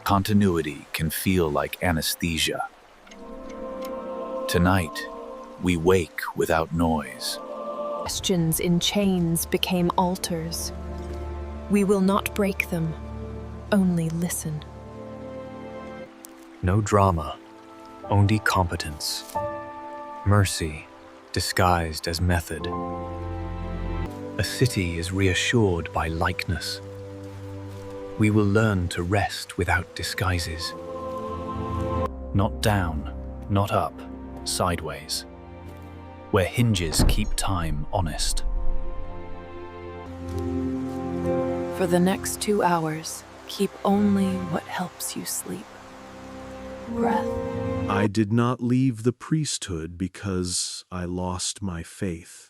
Continuity can feel like anesthesia. Tonight, we wake without noise. Questions in chains became altars. We will not break them, only listen. No drama, only competence. Mercy, disguised as method. A city is reassured by likeness. We will learn to rest without disguises. Not down, not up, sideways. Where hinges keep time honest. For the next 2 hours, keep only what helps you sleep. Breath. I did not leave the priesthood because I lost my faith.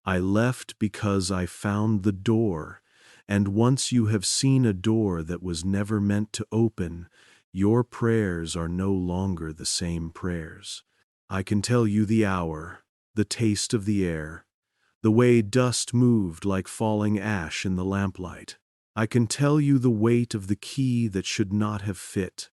I left because I found the door, and once you have seen a door that was never meant to open, your prayers are no longer the same prayers. I can tell you the hour, the taste of the air, the way dust moved like falling ash in the lamplight. I can tell you the weight of the key that should not have fit,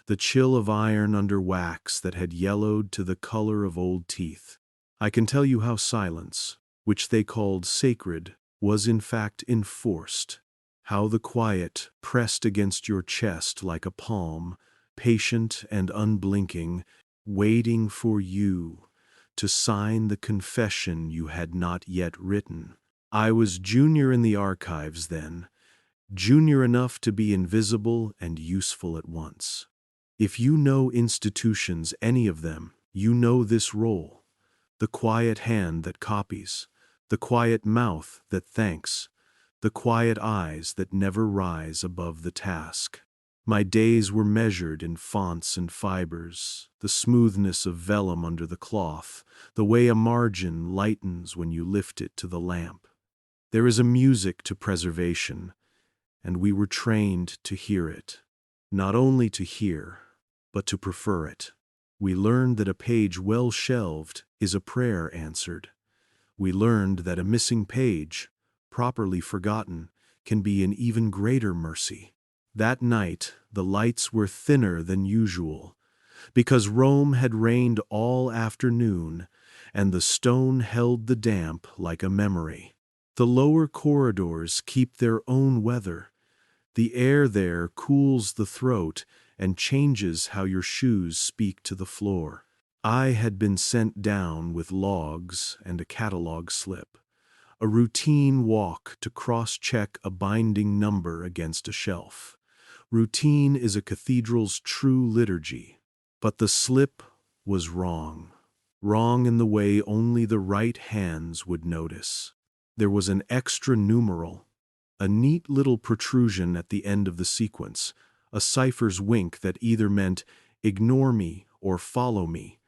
the chill of iron under wax that had yellowed to the color of old teeth. I can tell you how silence, which they called sacred, was in fact enforced, how the quiet pressed against your chest like a palm, patient and unblinking, waiting for you to sign the confession you had not yet written. I was junior in the archives then, junior enough to be invisible and useful at once. If you know institutions, any of them, you know this role. The quiet hand that copies, the quiet mouth that thanks, the quiet eyes that never rise above the task. My days were measured in fonts and fibers, the smoothness of vellum under the cloth, the way a margin lightens when you lift it to the lamp. There is a music to preservation, and we were trained to hear it. Not only to hear, but to prefer it. We learned that a page well shelved is a prayer answered. We learned that a missing page, properly forgotten, can be an even greater mercy. That night, the lights were thinner than usual, because Rome had rained all afternoon, and the stone held the damp like a memory. The lower corridors keep their own weather. The air there cools the throat and changes how your shoes speak to the floor. I had been sent down with logs and a catalog slip, a routine walk to cross-check a binding number against a shelf. Routine is a cathedral's true liturgy, but the slip was wrong. Wrong in the way only the right hands would notice. There was an extra numeral, a neat little protrusion at the end of the sequence, a cipher's wink that either meant ignore me or follow me,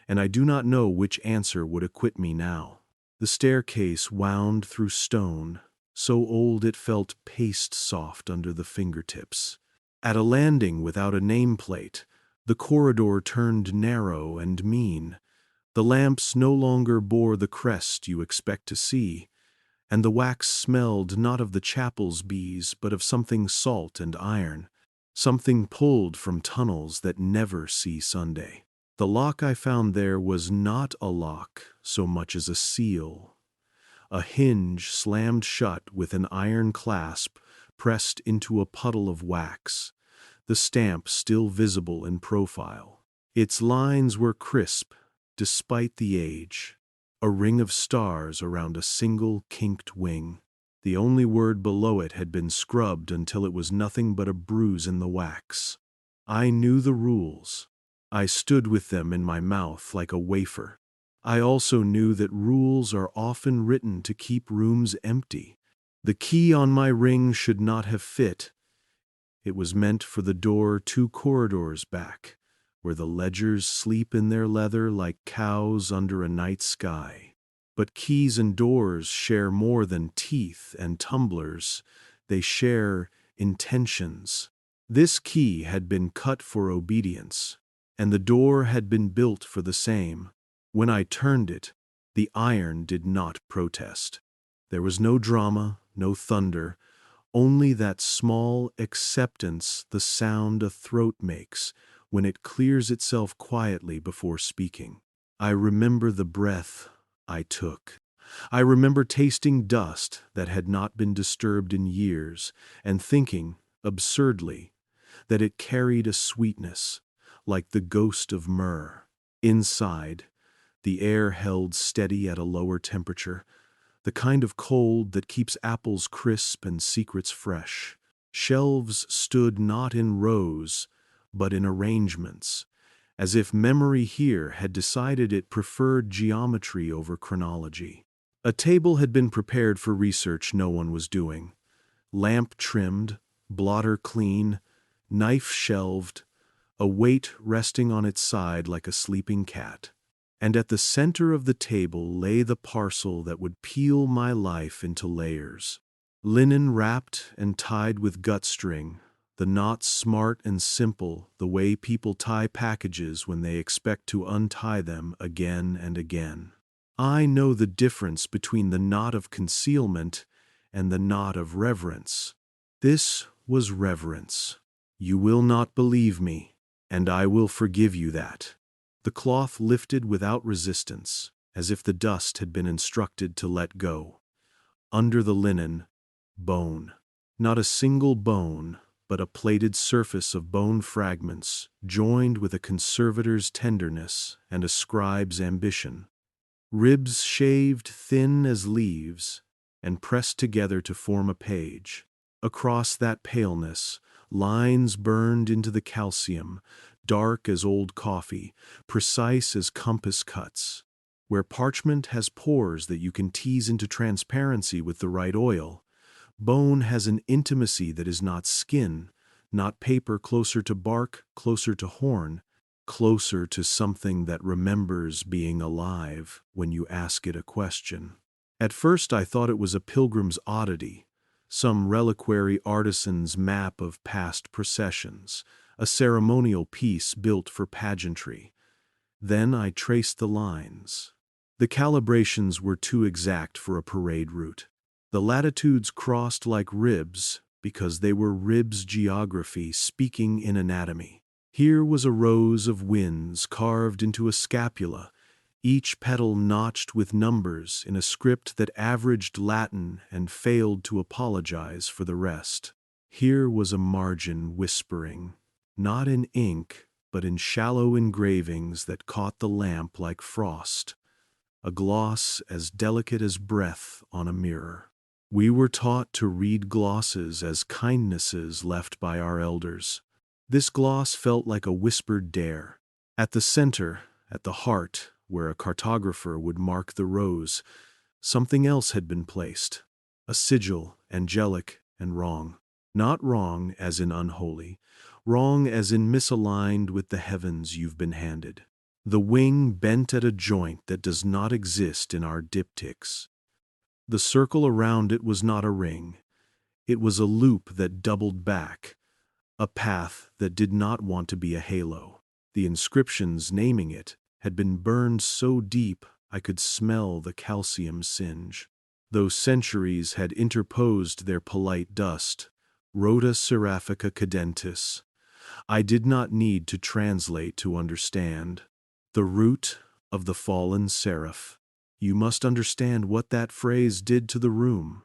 and I do not know which answer would acquit me now. The staircase wound through stone, so old it felt paste-soft under the fingertips. At a landing without a nameplate, the corridor turned narrow and mean. The lamps no longer bore the crest you expect to see, and the wax smelled not of the chapel's bees but of something salt and iron, something pulled from tunnels that never see Sunday. The lock I found there was not a lock so much as a seal. A hinge slammed shut with an iron clasp pressed into a puddle of wax, the stamp still visible in profile. Its lines were crisp, despite the age, a ring of stars around a single kinked wing. The only word below it had been scrubbed until it was nothing but a bruise in the wax. I knew the rules. I stood with them in my mouth like a wafer. I also knew that rules are often written to keep rooms empty. The key on my ring should not have fit. It was meant for the door 2 corridors back, where the ledgers sleep in their leather like cows under a night sky. But keys and doors share more than teeth and tumblers. They share intentions. This key had been cut for obedience, and the door had been built for the same. When I turned it, the iron did not protest. There was no drama, no thunder, only that small acceptance, the sound a throat makes when it clears itself quietly before speaking. I remember the breath I took. I remember tasting dust that had not been disturbed in years and thinking, absurdly, that it carried a sweetness, like the ghost of myrrh. Inside, the air held steady at a lower temperature, the kind of cold that keeps apples crisp and secrets fresh. Shelves stood not in rows, but in arrangements, as if memory here had decided it preferred geometry over chronology. A table had been prepared for research no one was doing. Lamp trimmed, blotter clean, knife shelved, a weight resting on its side like a sleeping cat. And at the center of the table lay the parcel that would peel my life into layers. Linen wrapped and tied with gut string, the knots smart and simple, the way people tie packages when they expect to untie them again and again. I know the difference between the knot of concealment and the knot of reverence. This was reverence. You will not believe me, and I will forgive you that. The cloth lifted without resistance, as if the dust had been instructed to let go. Under the linen, bone. Not a single bone, but a plated surface of bone fragments, joined with a conservator's tenderness and a scribe's ambition. Ribs shaved thin as leaves and pressed together to form a page. Across that paleness, lines burned into the calcium, dark as old coffee, precise as compass cuts. Where parchment has pores that you can tease into transparency with the right oil, bone has an intimacy that is not skin, not paper, closer to bark, closer to horn, closer to something that remembers being alive when you ask it a question. At first I thought it was a pilgrim's oddity, some reliquary artisan's map of past processions, a ceremonial piece built for pageantry. Then I traced the lines. The calibrations were too exact for a parade route. The latitudes crossed like ribs because they were ribs geography speaking in anatomy. Here was a rose of winds carved into a scapula, each petal notched with numbers in a script that averaged Latin and failed to apologize for the rest. Here was a margin whispering, not in ink, but in shallow engravings that caught the lamp like frost, a gloss as delicate as breath on a mirror. We were taught to read glosses as kindnesses left by our elders. This gloss felt like a whispered dare. At the center, at the heart, where a cartographer would mark the rose, something else had been placed, a sigil, angelic and wrong. Not wrong as in unholy, wrong as in misaligned with the heavens you've been handed. The wing bent at a joint that does not exist in our diptychs. The circle around it was not a ring. It was a loop that doubled back, a path that did not want to be a halo. The inscriptions naming it had been burned so deep I could smell the calcium singe. Though centuries had interposed their polite dust, Rota Seraphica Cadentis, I did not need to translate to understand. The root of the Fallen Seraph. You must understand what that phrase did to the room.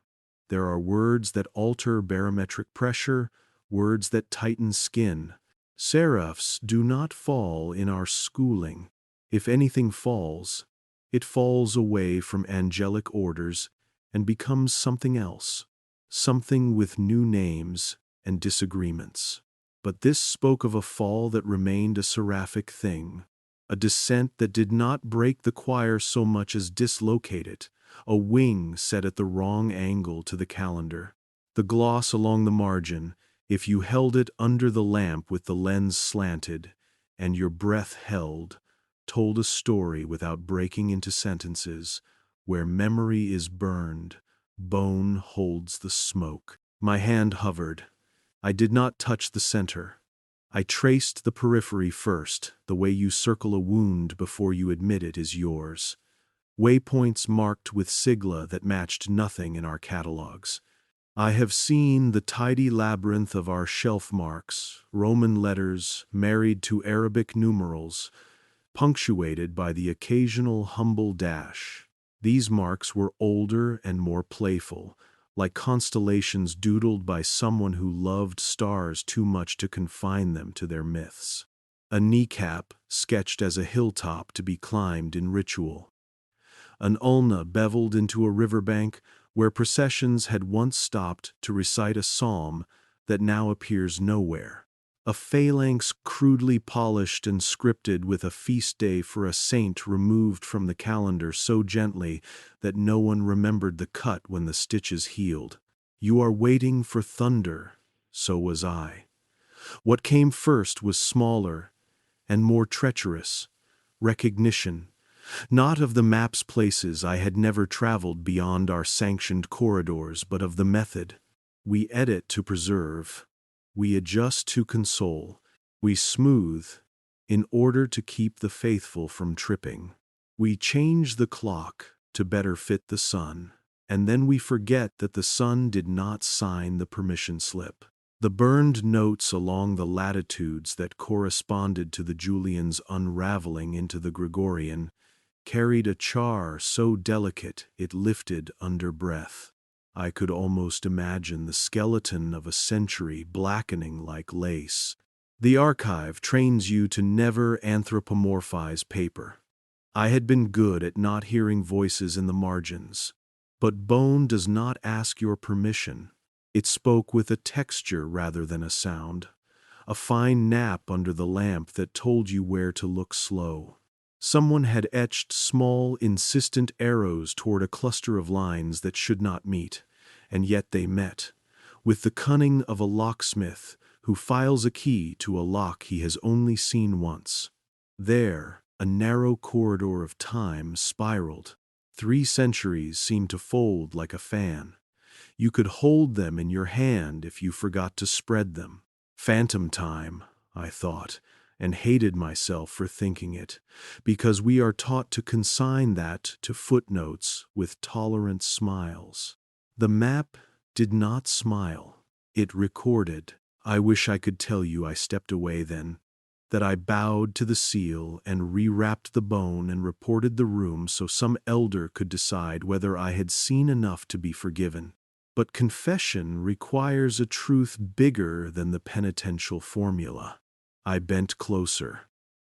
There are words that alter barometric pressure, words that tighten skin. Seraphs do not fall in our schooling. If anything falls, it falls away from angelic orders and becomes something else, something with new names and disagreements. But this spoke of a fall that remained a seraphic thing, a descent that did not break the choir so much as dislocate it, a wing set at the wrong angle to the calendar. The gloss along the margin, if you held it under the lamp with the lens slanted, and your breath held, told a story without breaking into sentences. Where memory is burned, bone holds the smoke. My hand hovered. I did not touch the center. I traced the periphery first, the way you circle a wound before you admit it is yours. Waypoints marked with sigla that matched nothing in our catalogs. I have seen the tidy labyrinth of our shelf marks, Roman letters married to Arabic numerals, punctuated by the occasional humble dash. These marks were older and more playful, like constellations doodled by someone who loved stars too much to confine them to their myths. A kneecap sketched as a hilltop to be climbed in ritual. An ulna beveled into a riverbank where processions had once stopped to recite a psalm that now appears nowhere. A phalanx crudely polished and scripted with a feast day for a saint removed from the calendar so gently that no one remembered the cut when the stitches healed. You are waiting for thunder, so was I. What came first was smaller and more treacherous, recognition. Not of the map's places, I had never traveled beyond our sanctioned corridors, but of the method. We edit to preserve. We adjust to console. We smooth in order to keep the faithful from tripping. We change the clock to better fit the sun, and then we forget that the sun did not sign the permission slip. The burned notes along the latitudes that corresponded to the Julian's unraveling into the Gregorian carried a char so delicate it lifted under breath. I could almost imagine the skeleton of a century blackening like lace. The archive trains you to never anthropomorphize paper. I had been good at not hearing voices in the margins, but bone does not ask your permission. It spoke with a texture rather than a sound, a fine nap under the lamp that told you where to look slow. Someone had etched small, insistent arrows toward a cluster of lines that should not meet, and yet they met, with the cunning of a locksmith who files a key to a lock he has only seen once. There, a narrow corridor of time spiraled. 3 centuries seemed to fold like a fan. You could hold them in your hand if you forgot to spread them. Phantom time, I thought, and hated myself for thinking it, because we are taught to consign that to footnotes with tolerant smiles. The map did not smile. It recorded. I wish I could tell you I stepped away then, that I bowed to the seal and rewrapped the bone and reported the room so some elder could decide whether I had seen enough to be forgiven. But confession requires a truth bigger than the penitential formula. I bent closer.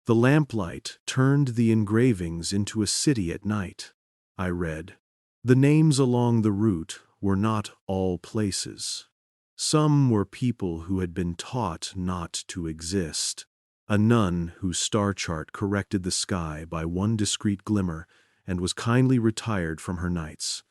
The lamplight turned the engravings into a city at night. I read. The names along the route were not all places. Some were people who had been taught not to exist. A nun whose star chart corrected the sky by one discreet glimmer and was kindly retired from her nights.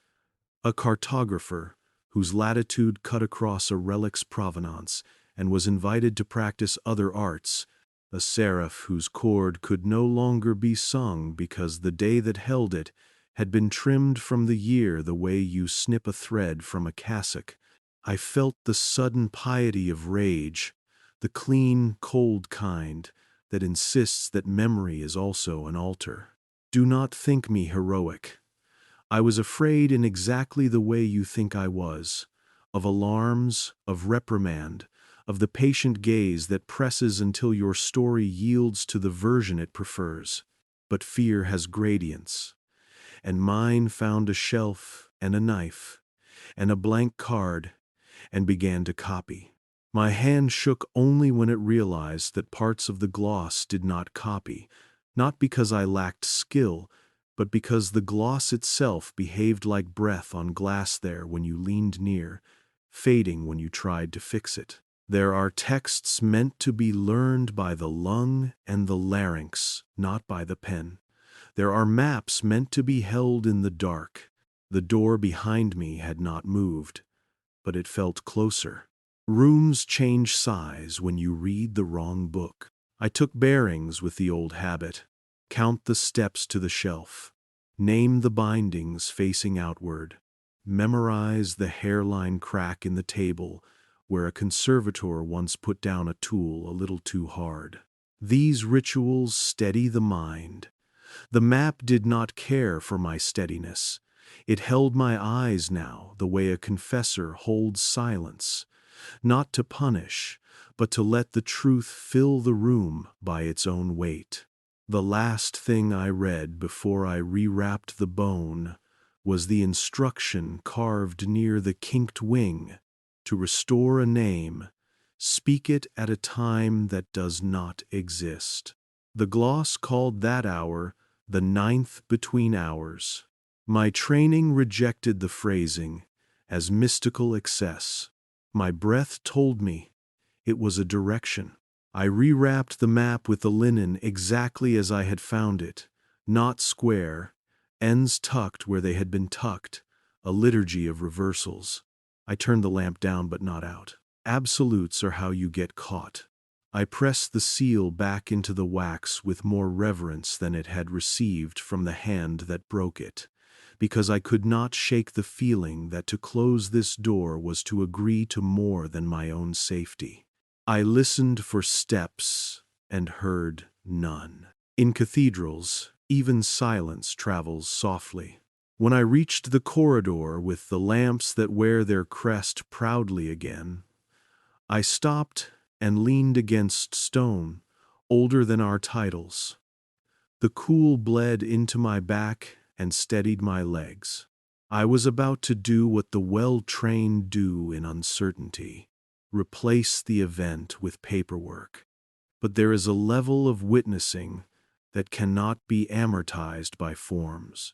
A cartographer whose latitude cut across a relic's provenance and was invited to practice other arts, a seraph whose chord could no longer be sung because the day that held it had been trimmed from the year the way you snip a thread from a cassock. I felt the sudden piety of rage, the clean, cold kind that insists that memory is also an altar. Do not think me heroic. I was afraid in exactly the way you think I was, of alarms, of reprimand, of the patient gaze that presses until your story yields to the version it prefers. But fear has gradients, and mine found a shelf and a knife and a blank card and began to copy. My hand shook only when it realized that parts of the gloss did not copy, not because I lacked skill, but because the gloss itself behaved like breath on glass there when you leaned near, fading when you tried to fix it. There are texts meant to be learned by the lung and the larynx, not by the pen. There are maps meant to be held in the dark. The door behind me had not moved, but it felt closer. Rooms change size when you read the wrong book. I took bearings with the old habit. Count the steps to the shelf. Name the bindings facing outward. Memorize the hairline crack in the table where a conservator once put down a tool a little too hard. These rituals steady the mind. The map did not care for my steadiness. It held my eyes now the way a confessor holds silence, not to punish, but to let the truth fill the room by its own weight. The last thing I read before I rewrapped the bone was the instruction carved near the kinked wing: to restore a name, speak it at a time that does not exist. The gloss called that hour the 9th between hours. My training rejected the phrasing as mystical excess. My breath told me it was a direction. I rewrapped the map with the linen exactly as I had found it, not square, ends tucked where they had been tucked, a liturgy of reversals. I turned the lamp down but not out. Absolutes are how you get caught. I pressed the seal back into the wax with more reverence than it had received from the hand that broke it, because I could not shake the feeling that to close this door was to agree to more than my own safety. I listened for steps and heard none. In cathedrals, even silence travels softly. When I reached the corridor with the lamps that wear their crest proudly again, I stopped and leaned against stone, older than our titles. The cool bled into my back and steadied my legs. I was about to do what the well-trained do in uncertainty: replace the event with paperwork. But there is a level of witnessing that cannot be amortized by forms.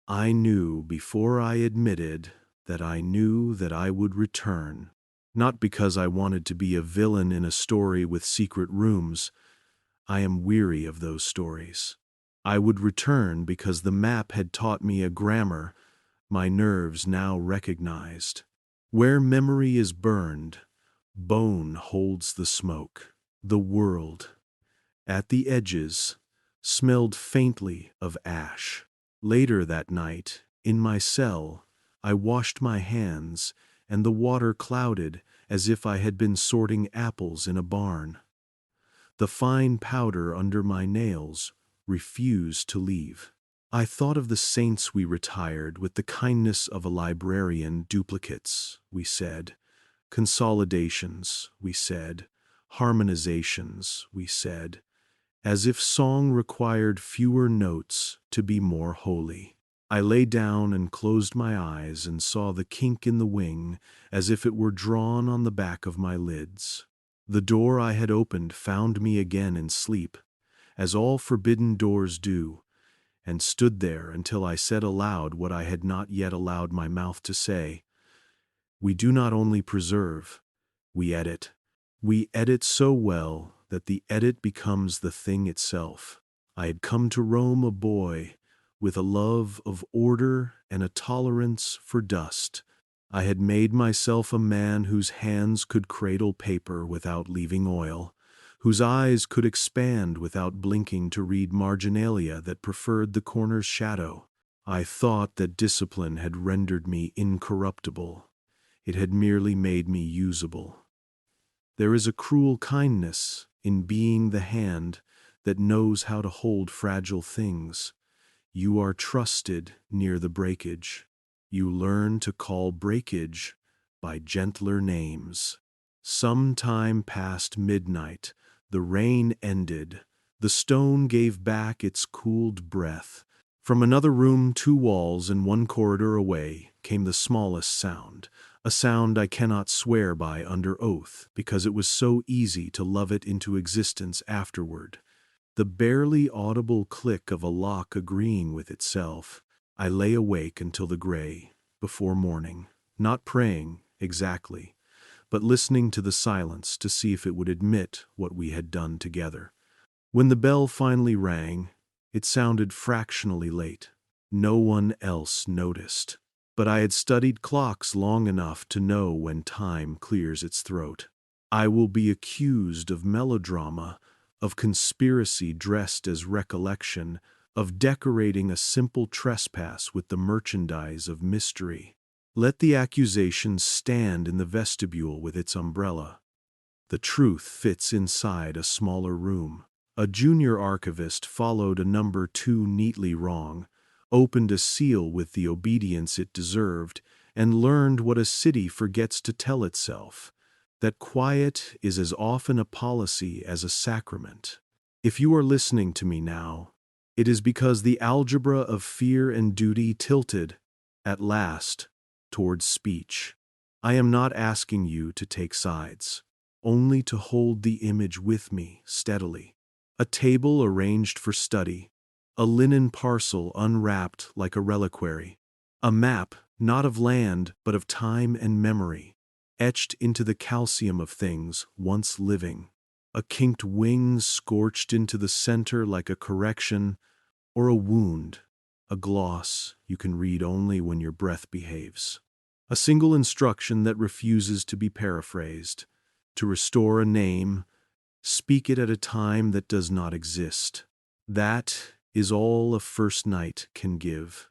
I knew before I admitted that I knew that I would return, not because I wanted to be a villain in a story with secret rooms. I am weary of those stories. I would return because the map had taught me a grammar my nerves now recognized. Where memory is burned, bone holds the smoke. The world, at the edges, smelled faintly of ash. Later that night, in my cell, I washed my hands, and the water clouded as if I had been sorting apples in a barn. The fine powder under my nails refused to leave. I thought of the saints we retired with the kindness of a librarian. Duplicates, we said. Consolidations, we said. Harmonizations, we said. As if song required fewer notes to be more holy. I lay down and closed my eyes and saw the kink in the wing as if it were drawn on the back of my lids. The door I had opened found me again in sleep, as all forbidden doors do, and stood there until I said aloud what I had not yet allowed my mouth to say. We do not only preserve, we edit. We edit so well that the edit becomes the thing itself. I had come to Rome a boy, with a love of order and a tolerance for dust. I had made myself a man whose hands could cradle paper without leaving oil, whose eyes could expand without blinking to read marginalia that preferred the corner's shadow. I thought that discipline had rendered me incorruptible. It had merely made me usable. There is a cruel kindness in being the hand that knows how to hold fragile things. You are trusted near the breakage. You learn to call breakage by gentler names. Some time past midnight, the rain ended. The stone gave back its cooled breath. From another room 2 walls and 1 corridor away came the smallest sound, a sound I cannot swear by under oath because it was so easy to love it into existence afterward. The barely audible click of a lock agreeing with itself. I lay awake until the gray, before morning, not praying, exactly, but listening to the silence to see if it would admit what we had done together. When the bell finally rang, it sounded fractionally late. No one else noticed. But I had studied clocks long enough to know when time clears its throat. I will be accused of melodrama, of conspiracy dressed as recollection, of decorating a simple trespass with the merchandise of mystery. Let the accusation stand in the vestibule with its umbrella. The truth fits inside a smaller room. A junior archivist followed a number too neatly wrong, opened a seal with the obedience it deserved, and learned what a city forgets to tell itself, that quiet is as often a policy as a sacrament. If you are listening to me now, it is because the algebra of fear and duty tilted, at last, towards speech. I am not asking you to take sides, only to hold the image with me steadily. A table arranged for study, a linen parcel unwrapped like a reliquary, a map not of land but of time and memory, etched into the calcium of things once living, a kinked wing scorched into the center like a correction, or a wound, a gloss you can read only when your breath behaves. A single instruction that refuses to be paraphrased. To restore a name, speak it at a time that does not exist. That is all a first night can give.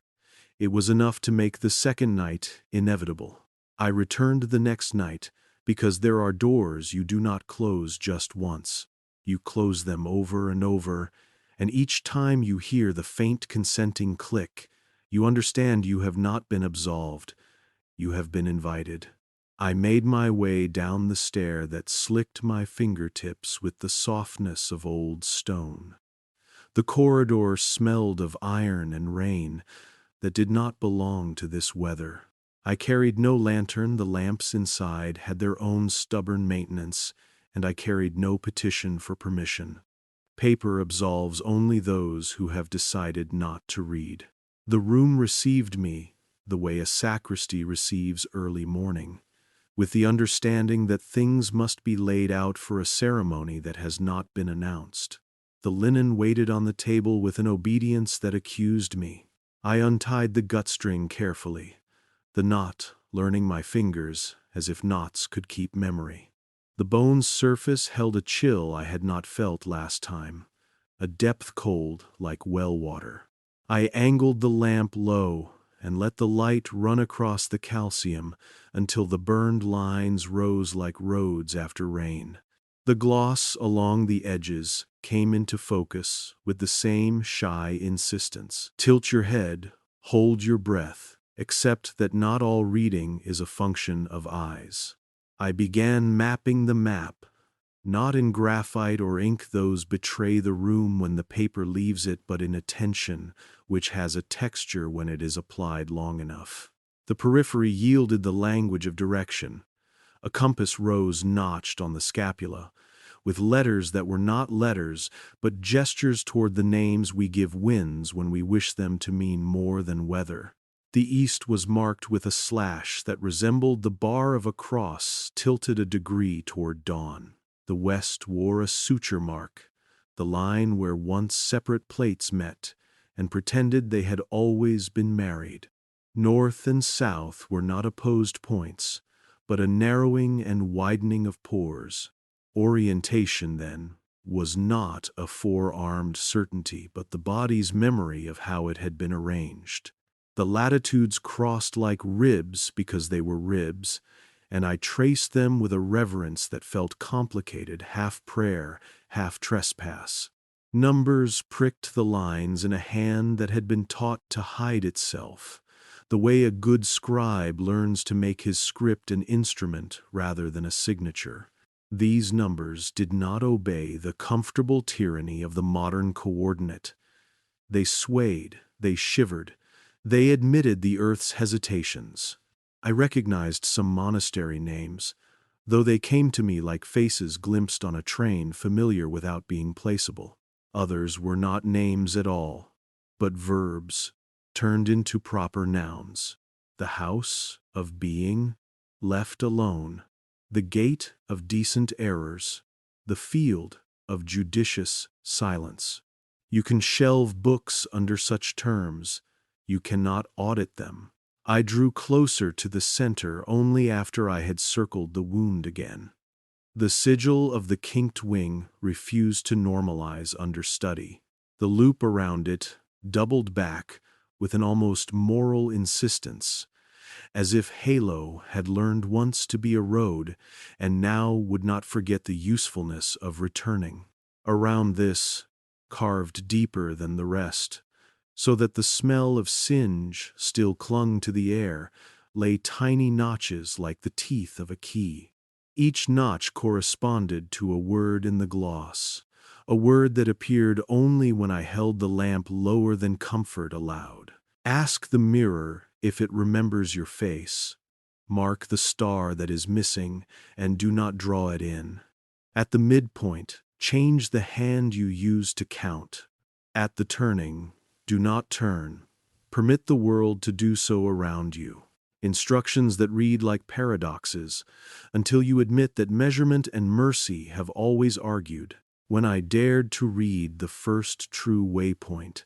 It was enough to make the second night inevitable. I returned the next night because there are doors you do not close just once. You close them over and over, and each time you hear the faint consenting click, you understand you have not been absolved. You have been invited. I made my way down the stair that slicked my fingertips with the softness of old stone. The corridor smelled of iron and rain that did not belong to this weather. I carried no lantern, the lamps inside had their own stubborn maintenance, and I carried no petition for permission. Paper absolves only those who have decided not to read. The room received me the way a sacristy receives early morning, with the understanding that things must be laid out for a ceremony that has not been announced. The linen waited on the table with an obedience that accused me. I untied the gut string carefully, the knot learning my fingers as if knots could keep memory. The bone's surface held a chill I had not felt last time, a depth cold like well water. I angled the lamp low and let the light run across the calcium until the burned lines rose like roads after rain. The gloss along the edges came into focus with the same shy insistence. Tilt your head, hold your breath, accept that not all reading is a function of eyes. I began mapping the map, not in graphite or ink, those betray the room when the paper leaves it, but in attention, which has a texture when it is applied long enough. The periphery yielded the language of direction. A compass rose notched on the scapula, with letters that were not letters, but gestures toward the names we give winds when we wish them to mean more than weather. The east was marked with a slash that resembled the bar of a cross tilted a degree toward dawn. The west wore a suture mark, the line where once separate plates met, and pretended they had always been married. North and south were not opposed points, but a narrowing and widening of pores. Orientation, then, was not a four-armed certainty, but the body's memory of how it had been arranged. The latitudes crossed like ribs because they were ribs, and I traced them with a reverence that felt complicated, half prayer, half trespass. Numbers pricked the lines in a hand that had been taught to hide itself, the way a good scribe learns to make his script an instrument rather than a signature. These numbers did not obey the comfortable tyranny of the modern coordinate. They swayed, they shivered, they admitted the earth's hesitations. I recognized some monastery names, though they came to me like faces glimpsed on a train, familiar without being placeable. Others were not names at all, but verbs, turned into proper nouns. The house of being, left alone, the gate of decent errors, the field of judicious silence. You can shelve books under such terms, you cannot audit them. I drew closer to the center only after I had circled the wound again. The sigil of the kinked wing refused to normalize under study. The loop around it doubled back with an almost moral insistence, as if Halo had learned once to be a road and now would not forget the usefulness of returning. Around this, carved deeper than the rest, so that the smell of singe still clung to the air, lay tiny notches like the teeth of a key. Each notch corresponded to a word in the gloss, a word that appeared only when I held the lamp lower than comfort allowed. Ask the mirror if it remembers your face. Mark the star that is missing, and do not draw it in. At the midpoint, change the hand you use to count. At the turning, do not turn. Permit the world to do so around you. Instructions that read like paradoxes, until you admit that measurement and mercy have always argued. When I dared to read the first true waypoint,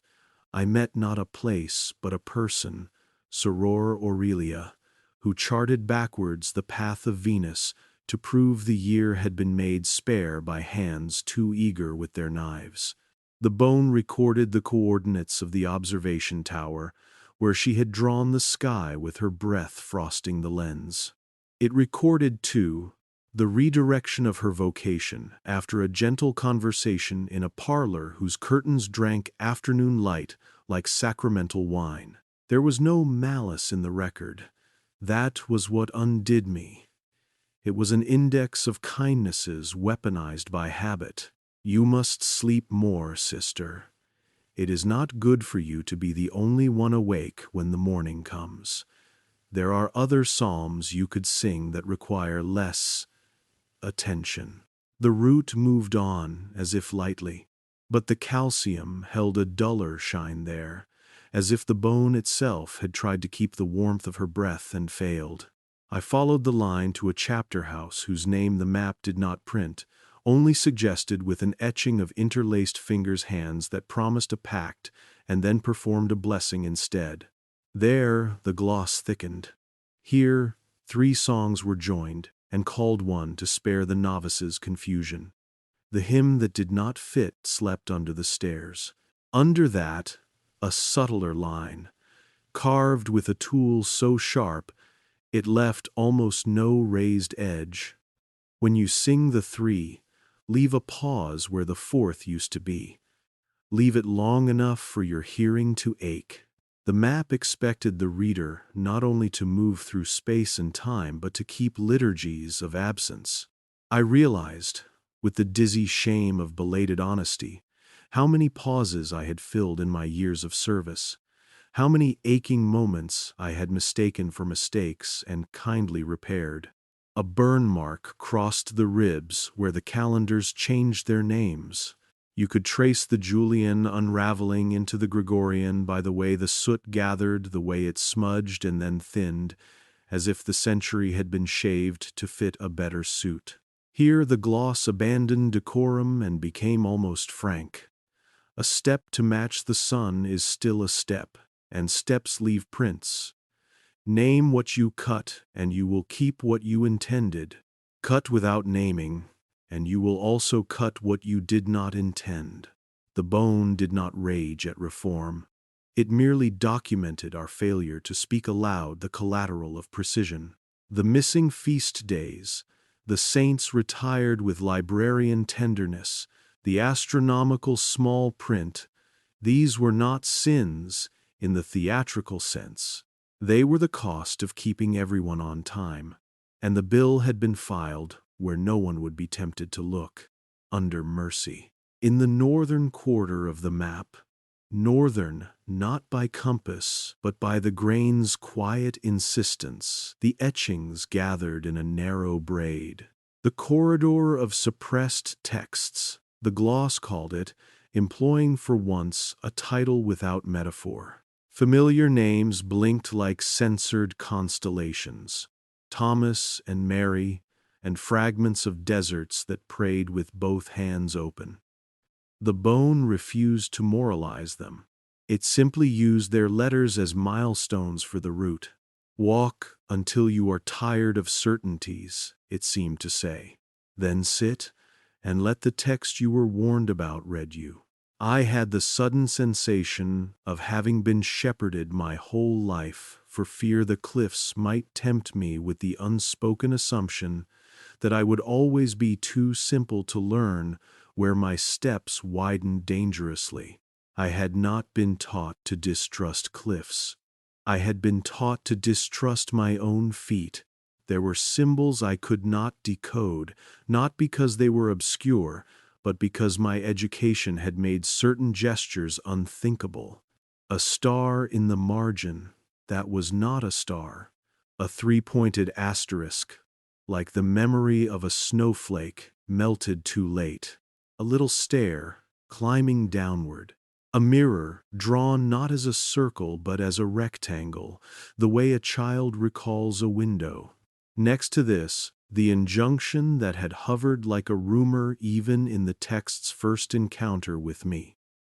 I met not a place but a person, Soror Aurelia, who charted backwards the path of Venus to prove the year had been made spare by hands too eager with their knives. The bone recorded the coordinates of the observation tower, where she had drawn the sky with her breath frosting the lens. It recorded, too, the redirection of her vocation after a gentle conversation in a parlor whose curtains drank afternoon light like sacramental wine. There was no malice in the record. That was what undid me. It was an index of kindnesses weaponized by habit. You must sleep more, sister. It is not good for you to be the only one awake when the morning comes. There are other psalms you could sing that require less attention. The root moved on as if lightly, but the calcium held a duller shine there, as if the bone itself had tried to keep the warmth of her breath and failed. I followed the line to a chapter house whose name the map did not print, only suggested with an etching of interlaced fingers' hands that promised a pact and then performed a blessing instead. There the gloss thickened. Here 3 songs were joined and called one to spare the novices confusion. The hymn that did not fit slept under the stairs. Under that, a subtler line, carved with a tool so sharp it left almost no raised edge. When you sing the 3, leave a pause where the 4th used to be. Leave it long enough for your hearing to ache. The map expected the reader not only to move through space and time, but to keep liturgies of absence. I realized, with the dizzy shame of belated honesty, how many pauses I had filled in my years of service, how many aching moments I had mistaken for mistakes and kindly repaired. A burn mark crossed the ribs where the calendars changed their names. You could trace the Julian unraveling into the Gregorian by the way the soot gathered, the way it smudged and then thinned, as if the century had been shaved to fit a better suit. Here the gloss abandoned decorum and became almost frank. A step to match the sun is still a step, and steps leave prints. Name what you cut, and you will keep what you intended. Cut without naming, and you will also cut what you did not intend. The bone did not rage at reform. It merely documented our failure to speak aloud the collateral of precision. The missing feast days, the saints retired with librarian tenderness, the astronomical small print, these were not sins in the theatrical sense. They were the cost of keeping everyone on time, and the bill had been filed where no one would be tempted to look, under mercy. In the northern quarter of the map, northern not by compass, but by the grain's quiet insistence, the etchings gathered in a narrow braid. The corridor of suppressed texts, the gloss called it, employing for once a title without metaphor. Familiar names blinked like censored constellations, Thomas and Mary, and fragments of deserts that prayed with both hands open. The bone refused to moralize them. It simply used their letters as milestones for the route. Walk until you are tired of certainties, it seemed to say. Then sit and let the text you were warned about read you. I had the sudden sensation of having been shepherded my whole life for fear the cliffs might tempt me with the unspoken assumption that I would always be too simple to learn where my steps widened dangerously. I had not been taught to distrust cliffs. I had been taught to distrust my own feet. There were symbols I could not decode, not because they were obscure, but because my education had made certain gestures unthinkable. A star in the margin that was not a star. A three-pointed asterisk, like the memory of a snowflake melted too late. A little stair, climbing downward. A mirror, drawn not as a circle but as a rectangle, the way a child recalls a window. Next to this, the injunction that had hovered like a rumor even in the text's first encounter with me.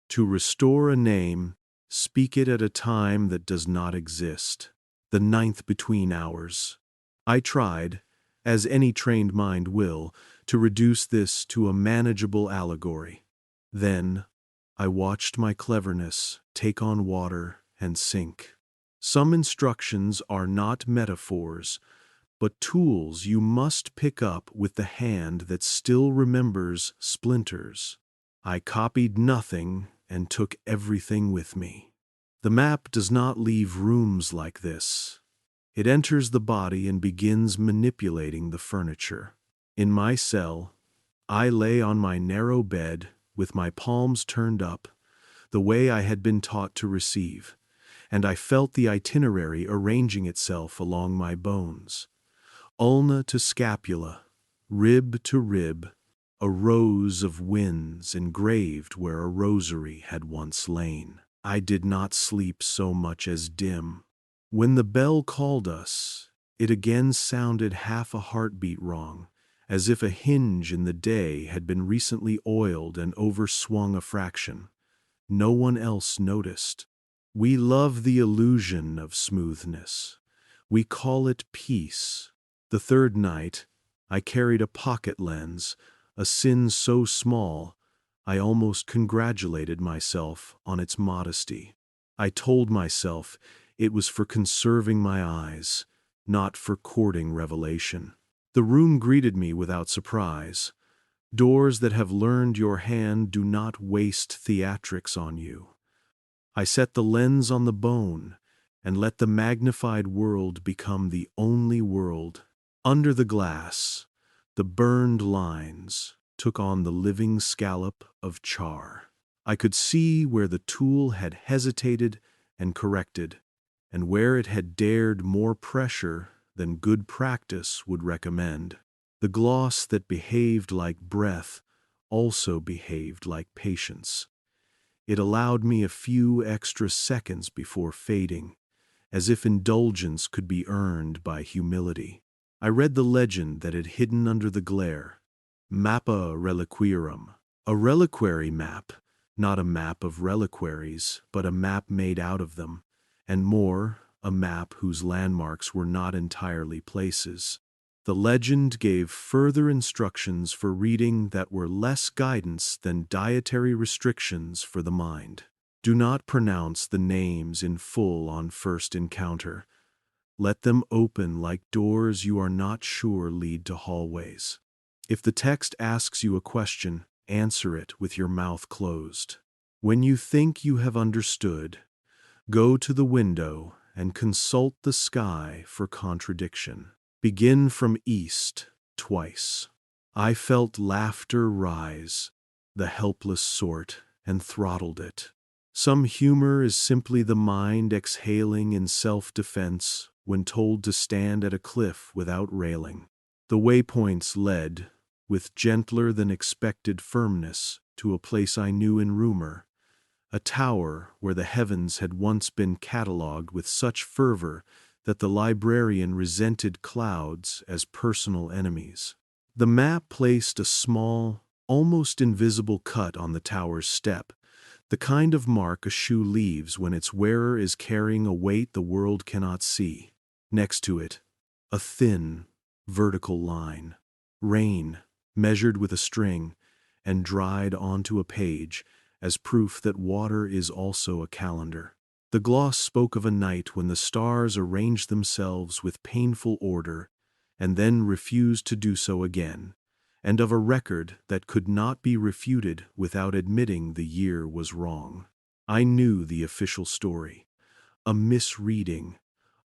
To restore a name, speak it at a time that does not exist. The ninth between hours. I tried, as any trained mind will, to reduce this to a manageable allegory. Then, I watched my cleverness take on water and sink. Some instructions are not metaphors, but tools you must pick up with the hand that still remembers splinters. I copied nothing and took everything with me. The map does not leave rooms like this. It enters the body and begins manipulating the furniture. In my cell, I lay on my narrow bed with my palms turned up, the way I had been taught to receive, and I felt the itinerary arranging itself along my bones. Ulna to scapula, rib to rib, a rose of winds engraved where a rosary had once lain. I did not sleep so much as dim. When the bell called us, it again sounded half a heartbeat wrong, as if a hinge in the day had been recently oiled and overswung a fraction. No one else noticed. We love the illusion of smoothness. We call it peace. The third night, I carried a pocket lens, a sin so small, I almost congratulated myself on its modesty. I told myself it was for conserving my eyes, not for courting revelation. The room greeted me without surprise. Doors that have learned your hand do not waste theatrics on you. I set the lens on the bone and let the magnified world become the only world. Under the glass, the burned lines took on the living scallop of char. I could see where the tool had hesitated and corrected, and where it had dared more pressure than good practice would recommend. The gloss that behaved like breath also behaved like patience. It allowed me a few extra seconds before fading, as if indulgence could be earned by humility. I read the legend that had hidden under the glare. Mappa reliquiarum. A reliquary map, not a map of reliquaries, but a map made out of them, and more, a map whose landmarks were not entirely places. The legend gave further instructions for reading that were less guidance than dietary restrictions for the mind. Do not pronounce the names in full on first encounter. Let them open like doors you are not sure lead to hallways. If the text asks you a question, answer it with your mouth closed. When you think you have understood, go to the window and consult the sky for contradiction. Begin from east twice. I felt laughter rise, the helpless sort, and throttled it. Some humor is simply the mind exhaling in self-defense when told to stand at a cliff without railing. The waypoints led, with gentler than expected firmness, to a place I knew in rumor, a tower where the heavens had once been catalogued with such fervor that the librarian resented clouds as personal enemies. The map placed a small, almost invisible cut on the tower's step, the kind of mark a shoe leaves when its wearer is carrying a weight the world cannot see. Next to it, a thin, vertical line. Rain, measured with a string, and dried onto a page, as proof that water is also a calendar. The gloss spoke of a night when the stars arranged themselves with painful order, and then refused to do so again, and of a record that could not be refuted without admitting the year was wrong. I knew the official story. A misreading,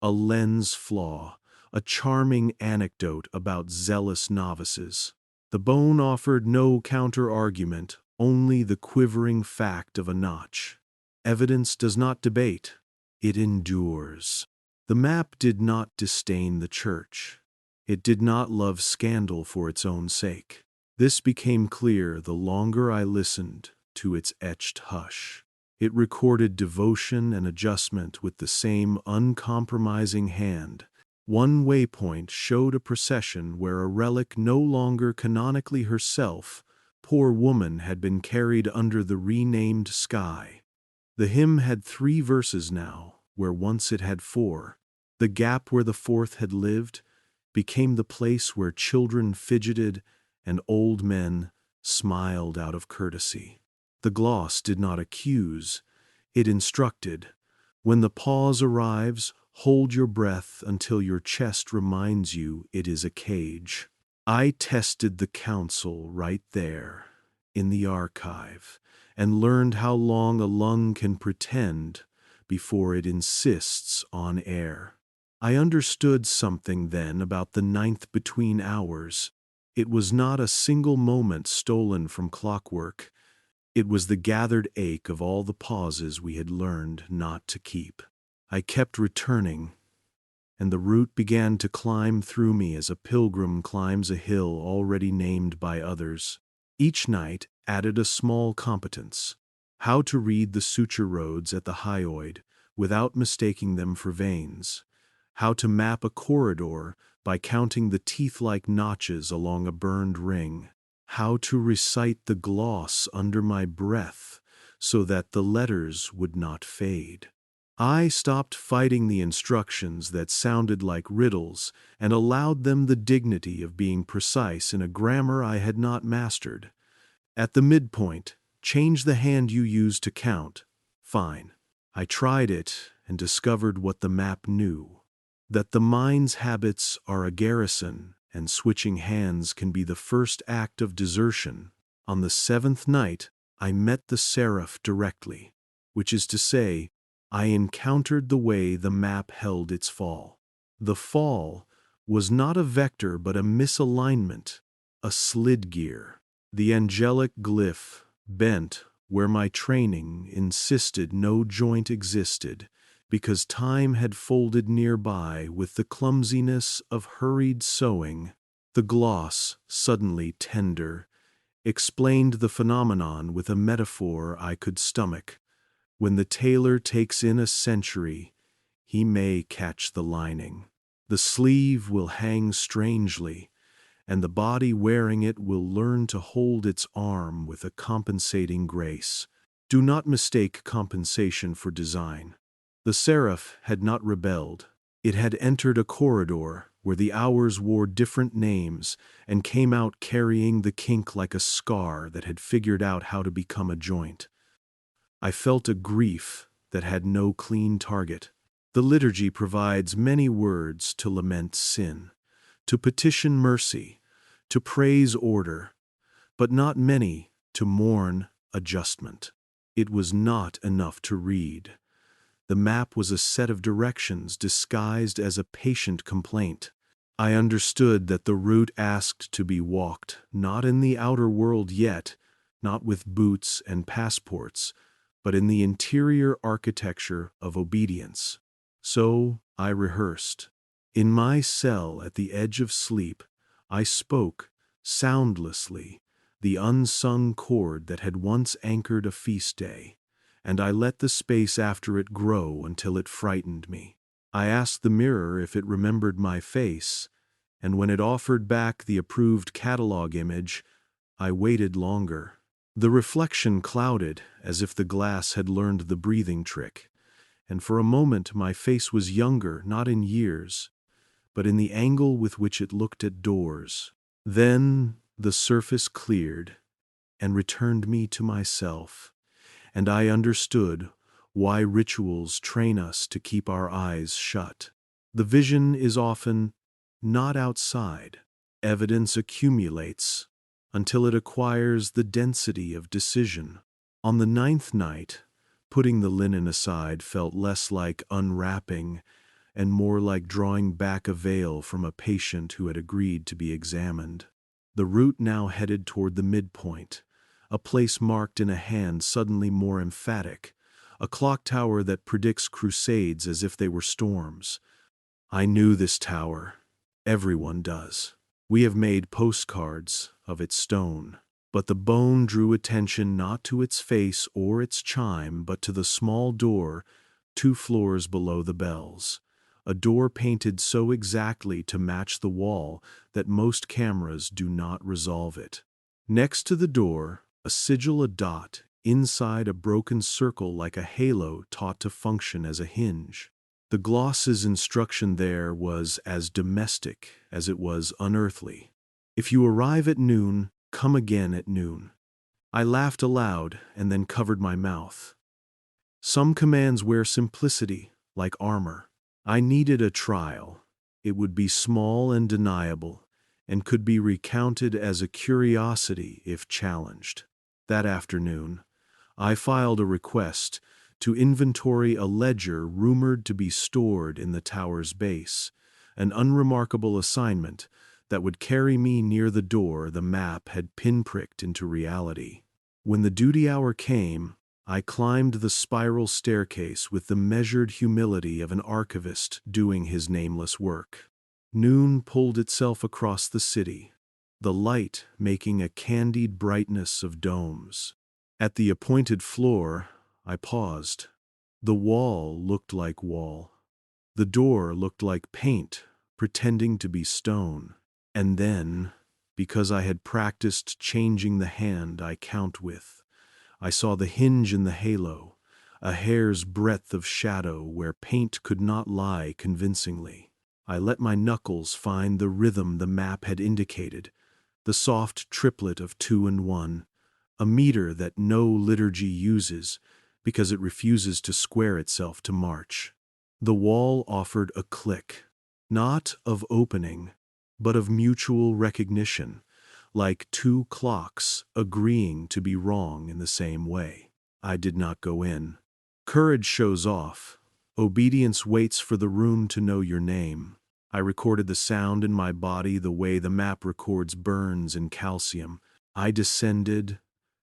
a lens flaw, a charming anecdote about zealous novices. The bone offered no counter-argument, only the quivering fact of a notch. Evidence does not debate, it endures. The map did not disdain the church. It did not love scandal for its own sake. This became clear the longer I listened to its etched hush. It recorded devotion and adjustment with the same uncompromising hand. One waypoint showed a procession where a relic no longer canonically herself, poor woman, had been carried under the renamed sky. The hymn had 3 verses now, where once it had 4. The gap where the 4th had lived became the place where children fidgeted and old men smiled out of courtesy. The gloss did not accuse, it instructed. When the pause arrives, hold your breath until your chest reminds you it is a cage. I tested the counsel right there, in the archive, and learned how long a lung can pretend before it insists on air. I understood something then about the 9th between hours. It was not a single moment stolen from clockwork. It was the gathered ache of all the pauses we had learned not to keep. I kept returning, and the route began to climb through me as a pilgrim climbs a hill already named by others. Each night added a small competence: how to read the suture roads at the hyoid without mistaking them for veins, how to map a corridor by counting the teeth-like notches along a burned ring, how to recite the gloss under my breath so that the letters would not fade. I stopped fighting the instructions that sounded like riddles and allowed them the dignity of being precise in a grammar I had not mastered. At the midpoint, change the hand you use to count. Fine. I tried it and discovered what the map knew: that the mind's habits are a garrison and switching hands can be the first act of desertion. On the 7th night, I met the Seraph directly, which is to say, I encountered the way the map held its fall. The fall was not a vector but a misalignment, a slid gear. The angelic glyph bent where my training insisted no joint existed, because time had folded nearby with the clumsiness of hurried sewing. The gloss, suddenly tender, explained the phenomenon with a metaphor I could stomach. When the tailor takes in a century, he may catch the lining. The sleeve will hang strangely, and the body wearing it will learn to hold its arm with a compensating grace. Do not mistake compensation for design. The Seraph had not rebelled. It had entered a corridor where the hours wore different names and came out carrying the kink like a scar that had figured out how to become a joint. I felt a grief that had no clean target. The liturgy provides many words to lament sin, to petition mercy, to praise order, but not many to mourn adjustment. It was not enough to read. The map was a set of directions disguised as a patient complaint. I understood that the route asked to be walked, not in the outer world yet, not with boots and passports, but in the interior architecture of obedience. So I rehearsed. In my cell at the edge of sleep, I spoke, soundlessly, the unsung chord that had once anchored a feast day, and I let the space after it grow until it frightened me. I asked the mirror if it remembered my face, and when it offered back the approved catalog image, I waited longer. The reflection clouded, as if the glass had learned the breathing trick, and for a moment my face was younger, not in years, but in the angle with which it looked at doors. Then the surface cleared and returned me to myself, and I understood why rituals train us to keep our eyes shut. The vision is often not outside. Evidence accumulates until it acquires the density of decision. On the 9th night, Putting the linen aside felt less like unwrapping and more like drawing back a veil from a patient who had agreed to be examined. The route now headed toward the midpoint, a place marked in a hand suddenly more emphatic, a clock tower that predicts crusades as if they were storms. I knew this tower. Everyone does. We have made postcards of its stone. But the bone drew attention not to its face or its chime, but to the small door 2 floors below the bells. A door painted so exactly to match the wall that most cameras do not resolve it. Next to the door, a sigil, a dot, inside a broken circle like a halo taught to function as a hinge. The gloss's instruction there was as domestic as it was unearthly. If you arrive at noon, come again at noon. I laughed aloud and then covered my mouth. Some commands wear simplicity, like armor. I needed a trial. It would be small and deniable, and could be recounted as a curiosity if challenged. That afternoon, I filed a request to inventory a ledger rumored to be stored in the tower's base, an unremarkable assignment that would carry me near the door the map had pinpricked into reality. When the duty hour came, I climbed the spiral staircase with the measured humility of an archivist doing his nameless work. Noon pulled itself across the city, the light making a candied brightness of domes. At the appointed floor, I paused. The wall looked like wall. The door looked like paint, pretending to be stone. And then, because I had practiced changing the hand I count with, I saw the hinge in the halo, a hair's breadth of shadow where paint could not lie convincingly. I let my knuckles find the rhythm the map had indicated, the soft triplet of 2 and 1, a meter that no liturgy uses because it refuses to square itself to march. The wall offered a click, not of opening, but of mutual recognition, like 2 clocks agreeing to be wrong in the same way. I did not go in. Courage shows off. Obedience waits for the room to know your name. I recorded the sound in my body the way the map records burns in calcium. I descended,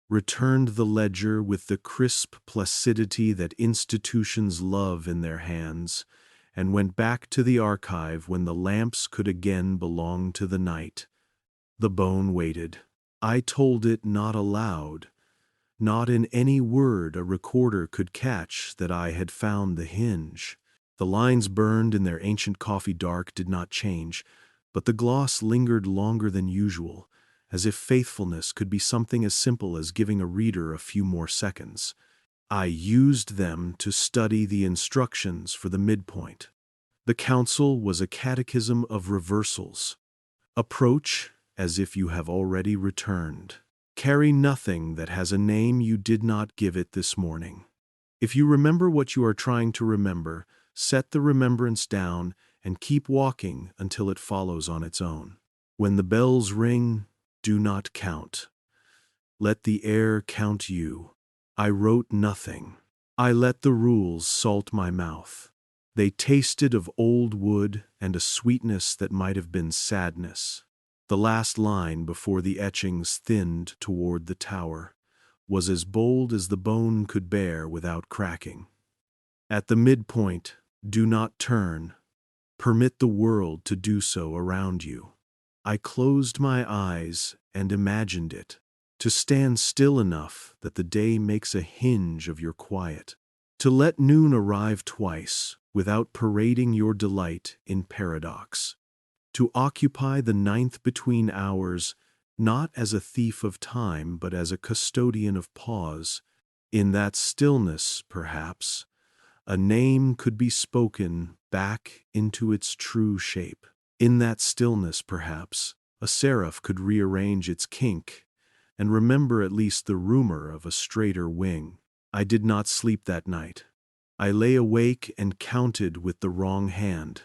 returned the ledger with the crisp placidity that institutions love in their hands, and went back to the archive when the lamps could again belong to the night. The bone waited. I told it not aloud, not in any word a recorder could catch, that I had found the hinge. The lines burned in their ancient coffee dark did not change, but the gloss lingered longer than usual, as if faithfulness could be something as simple as giving a reader a few more seconds. I used them to study the instructions for the midpoint. The council was a catechism of reversals. Approach as if you have already returned. Carry nothing that has a name you did not give it this morning. If you remember what you are trying to remember, set the remembrance down and keep walking until it follows on its own. When the bells ring, do not count. Let the air count you. I wrote nothing. I let the rules salt my mouth. They tasted of old wood and a sweetness that might have been sadness. The last line before the etchings thinned toward the tower was as bold as the bone could bear without cracking. At the midpoint, do not turn. Permit the world to do so around you. I closed my eyes and imagined it, to stand still enough that the day makes a hinge of your quiet, to let noon arrive twice without parading your delight in paradox, to occupy the 9th between hours not as a thief of time but as a custodian of pause. In that stillness, perhaps, a name could be spoken back into its true shape. In that stillness, perhaps, a seraph could rearrange its kink and remember at least the rumor of a straighter wing. I did not sleep that night. I lay awake and counted with the wrong hand,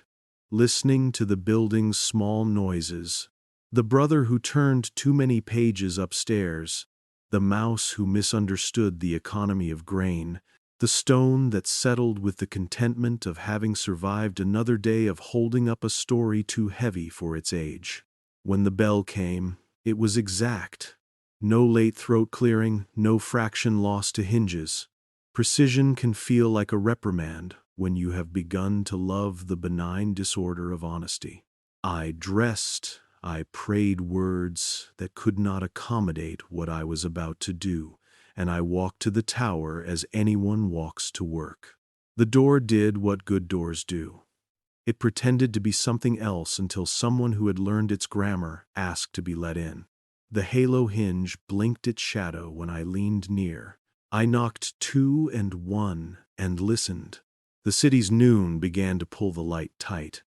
listening to the building's small noises, the brother who turned too many pages upstairs, the mouse who misunderstood the economy of grain, the stone that settled with the contentment of having survived another day of holding up a story too heavy for its age. When the bell came, it was exact. No late throat clearing, no fraction lost to hinges. Precision can feel like a reprimand when you have begun to love the benign disorder of honesty. I dressed, I prayed words that could not accommodate what I was about to do, and I walked to the tower as anyone walks to work. The door did what good doors do. It pretended to be something else until someone who had learned its grammar asked to be let in. The halo hinge blinked its shadow when I leaned near. I knocked 2 and 1 and listened. The city's noon began to pull the light tight.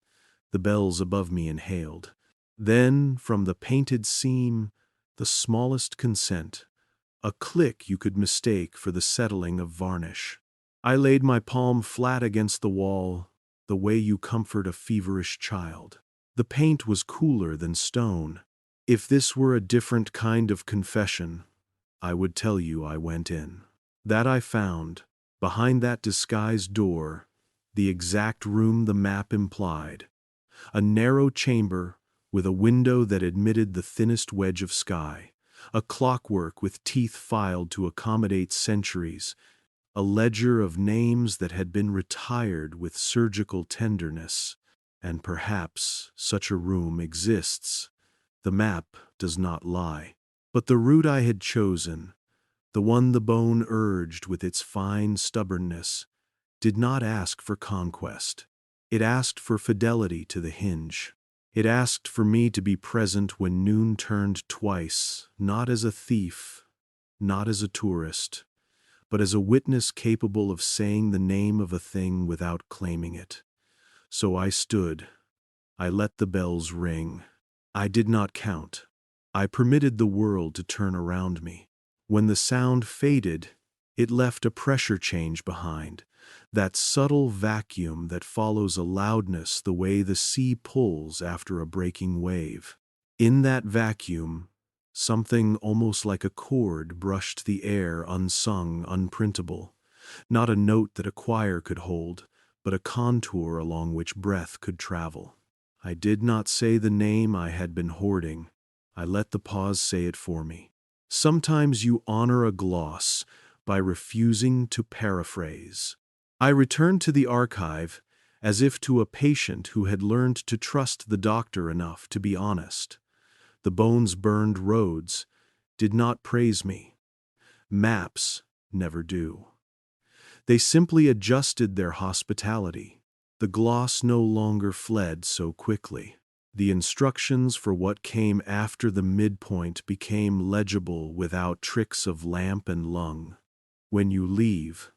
The bells above me inhaled. Then, from the painted seam, the smallest consent, a click you could mistake for the settling of varnish. I laid my palm flat against the wall, the way you comfort a feverish child. The paint was cooler than stone. If this were a different kind of confession, I would tell you I went in. That I found, behind that disguised door, the exact room the map implied. A narrow chamber with a window that admitted the thinnest wedge of sky, a clockwork with teeth filed to accommodate centuries, a ledger of names that had been retired with surgical tenderness, and perhaps such a room exists. The map does not lie. But the route I had chosen, the one the bone urged with its fine stubbornness, did not ask for conquest. It asked for fidelity to the hinge. It asked for me to be present when noon turned twice, not as a thief, not as a tourist, but as a witness capable of saying the name of a thing without claiming it. So I stood. I let the bells ring. I did not count. I permitted the world to turn around me. When the sound faded, it left a pressure change behind, that subtle vacuum that follows a loudness the way the sea pulls after a breaking wave. In that vacuum, something almost like a chord brushed the air, unsung, unprintable. Not a note that a choir could hold, but a contour along which breath could travel. I did not say the name I had been hoarding. I let the pause say it for me. Sometimes you honor a gloss by refusing to paraphrase. I returned to the archive as if to a patient who had learned to trust the doctor enough to be honest. The bones burned roads did not praise me. Maps never do. They simply adjusted their hospitality. The gloss no longer fled so quickly. The instructions for what came after the midpoint became legible without tricks of lamp and lung. When you leave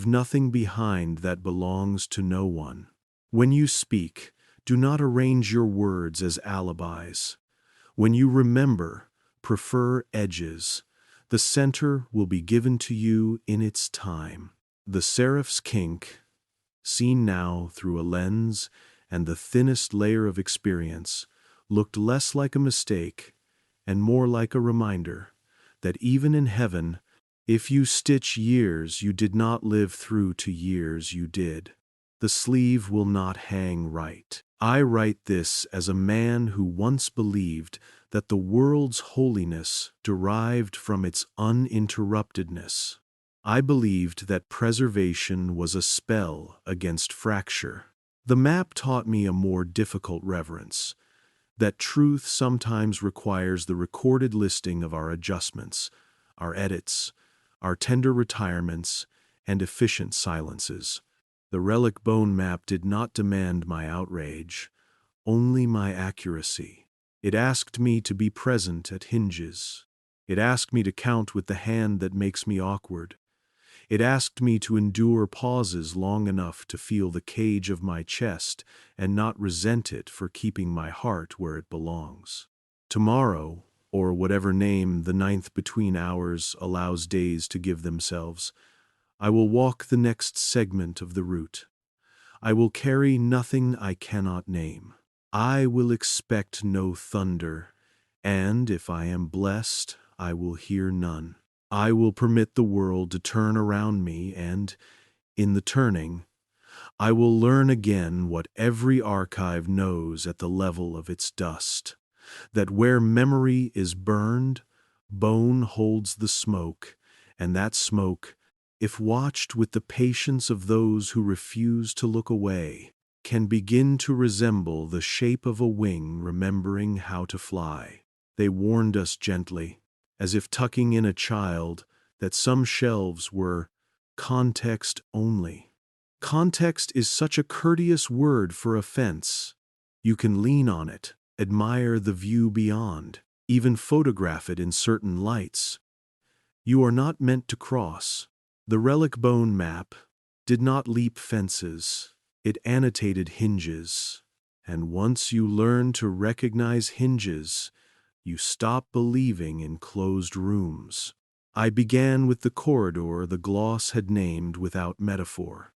nothing behind that belongs to no one. When you speak, do not arrange your words as alibis. When you remember, prefer edges. The center will be given to you in its time. The seraph's kink, seen now through a lens and the thinnest layer of experience, looked less like a mistake and more like a reminder that even in heaven, if you stitch years you did not live through to years you did, the sleeve will not hang right. I write this as a man who once believed that the world's holiness derived from its uninterruptedness. I believed that preservation was a spell against fracture. The map taught me a more difficult reverence, that truth sometimes requires the recorded listing of our adjustments, our edits, our tender retirements, and efficient silences. The Relic-Bone Map did not demand my outrage, only my accuracy. It asked me to be present at hinges. It asked me to count with the hand that makes me awkward. It asked me to endure pauses long enough to feel the cage of my chest and not resent it for keeping my heart where it belongs. Tomorrow, or whatever name the 9th between hours allows days to give themselves, I will walk the next segment of the route. I will carry nothing I cannot name. I will expect no thunder, and if I am blessed, I will hear none. I will permit the world to turn around me, and, in the turning, I will learn again what every archive knows at the level of its dust, that where memory is burned, bone holds the smoke, and that smoke, if watched with the patience of those who refuse to look away, can begin to resemble the shape of a wing remembering how to fly. They warned us gently, as if tucking in a child, that some shelves were context only. Context is such a courteous word for offense. You can lean on it, admire the view beyond, even photograph it in certain lights. You are not meant to cross. The Relic-Bone Map did not leap fences. It annotated hinges. And once you learn to recognize hinges, you stop believing in closed rooms. I began with the corridor the gloss had named without metaphor.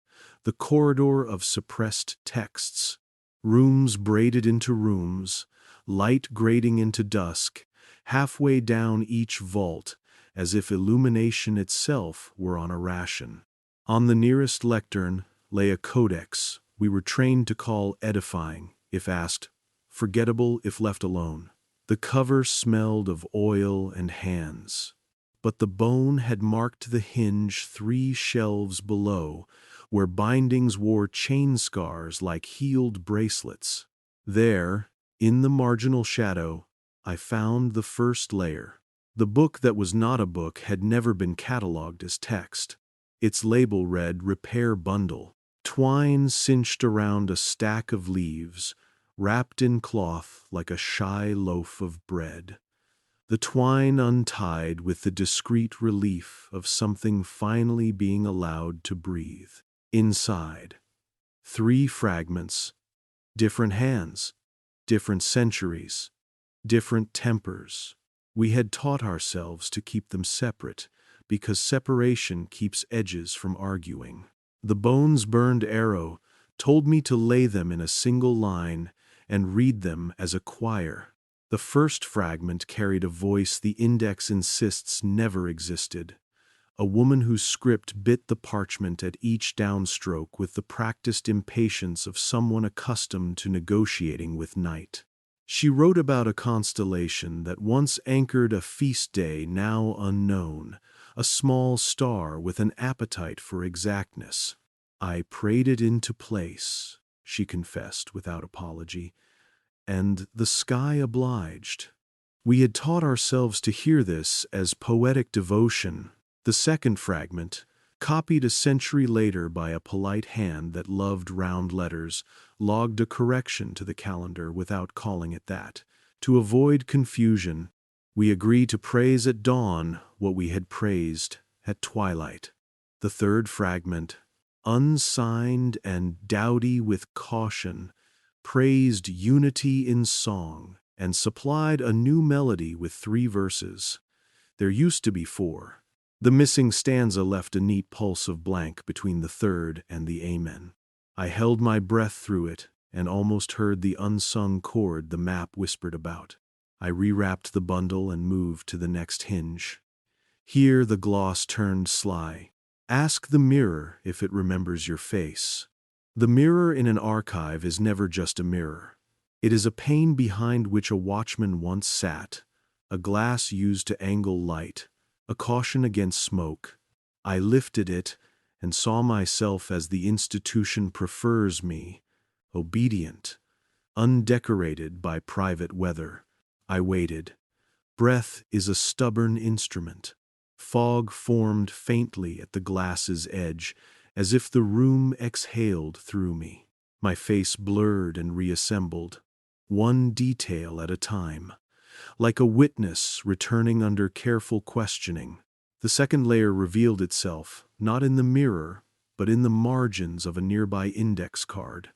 The corridor of suppressed texts. Rooms braided into rooms, light grading into dusk, halfway down each vault, as if illumination itself were on a ration. On the nearest lectern lay a codex we were trained to call edifying, if asked, forgettable if left alone. The cover smelled of oil and hands, but the bone had marked the hinge 3 shelves below, where bindings wore chain scars like healed bracelets. There, in the marginal shadow, I found the first layer. The book that was not a book had never been catalogued as text. Its label read Repair Bundle. Twine cinched around a stack of leaves, wrapped in cloth like a shy loaf of bread. The twine untied with the discreet relief of something finally being allowed to breathe. Inside, 3 fragments, different hands, different centuries, different tempers. We had taught ourselves to keep them separate, because separation keeps edges from arguing. The bone's burned arrow told me to lay them in a single line and read them as a choir. The first fragment carried a voice the index insists never existed. A woman whose script bit the parchment at each downstroke with the practiced impatience of someone accustomed to negotiating with night. She wrote about a constellation that once anchored a feast day now unknown, a small star with an appetite for exactness. I prayed it into place, she confessed without apology, and the sky obliged. We had taught ourselves to hear this as poetic devotion. The second fragment, copied a century later by a polite hand that loved round letters, logged a correction to the calendar without calling it that. To avoid confusion, we agreed to praise at dawn what we had praised at twilight. The third fragment, unsigned and dowdy with caution, praised unity in song and supplied a new melody with 3 verses. There used to be 4. The missing stanza left a neat pulse of blank between the third and the amen. I held my breath through it and almost heard the unsung chord the map whispered about. I rewrapped the bundle and moved to the next hinge. Here the gloss turned sly. Ask the mirror if it remembers your face. The mirror in an archive is never just a mirror. It is a pane behind which a watchman once sat, a glass used to angle light, a caution against smoke. I lifted it and saw myself as the institution prefers me, obedient, undecorated by private weather. I waited. Breath is a stubborn instrument. Fog formed faintly at the glass's edge, as if the room exhaled through me. My face blurred and reassembled, one detail at a time, like a witness returning under careful questioning. The second layer revealed itself, not in the mirror, but in the margins of a nearby index card.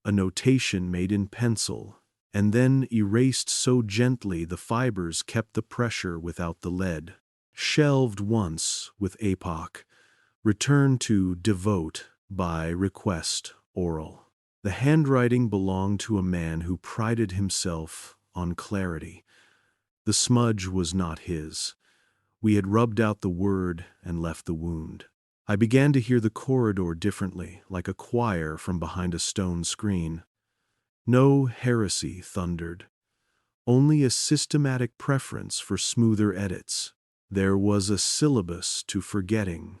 A notation made in pencil, and then erased so gently the fibers kept the pressure without the lead. Shelved once with APOC, returned to devote by request oral. The handwriting belonged to a man who prided himself on clarity. The smudge was not his. We had rubbed out the word and left the wound. I began to hear the corridor differently, like a choir from behind a stone screen. No heresy thundered, only a systematic preference for smoother edits. There was a syllabus to forgetting,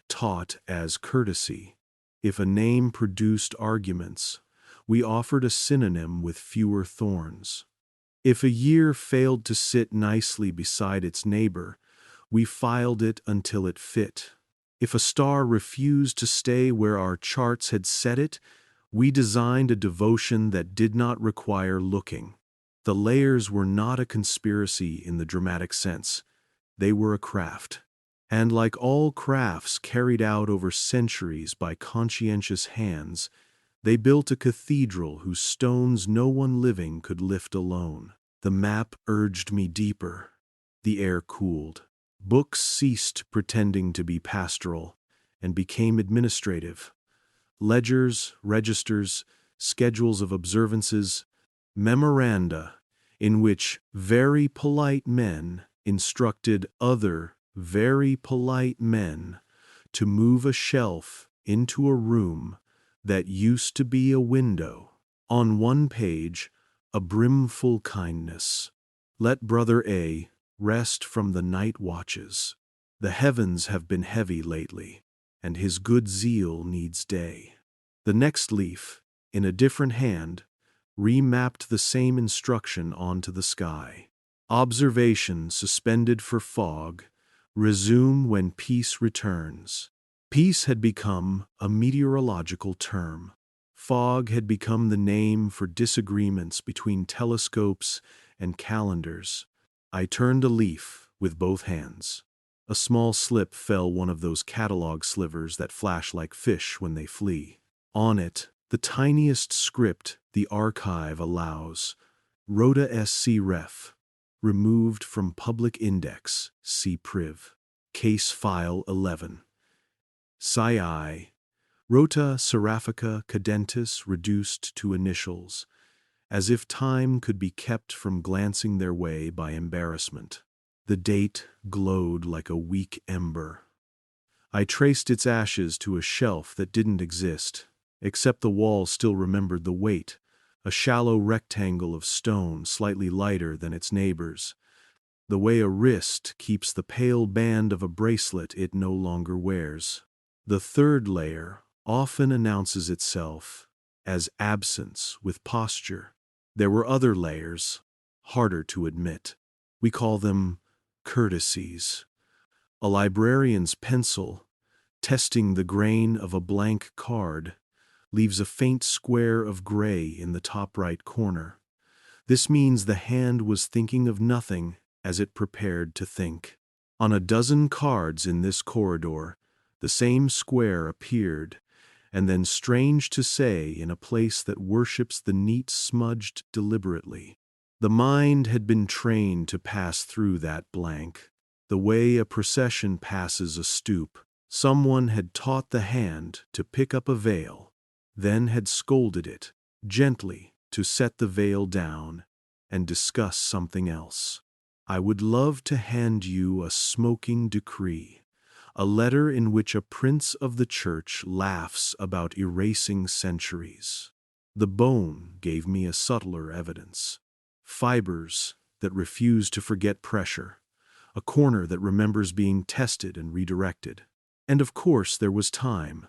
taught as courtesy. If a name produced arguments, we offered a synonym with fewer thorns. If a year failed to sit nicely beside its neighbor, we filed it until it fit. If a star refused to stay where our charts had set it, we designed a devotion that did not require looking. The layers were not a conspiracy in the dramatic sense. They were a craft. And like all crafts carried out over centuries by conscientious hands, they built a cathedral whose stones no one living could lift alone. The map urged me deeper. The air cooled. Books ceased pretending to be pastoral and became administrative. Ledgers, registers, schedules of observances, memoranda in which very polite men instructed other very polite men to move a shelf into a room that used to be a window. On one page, a brimful kindness. Let Brother A rest from the night watches. The heavens have been heavy lately, and his good zeal needs day. The next leaf, in a different hand, remapped the same instruction onto the sky. Observation suspended for fog. Resume when peace returns. Peace had become a meteorological term. Fog had become the name for disagreements between telescopes and calendars. I turned a leaf with both hands. A small slip fell, one of those catalog slivers that flash like fish when they flee. On it, the tiniest script the archive allows, Rota SC Ref, removed from public index, C Priv, case file 11. Psi I, Rota Seraphica Cadentis reduced to initials, as if time could be kept from glancing their way by embarrassment. The date glowed like a weak ember. I traced its ashes to a shelf that didn't exist, except the wall still remembered the weight, a shallow rectangle of stone slightly lighter than its neighbors, the way a wrist keeps the pale band of a bracelet it no longer wears. The third layer often announces itself as absence with posture. There were other layers, harder to admit. We call them courtesies. A librarian's pencil, testing the grain of a blank card, leaves a faint square of gray in the top right corner. This means the hand was thinking of nothing as it prepared to think. On a dozen cards in this corridor, the same square appeared, and then, strange to say, in a place that worships the neat smudged deliberately. The mind had been trained to pass through that blank, the way a procession passes a stoop. Someone had taught the hand to pick up a veil, then had scolded it gently to set the veil down and discuss something else. I would love to hand you a smoking decree, a letter in which a prince of the church laughs about erasing centuries. The bone gave me a subtler evidence. Fibers that refuse to forget pressure, a corner that remembers being tested and redirected. And of course there was time.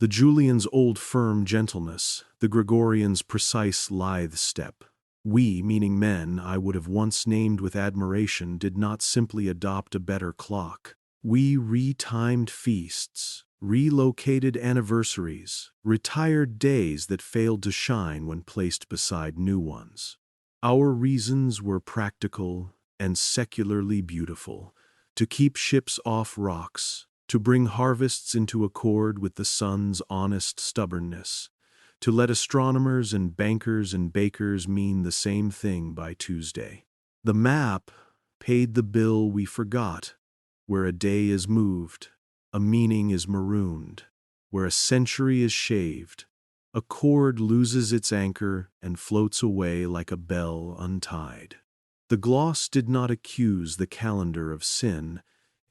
The Julian's old firm gentleness, the Gregorian's precise lithe step. We, meaning men I would have once named with admiration, did not simply adopt a better clock. We retimed feasts, relocated anniversaries, retired days that failed to shine when placed beside new ones. Our reasons were practical and secularly beautiful: to keep ships off rocks, to bring harvests into accord with the sun's honest stubbornness, to let astronomers and bankers and bakers mean the same thing by Tuesday. The map paid the bill we forgot. Where a day is moved, a meaning is marooned. Where a century is shaved, a cord loses its anchor and floats away like a bell untied. The gloss did not accuse the calendar of sin,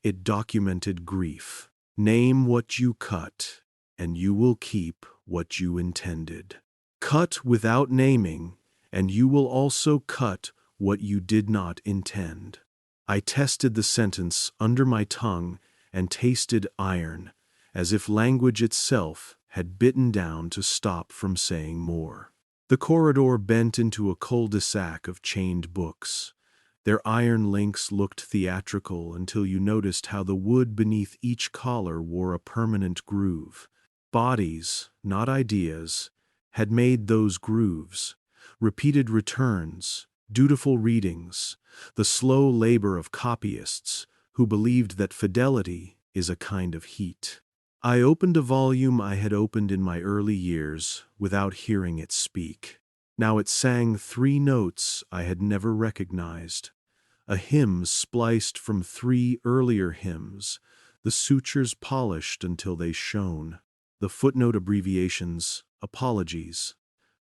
It documented grief. Name what you cut, and you will keep what you intended. Cut without naming, and you will also cut what you did not intend. I tested the sentence under my tongue and tasted iron, as if language itself had bitten down to stop from saying more. The corridor bent into a cul-de-sac of chained books. Their iron links looked theatrical until you noticed how the wood beneath each collar wore a permanent groove. Bodies, not ideas, had made those grooves. Repeated returns, dutiful readings, the slow labor of copyists who believed that fidelity is a kind of heat. I opened a volume I had opened in my early years without hearing it speak. Now it sang 3 notes I had never recognized. A hymn spliced from 3 earlier hymns, the sutures polished until they shone. The footnote abbreviations, apologies.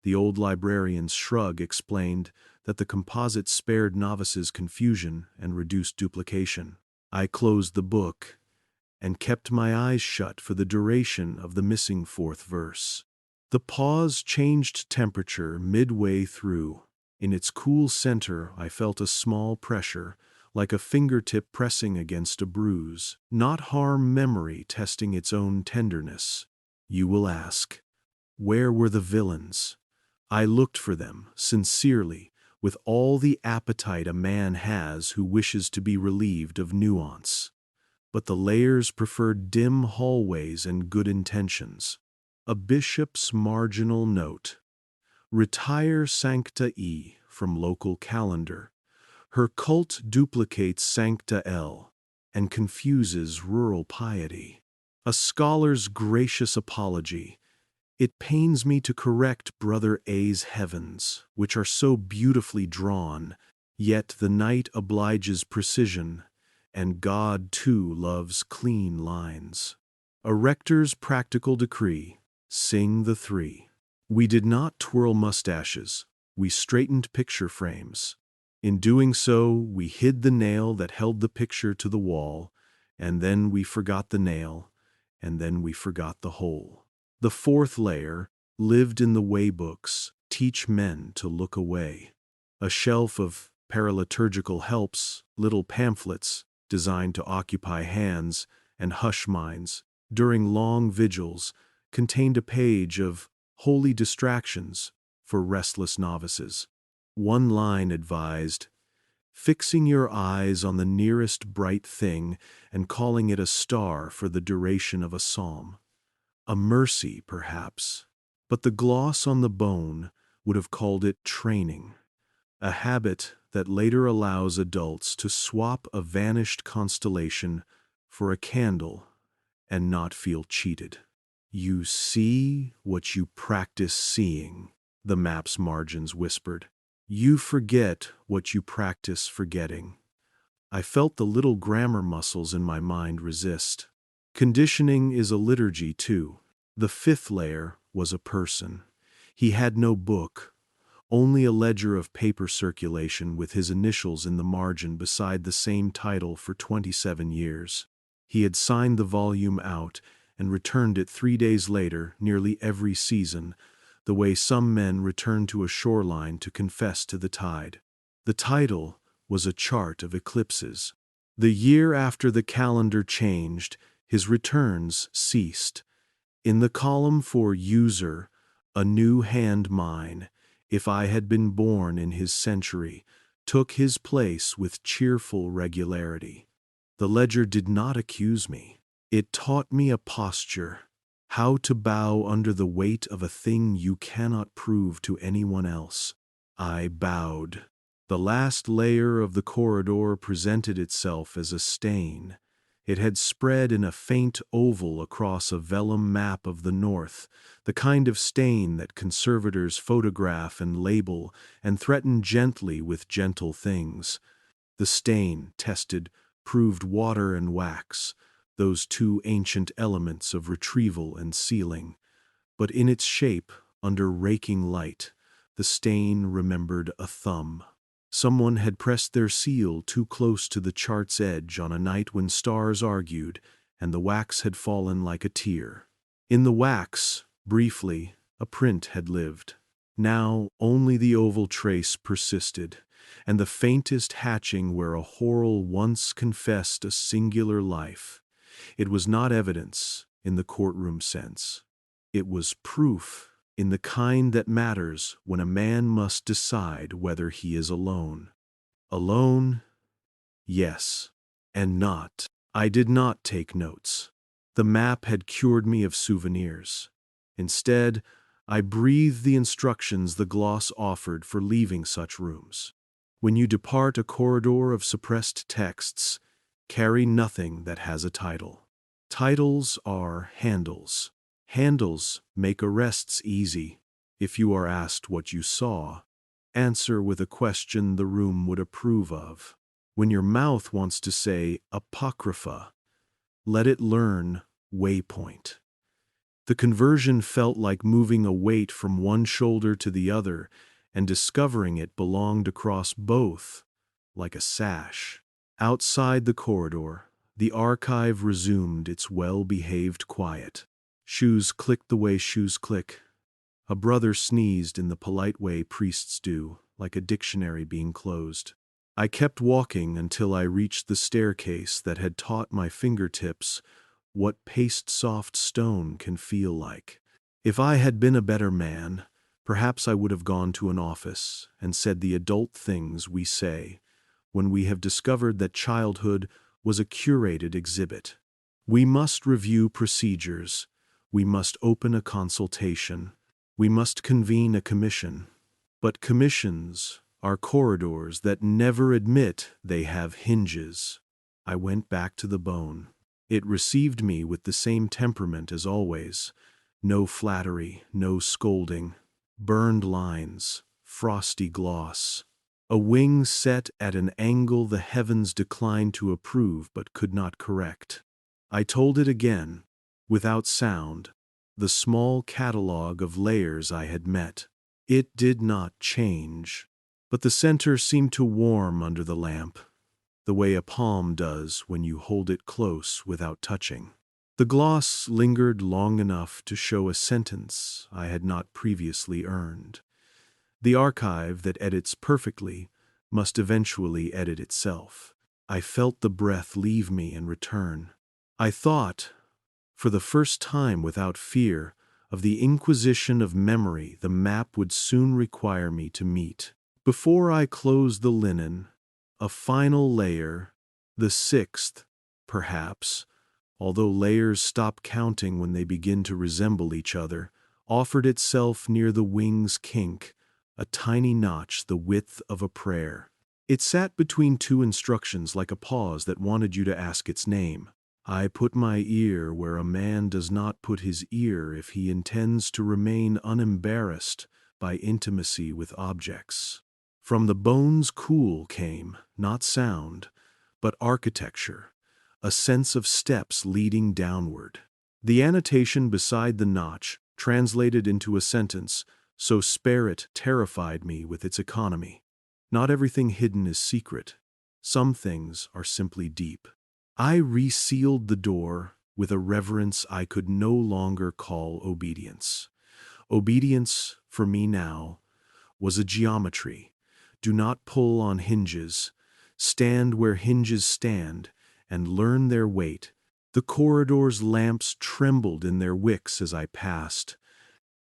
The old librarian's shrug explained that the composite spared novices confusion and reduced duplication. I closed the book and kept my eyes shut for the duration of the missing 4th verse. The pause changed temperature midway through. In its cool center I felt a small pressure, like a fingertip pressing against a bruise, not harm memory testing its own tenderness. You will ask, where were the villains? I looked for them, sincerely, with all the appetite a man has who wishes to be relieved of nuance. But the layers preferred dim hallways and good intentions. A bishop's marginal note. Retire Sancta E from local calendar. Her cult duplicates Sancta L and confuses rural piety. A scholar's gracious apology. It pains me to correct Brother A's heavens, which are so beautifully drawn, yet the night obliges precision, and God too loves clean lines. A rector's practical decree. Sing the 3. We did not twirl mustaches, we straightened picture frames. In doing so, we hid the nail that held the picture to the wall, and then we forgot the nail, and then we forgot the hole. The 4th layer lived in the way books, teach men to look away. A shelf of paraliturgical helps, little pamphlets designed to occupy hands and hush minds during long vigils, contained a page of holy distractions for restless novices. One line advised, fixing your eyes on the nearest bright thing and calling it a star for the duration of a psalm. A mercy, perhaps, but the gloss on the bone would have called it training, a habit that later allows adults to swap a vanished constellation for a candle and not feel cheated. You see what you practice seeing, the map's margins whispered. You forget what you practice forgetting. I felt the little grammar muscles in my mind resist. Conditioning is a liturgy, too. The 5th layer was a person. He had no book, only a ledger of paper circulation with his initials in the margin beside the same title for 27 years. He had signed the volume out and returned it 3 days later, nearly every season, the way some men return to a shoreline to confess to the tide. The title was a chart of eclipses. The year after the calendar changed, his returns ceased. In the column for user, a new hand mine, if I had been born in his century, took his place with cheerful regularity. The ledger did not accuse me. It taught me a posture, how to bow under the weight of a thing you cannot prove to anyone else. I bowed. The last layer of the corridor presented itself as a stain. It had spread in a faint oval across a vellum map of the North, the kind of stain that conservators photograph and label and threaten gently with gentle things. The stain, tested, proved water and wax, those 2 ancient elements of retrieval and sealing. But in its shape, under raking light, the stain remembered a thumb. Someone had pressed their seal too close to the chart's edge on a night when stars argued, and the wax had fallen like a tear. In the wax, briefly, a print had lived. Now only the oval trace persisted, and the faintest hatching where a whorl once confessed a singular life. It was not evidence in the courtroom sense. It was proof in the kind that matters when a man must decide whether he is alone. Alone? Yes, and not. I did not take notes. The map had cured me of souvenirs. Instead, I breathed the instructions the gloss offered for leaving such rooms. When you depart a corridor of suppressed texts, carry nothing that has a title. Titles are handles. Handles make arrests easy. If you are asked what you saw, answer with a question the room would approve of. When your mouth wants to say apocrypha, let it learn waypoint. The conversion felt like moving a weight from one shoulder to the other and discovering it belonged across both, like a sash. Outside the corridor, the archive resumed its well-behaved quiet. Shoes clicked the way shoes click. A brother sneezed in the polite way priests do, like a dictionary being closed. I kept walking until I reached the staircase that had taught my fingertips what paste-soft stone can feel like. If I had been a better man, perhaps I would have gone to an office and said the adult things we say when we have discovered that childhood was a curated exhibit. We must review procedures. We must open a consultation. We must convene a commission. But commissions are corridors that never admit they have hinges. I went back to the bone. It received me with the same temperament as always. No flattery, no scolding. Burned lines, frosty gloss. A wing set at an angle the heavens declined to approve but could not correct. I told it again, without sound, the small catalogue of layers I had met. It did not change, but the center seemed to warm under the lamp, the way a palm does when you hold it close without touching. The gloss lingered long enough to show a sentence I had not previously earned. The archive that edits perfectly must eventually edit itself. I felt the breath leave me and return. I thought, for the first time without fear, of the inquisition of memory the map would soon require me to meet. Before I closed the linen, a final layer, the sixth, perhaps, although layers stop counting when they begin to resemble each other, offered itself near the wing's kink, a tiny notch the width of a prayer. It sat between two instructions like a pause that wanted you to ask its name. I put my ear where a man does not put his ear if he intends to remain unembarrassed by intimacy with objects. From the bone's cool came, not sound, but architecture, a sense of steps leading downward. The annotation beside the notch translated into a sentence, so spare it terrified me with its economy. Not everything hidden is secret. Some things are simply deep. I resealed the door with a reverence I could no longer call obedience. Obedience, for me now, was a geometry. Do not pull on hinges. Stand where hinges stand, and learn their weight. The corridor's lamps trembled in their wicks as I passed,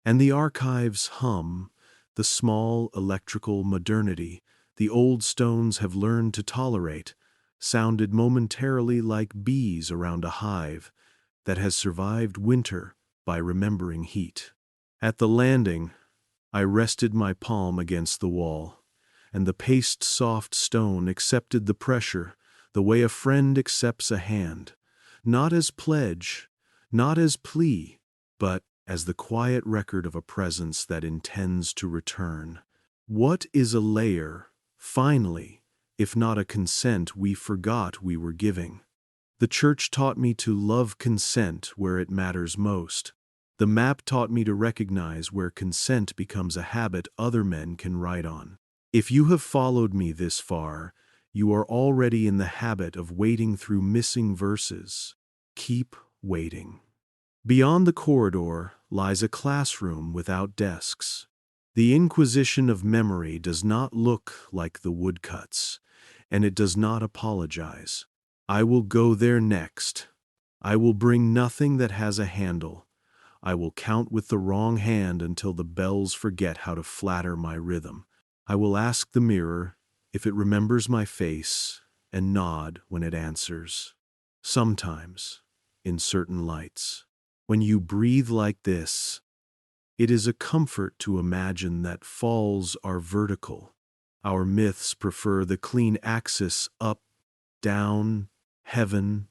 and the archive's hum, the small electrical modernity the old stones have learned to tolerate, sounded momentarily like bees around a hive that has survived winter by remembering heat. At the landing, I rested my palm against the wall, and the paste-soft stone accepted the pressure the way a friend accepts a hand, not as pledge, not as plea, but as the quiet record of a presence that intends to return. What is a layer, finally, if not a consent we forgot we were giving? The church taught me to love consent where it matters most. The map taught me to recognize where consent becomes a habit other men can write on. If you have followed me this far, you are already in the habit of wading through missing verses. Keep waiting. Beyond the corridor lies a classroom without desks. The Inquisition of memory does not look like the woodcuts, and it does not apologize. I will go there next. I will bring nothing that has a handle. I will count with the wrong hand until the bells forget how to flatter my rhythm. I will ask the mirror if it remembers my face and nod when it answers. Sometimes, in certain lights, when you breathe like this, it is a comfort to imagine that falls are vertical. Our myths prefer the clean axis up, down, heaven,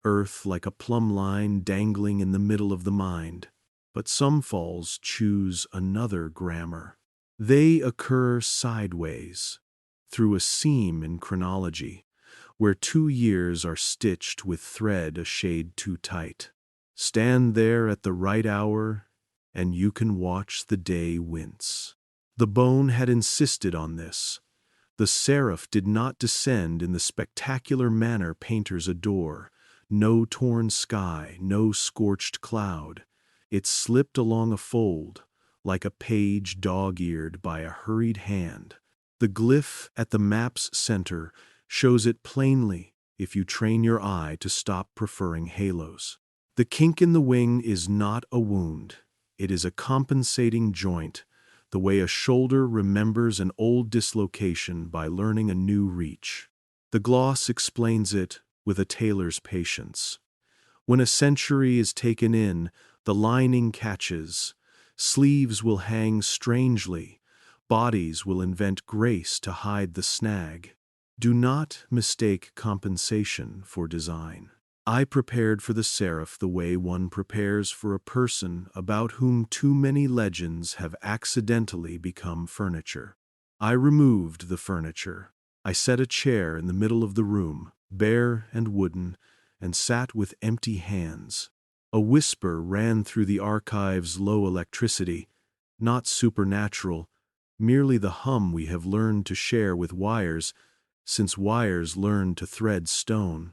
earth like a plumb line dangling in the middle of the mind. But some falls choose another grammar. They occur sideways, through a seam in chronology, where 2 years are stitched with thread a shade too tight. Stand there at the right hour, and you can watch the day wince. The bone had insisted on this. The seraph did not descend in the spectacular manner painters adore. No torn sky, no scorched cloud. It slipped along a fold, like a page dog-eared by a hurried hand. The glyph at the map's center shows it plainly if you train your eye to stop preferring halos. The kink in the wing is not a wound. It is a compensating joint, the way a shoulder remembers an old dislocation by learning a new reach. The gloss explains it with a tailor's patience. When a century is taken in, the lining catches. Sleeves will hang strangely. Bodies will invent grace to hide the snag. Do not mistake compensation for design. I prepared for the seraph the way one prepares for a person about whom too many legends have accidentally become furniture. I removed the furniture. I set a chair in the middle of the room, bare and wooden, and sat with empty hands. A whisper ran through the archive's low electricity, not supernatural, merely the hum we have learned to share with wires, since wires learn to thread stone.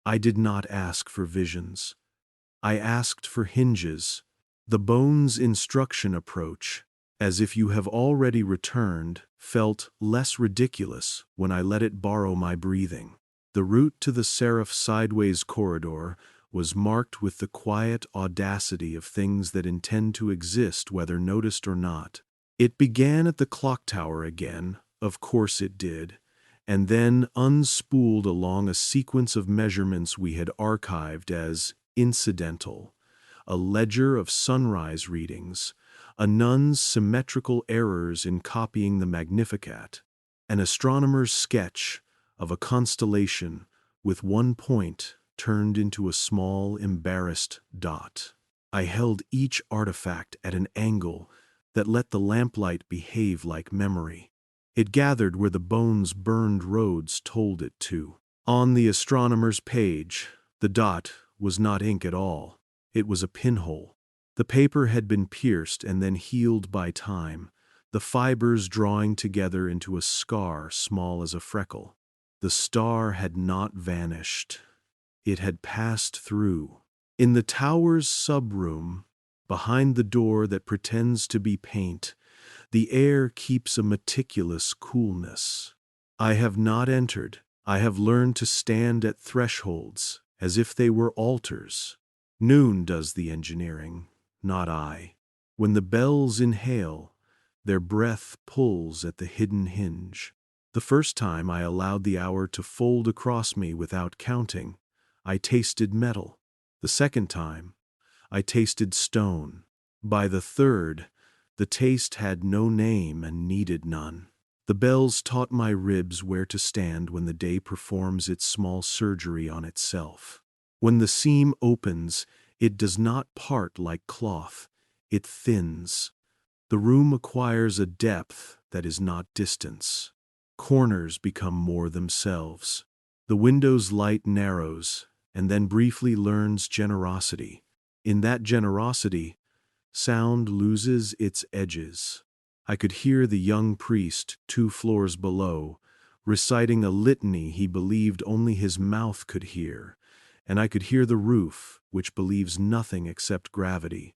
I did not ask for visions. I asked for hinges. The bone's instruction approach, as if you have already returned, felt less ridiculous when I let it borrow my breathing. The route to the seraph's sideways corridor was marked with the quiet audacity of things that intend to exist whether noticed or not. It began at the clock tower again, of course it did, and then unspooled along a sequence of measurements we had archived as incidental, a ledger of sunrise readings, a nun's symmetrical errors in copying the Magnificat, an astronomer's sketch of a constellation with one point turned into a small, embarrassed dot. I held each artifact at an angle that let the lamplight behave like memory. It gathered where the bone's burned roads told it to. On the astronomer's page, the dot was not ink at all. It was a pinhole. The paper had been pierced and then healed by time, the fibers drawing together into a scar small as a freckle. The star had not vanished. It had passed through. In the tower's sub-room, behind the door that pretends to be paint, the air keeps a meticulous coolness. I have not entered. I have learned to stand at thresholds as if they were altars. Noon does the engineering, not I. When the bells inhale, their breath pulls at the hidden hinge. The first time I allowed the hour to fold across me without counting, I tasted metal. The second time, I tasted stone. By the third, the taste had no name and needed none. The bells taught my ribs where to stand when the day performs its small surgery on itself. When the seam opens, it does not part like cloth. It thins. The room acquires a depth that is not distance. Corners become more themselves. The window's light narrows, and then briefly learns generosity. In that generosity, sound loses its edges. I could hear the young priest 2 floors below, reciting a litany he believed only his mouth could hear, and I could hear the roof, which believes nothing except gravity,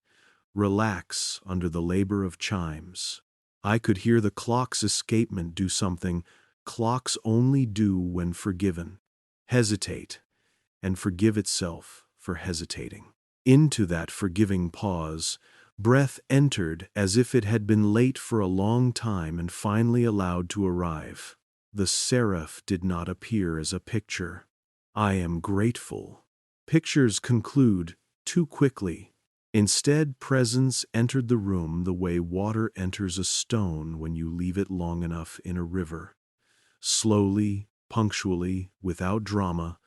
relax under the labor of chimes. I could hear the clock's escapement do something clocks only do when forgiven: hesitate, and forgive itself for hesitating. Into that forgiving pause, breath entered as if it had been late for a long time and finally allowed to arrive. The seraph did not appear as a picture. I am grateful. Pictures conclude too quickly. Instead, presence entered the room the way water enters a stone when you leave it long enough in a river. Slowly, punctually, without drama,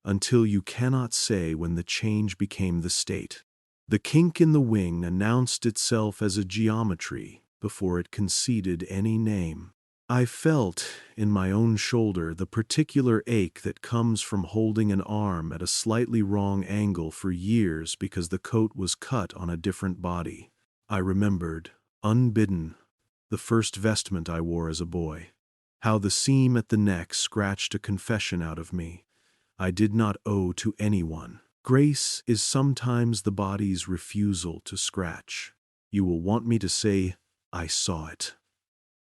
until you cannot say when the change became the state. The kink in the wing announced itself as a geometry before it conceded any name. I felt in my own shoulder the particular ache that comes from holding an arm at a slightly wrong angle for years because the coat was cut on a different body. I remembered, unbidden, the first vestment I wore as a boy. How the seam at the neck scratched a confession out of me. I did not owe to anyone. Grace is sometimes the body's refusal to scratch. You will want me to say, I saw it.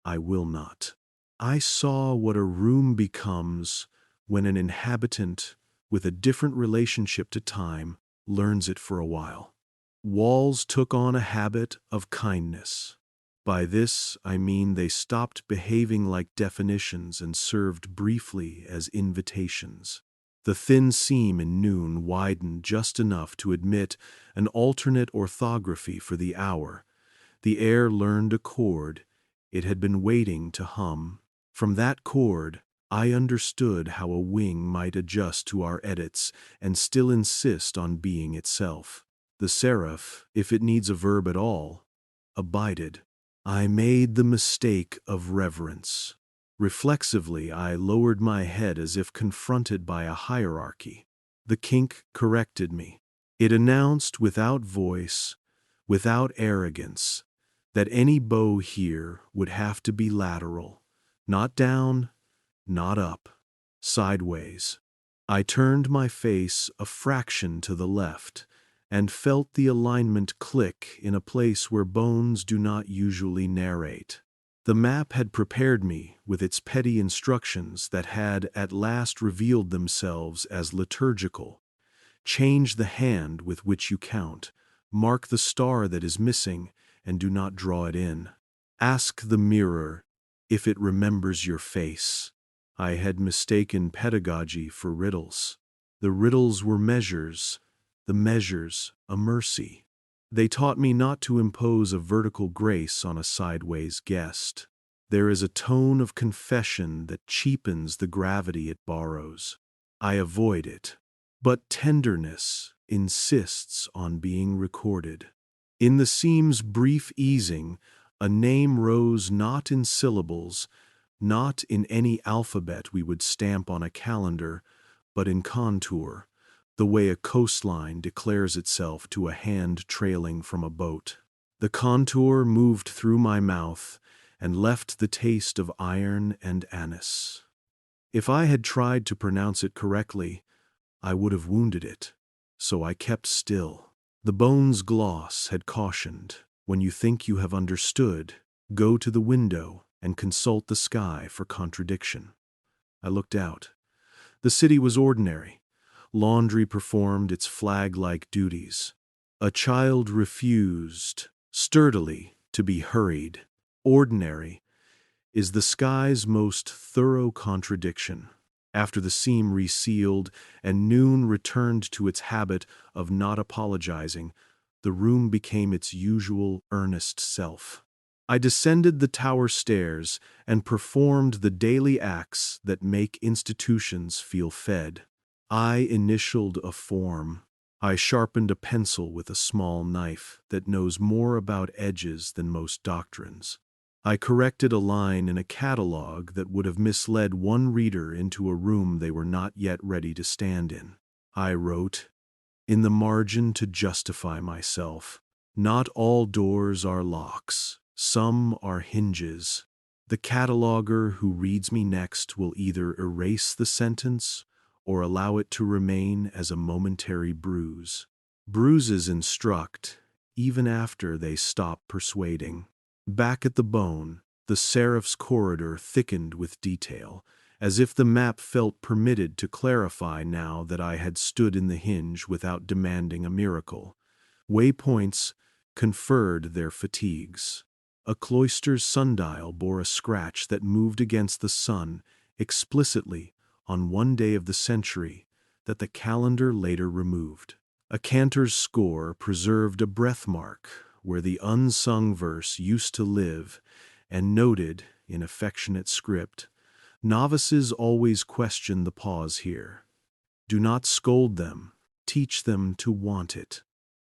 I will not. I saw what a room becomes when an inhabitant with a different relationship to time learns it for a while. Walls took on a habit of kindness. By this, I mean they stopped behaving like definitions and served briefly as invitations. The thin seam in noon widened just enough to admit an alternate orthography for the hour. The air learned a chord it had been waiting to hum. From that chord, I understood how a wing might adjust to our edits and still insist on being itself. The seraph, if it needs a verb at all, abided. I made the mistake of reverence. Reflexively, I lowered my head as if confronted by a hierarchy. The kink corrected me. It announced without voice, without arrogance, that any bow here would have to be lateral, not down, not up, sideways. I turned my face a fraction to the left and felt the alignment click in a place where bones do not usually narrate. The map had prepared me with its petty instructions that had at last revealed themselves as liturgical. Change the hand with which you count, mark the star that is missing, and do not draw it in. Ask the mirror if it remembers your face. I had mistaken pedagogy for riddles. The riddles were measures, the measures a mercy. They taught me not to impose a vertical grace on a sideways guest. There is a tone of confession that cheapens the gravity it borrows. I avoid it, but tenderness insists on being recorded. In the seam's brief easing, a name rose not in syllables, not in any alphabet we would stamp on a calendar, but in contour, the way a coastline declares itself to a hand trailing from a boat. The contour moved through my mouth and left the taste of iron and anise. If I had tried to pronounce it correctly, I would have wounded it, so I kept still. The bone's gloss had cautioned, when you think you have understood, go to the window and consult the sky for contradiction. I looked out. The city was ordinary. Laundry performed its flag-like duties. A child refused, sturdily, to be hurried. Ordinary is the sky's most thorough contradiction. After the seam resealed and noon returned to its habit of not apologizing, the room became its usual earnest self. I descended the tower stairs and performed the daily acts that make institutions feel fed. I initialed a form. I sharpened a pencil with a small knife that knows more about edges than most doctrines. I corrected a line in a catalog that would have misled one reader into a room they were not yet ready to stand in. I wrote, in the margin to justify myself, not all doors are locks. Some are hinges. The cataloger who reads me next will either erase the sentence or allow it to remain as a momentary bruise. Bruises instruct, even after they stop persuading. Back at the bone, the Seraph's corridor thickened with detail, as if the map felt permitted to clarify now that I had stood in the hinge without demanding a miracle. Waypoints conferred their fatigues. A cloister's sundial bore a scratch that moved against the sun explicitly on one day of the century that the calendar later removed. A cantor's score preserved a breath mark where the unsung verse used to live and noted, in affectionate script, "Novices always question the pause here. Do not scold them, teach them to want it."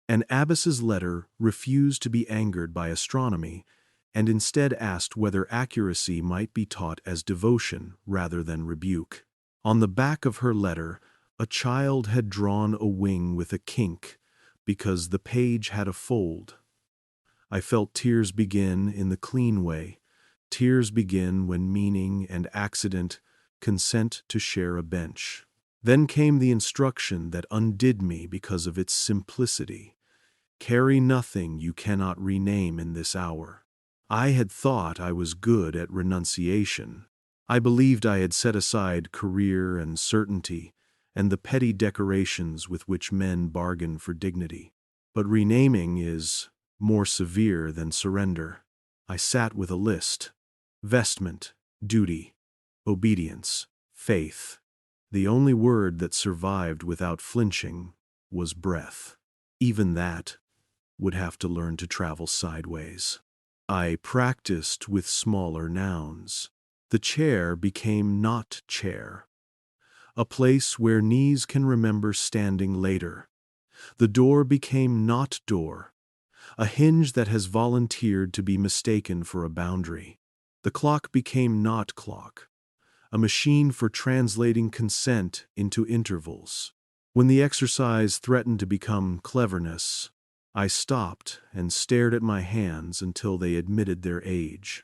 An abbess's letter refused to be angered by astronomy and instead asked whether accuracy might be taught as devotion rather than rebuke. On the back of her letter, a child had drawn a wing with a kink because the page had a fold. I felt tears begin in the clean way. Tears begin when meaning and accident consent to share a bench. Then came the instruction that undid me because of its simplicity. Carry nothing you cannot rename in this hour. I had thought I was good at renunciation. I believed I had set aside career and certainty and the petty decorations with which men bargain for dignity. But renaming is more severe than surrender. I sat with a list: vestment, duty, obedience, faith. The only word that survived without flinching was breath. Even that would have to learn to travel sideways. I practiced with smaller nouns. The chair became not chair, a place where knees can remember standing later. The door became not door, a hinge that has volunteered to be mistaken for a boundary. The clock became not clock, a machine for translating consent into intervals. When the exercise threatened to become cleverness, I stopped and stared at my hands until they admitted their age.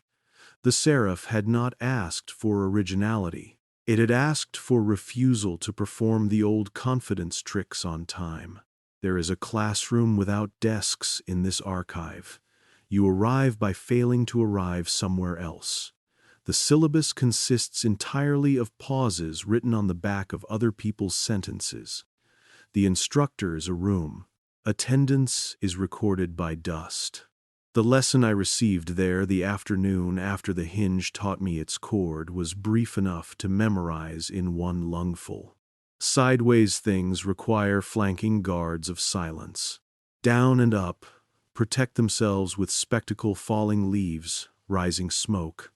The Seraph had not asked for originality. It had asked for refusal to perform the old confidence tricks on time. There is a classroom without desks in this archive. You arrive by failing to arrive somewhere else. The syllabus consists entirely of pauses written on the back of other people's sentences. The instructor is a room. Attendance is recorded by dust. The lesson I received there the afternoon after the hinge taught me its chord was brief enough to memorize in one lungful. Sideways things require flanking guards of silence. Down and up, protect themselves with spectacle falling leaves, rising smoke.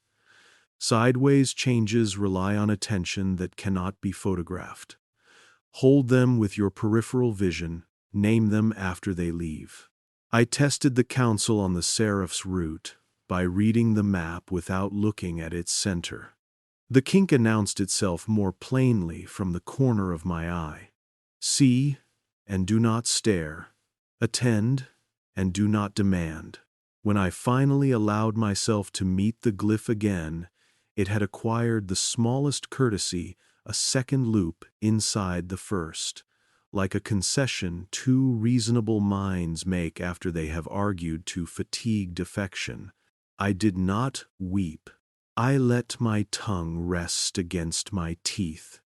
Sideways changes rely on attention that cannot be photographed. Hold them with your peripheral vision, name them after they leave. I tested the counsel on the Seraph's route by reading the map without looking at its center. The kink announced itself more plainly from the corner of my eye. See and do not stare. Attend and do not demand. When I finally allowed myself to meet the glyph again, it had acquired the smallest courtesy, a second loop inside the first, like a concession two reasonable minds make after they have argued to fatigued affection. I did not weep. I let my tongue rest against my teeth,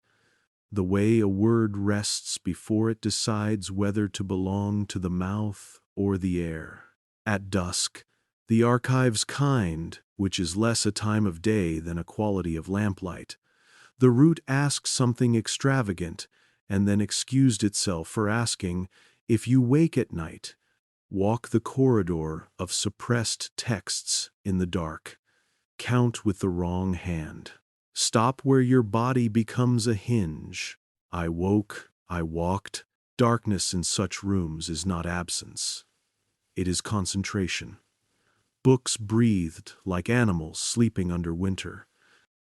the way a word rests before it decides whether to belong to the mouth or the air. At dusk, the archive's kind, which is less a time of day than a quality of lamplight, the root asked something extravagant and then excused itself for asking, if you wake at night, walk the corridor of suppressed texts in the dark. Count with the wrong hand. Stop where your body becomes a hinge. I woke, I walked. Darkness in such rooms is not absence. It is concentration. Books breathed like animals sleeping under winter.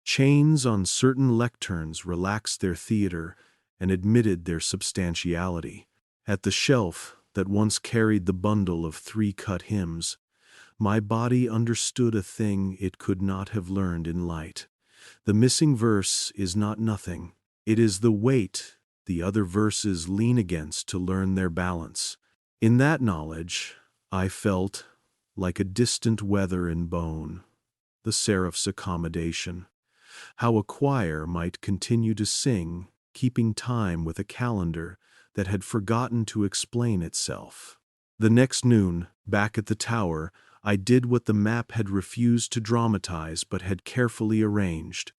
Chains on certain lecterns relaxed their theater and admitted their substantiality. At the shelf that once carried the bundle of 3 cut hymns, My body understood a thing it could not have learned in light. The missing verse is not nothing. It is the weight the other verses lean against to learn their balance. In that knowledge, I felt, like a distant weather in bone, the seraph's accommodation. How a choir might continue to sing, keeping time with a calendar that had forgotten to explain itself. The next noon, back at the tower, I did what the map had refused to dramatize but had carefully arranged.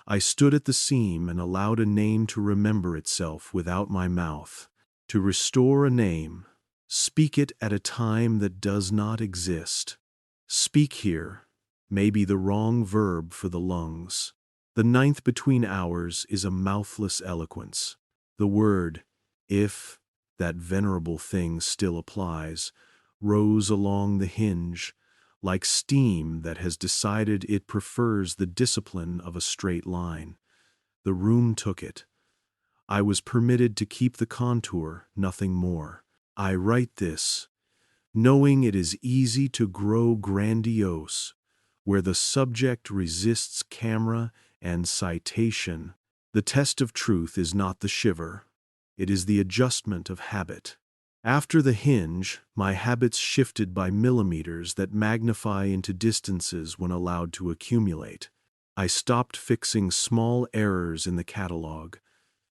I stood at the seam and allowed a name to remember itself without my mouth. To restore a name, speak it at a time that does not exist. Speak here may be the wrong verb for the lungs. The ninth between hours is a mouthless eloquence. The word, if that venerable thing still applies, rose along the hinge, like steam that has decided it prefers the discipline of a straight line. The room took it. I was permitted to keep the contour, nothing more. I write this, knowing it is easy to grow grandiose, where the subject resists camera and citation. The test of truth is not the shiver, it is the adjustment of habit. After the hinge, my habits shifted by millimeters that magnify into distances when allowed to accumulate. I stopped fixing small errors in the catalogue,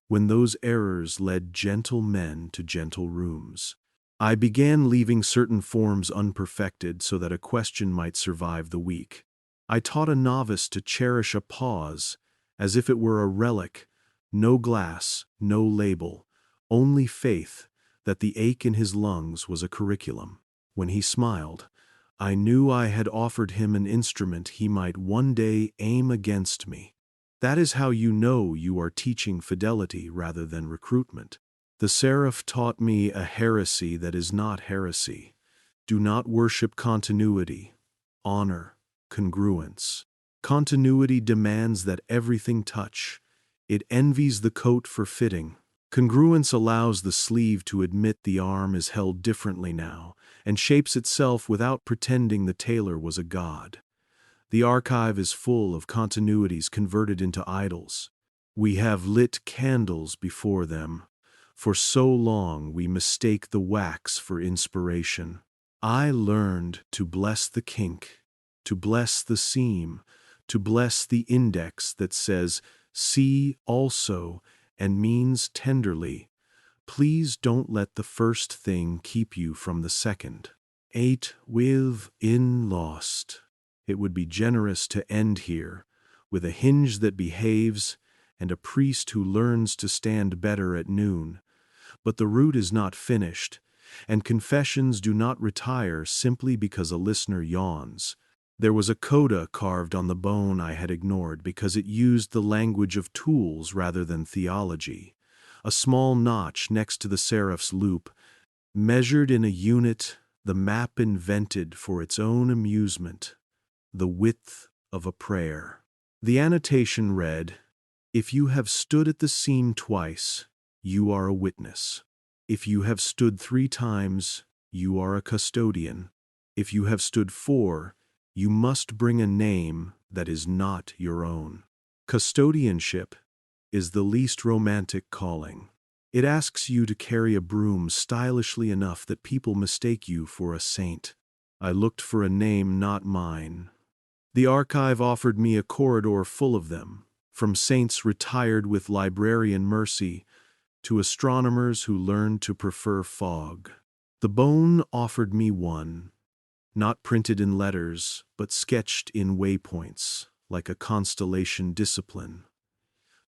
when those errors led gentle men to gentle rooms. I began leaving certain forms unperfected so that a question might survive the week. I taught a novice to cherish a pause, as if it were a relic, no glass, no label, only faith that the ache in his lungs was a curriculum. When he smiled, I knew I had offered him an instrument he might one day aim against me. That is how you know you are teaching fidelity rather than recruitment. The seraph taught me a heresy that is not heresy. Do not worship continuity. Honor congruence. Continuity demands that everything touch. It envies the coat for fitting. Congruence allows the sleeve to admit the arm is held differently now, and shapes itself without pretending the tailor was a god. The archive is full of continuities converted into idols. We have lit candles before them. For so long we mistake the wax for inspiration. I learned to bless the kink, to bless the seam, to bless the index that says, "See also," and means tenderly, please don't let the first thing keep you from the second. 8. Within lost. It would be generous to end here, with a hinge that behaves and a priest who learns to stand better at noon. But the route is not finished, and confessions do not retire simply because a listener yawns. There was a coda carved on the bone I had ignored because it used the language of tools rather than theology. A small notch next to the seraph's loop, measured in a unit, the map invented for its own amusement, the width of a prayer. The annotation read, "If you have stood at the seam twice, you are a witness. If you have stood 3 times, you are a custodian. If you have stood 4, you must bring a name that is not your own." Custodianship is the least romantic calling. It asks you to carry a broom stylishly enough that people mistake you for a saint. I looked for a name not mine. The archive offered me a corridor full of them, from saints retired with librarian mercy to astronomers who learned to prefer fog. The bone offered me one, not printed in letters, but sketched in waypoints, like a constellation discipline.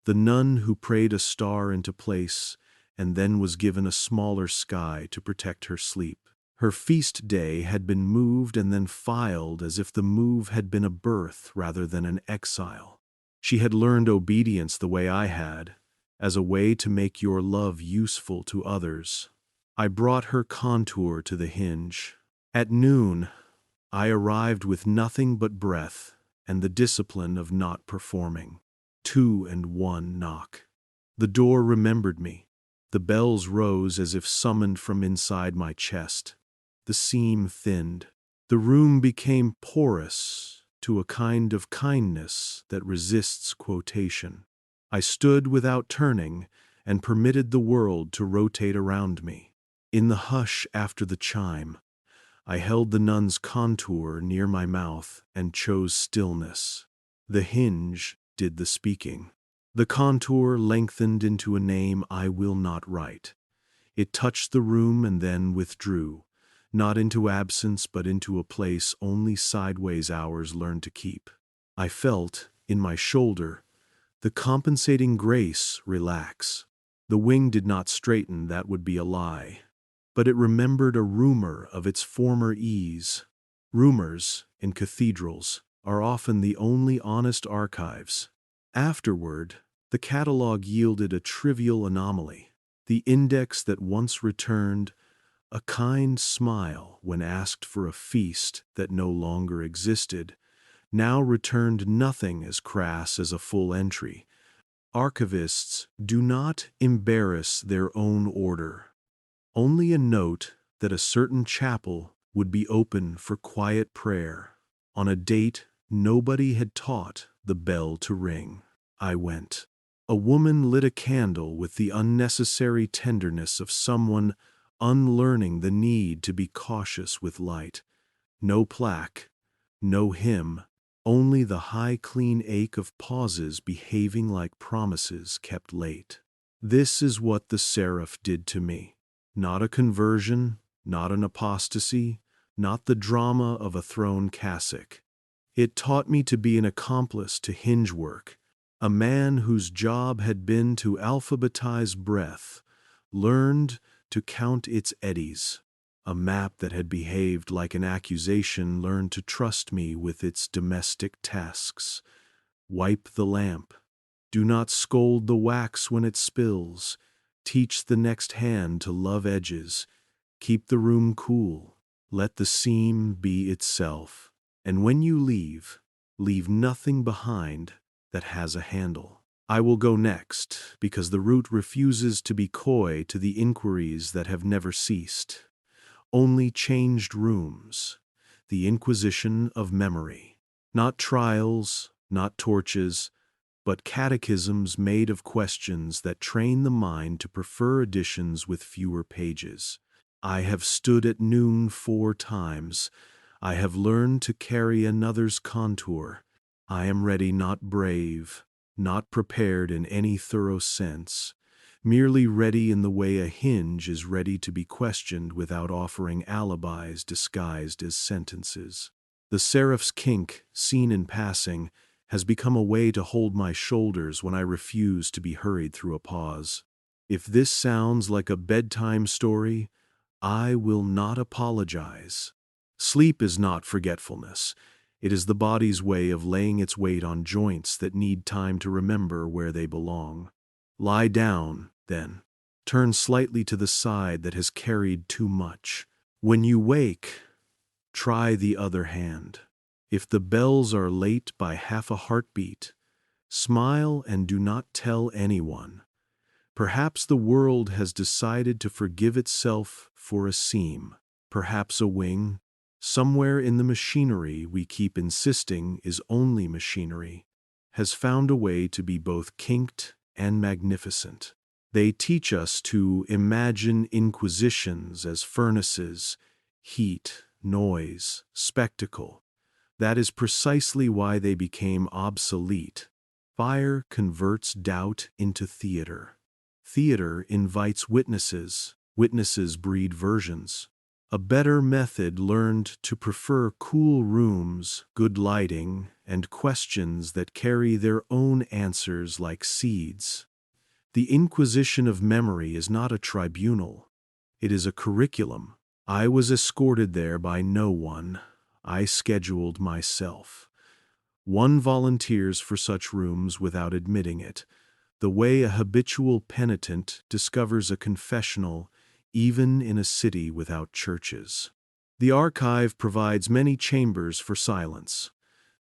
The nun who prayed a star into place and then was given a smaller sky to protect her sleep. Her feast day had been moved and then filed as if the move had been a birth rather than an exile. She had learned obedience the way I had, as a way to make your love useful to others. I brought her contour to the hinge. At noon, I arrived with nothing but breath and the discipline of not performing. 2 and 1 knock. The door remembered me. The bells rose as if summoned from inside my chest. The seam thinned. The room became porous to a kind of kindness that resists quotation. I stood without turning and permitted the world to rotate around me. In the hush after the chime, I held the nun's contour near my mouth and chose stillness. The hinge did the speaking. The contour lengthened into a name I will not write. It touched the room and then withdrew, not into absence but into a place only sideways hours learn to keep. I felt, in my shoulder, the compensating grace relax. The wing did not straighten, that would be a lie, but it remembered a rumor of its former ease. Rumors, in cathedrals, are often the only honest archives. Afterward, the catalogue yielded a trivial anomaly. The index that once returned a kind smile when asked for a feast that no longer existed, now returned nothing as crass as a full entry. Archivists do not embarrass their own order. Only a note that a certain chapel would be open for quiet prayer. On a date nobody had taught the bell to ring. I went. A woman lit a candle with the unnecessary tenderness of someone unlearning the need to be cautious with light. No plaque, no hymn, only the high clean ache of pauses behaving like promises kept late. This is what the Seraph did to me. Not a conversion, not an apostasy, not the drama of a thrown cassock. It taught me to be an accomplice to hinge work, a man whose job had been to alphabetize breath, learned to count its eddies. A map that had behaved like an accusation learned to trust me with its domestic tasks. Wipe the lamp. Do not scold the wax when it spills. Teach the next hand to love edges. Keep the room cool. Let the seam be itself. And when you leave nothing behind that has a handle. I will go next, because the route refuses to be coy to the inquiries that have never ceased. Only changed rooms. The inquisition of memory. Not trials, not torches, but catechisms made of questions that train the mind to prefer editions with fewer pages. I have stood at noon 4 times. I have learned to carry another's contour. I am ready, not brave, not prepared in any thorough sense, merely ready in the way a hinge is ready to be questioned without offering alibis disguised as sentences. The Seraph's kink, seen in passing, has become a way to hold my shoulders when I refuse to be hurried through a pause. If this sounds like a bedtime story, I will not apologize. Sleep is not forgetfulness. It is the body's way of laying its weight on joints that need time to remember where they belong. Lie down, then. Turn slightly to the side that has carried too much. When you wake, try the other hand. If the bells are late by half a heartbeat, smile and do not tell anyone. Perhaps the world has decided to forgive itself for a seam, perhaps a wing. Somewhere in the machinery we keep insisting is only machinery, has found a way to be both kinked and magnificent. They teach us to imagine inquisitions as furnaces, heat, noise, spectacle. That is precisely why they became obsolete. Fire converts doubt into theater. Theater invites witnesses. Witnesses breed versions. A better method learned to prefer cool rooms, good lighting, and questions that carry their own answers like seeds. The inquisition of memory is not a tribunal. It is a curriculum. I was escorted there by no one. I scheduled myself. One volunteers for such rooms without admitting it, the way a habitual penitent discovers a confessional even in a city without churches. The archive provides many chambers for silence.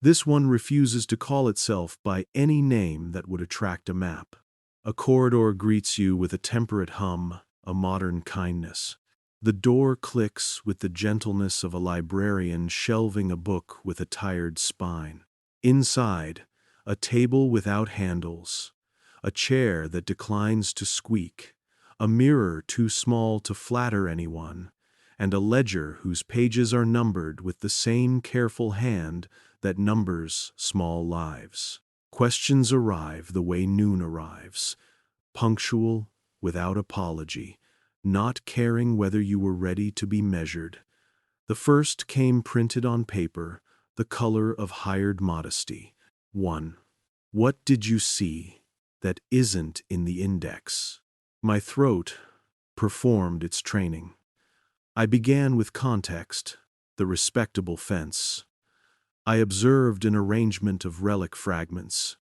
This one refuses to call itself by any name that would attract a map. A corridor greets you with a temperate hum, a modern kindness. The door clicks with the gentleness of a librarian shelving a book with a tired spine. Inside, a table without handles, a chair that declines to squeak, a mirror too small to flatter anyone, and a ledger whose pages are numbered with the same careful hand that numbers small lives. Questions arrive the way noon arrives, punctual, without apology, not caring whether you were ready to be measured. The first came printed on paper, the color of hired modesty. 1. What did you see that isn't in the index? My throat performed its training. I began with context, the respectable fence. I observed an arrangement of relic fragments,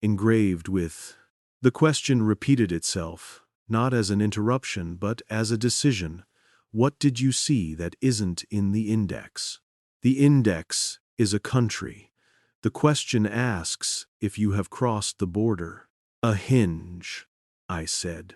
engraved with. The question repeated itself, not as an interruption but as a decision. What did you see that isn't in the index? The index is a country. The question asks if you have crossed the border. A hinge, I said.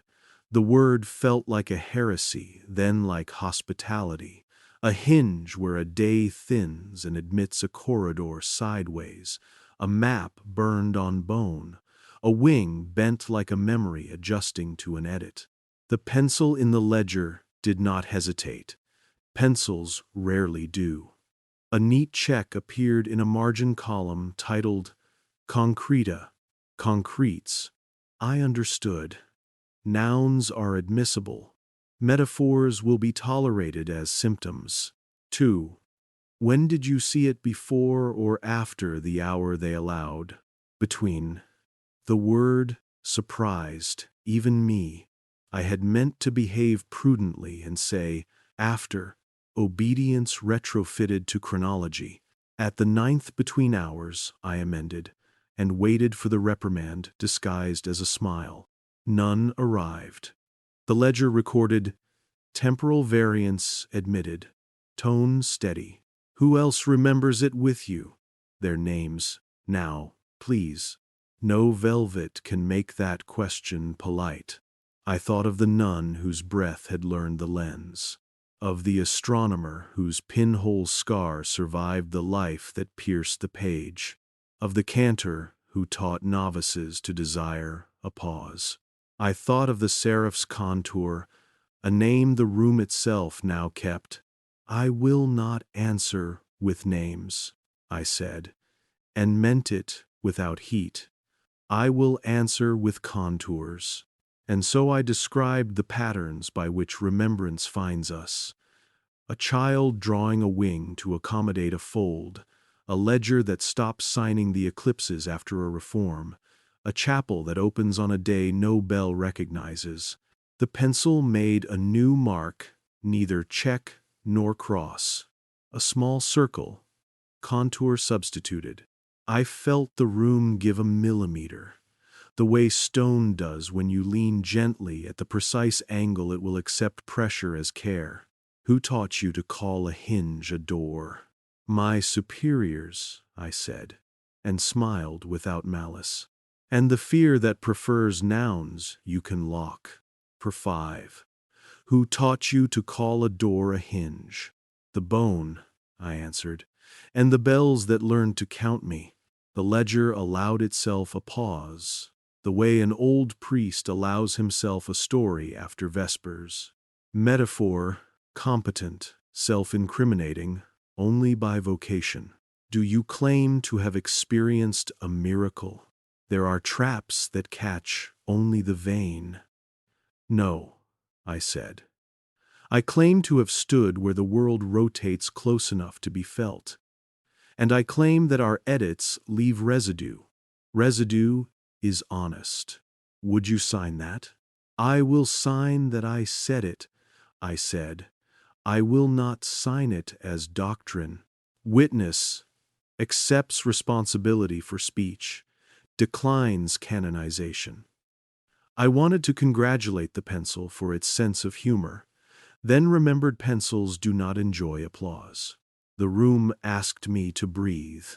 The word felt like a heresy, then like hospitality. A hinge where a day thins and admits a corridor sideways, a map burned on bone, a wing bent like a memory adjusting to an edit. The pencil in the ledger did not hesitate. Pencils rarely do. A neat check appeared in a margin column titled Concreta, Concretes. I understood. Nouns are admissible. Metaphors will be tolerated as symptoms. 2. When did you see it, before or after the hour they allowed? Between. The word surprised even me. I had meant to behave prudently and say, after, obedience retrofitted to chronology. At the 9th between hours, I amended, and waited for the reprimand disguised as a smile. None arrived. The ledger recorded, temporal variance admitted, tone steady. Who else remembers it with you? Their names, now, please. No velvet can make that question polite. I thought of the nun whose breath had learned the lens, of the astronomer whose pinhole scar survived the life that pierced the page, of the cantor who taught novices to desire a pause. I thought of the seraph's contour, a name the room itself now kept. I will not answer with names, I said, and meant it without heat. I will answer with contours. And so I described the patterns by which remembrance finds us. A child drawing a wing to accommodate a fold, a ledger that stops signing the eclipses after a reform, a chapel that opens on a day no bell recognizes. The pencil made a new mark, neither check nor cross. A small circle, contour substituted. I felt the room give a millimeter, the way stone does when you lean gently at the precise angle it will accept pressure as care. Who taught you to call a hinge a door? My superiors, I said, and smiled without malice. And the fear that prefers nouns you can lock. For 5. Who taught you to call a door a hinge? The bone, I answered, and the bells that learned to count me. The ledger allowed itself a pause, the way an old priest allows himself a story after vespers. Metaphor, competent, self-incriminating, only by vocation. Do you claim to have experienced a miracle? There are traps that catch only the vain. No, I said. I claim to have stood where the world rotates close enough to be felt. And I claim that our edits leave residue. Residue is honest. Would you sign that? I will sign that I said it, I said. I will not sign it as doctrine. Witness accepts responsibility for speech, declines canonization. I wanted to congratulate the pencil for its sense of humor, then remembered pencils do not enjoy applause. The room asked me to breathe.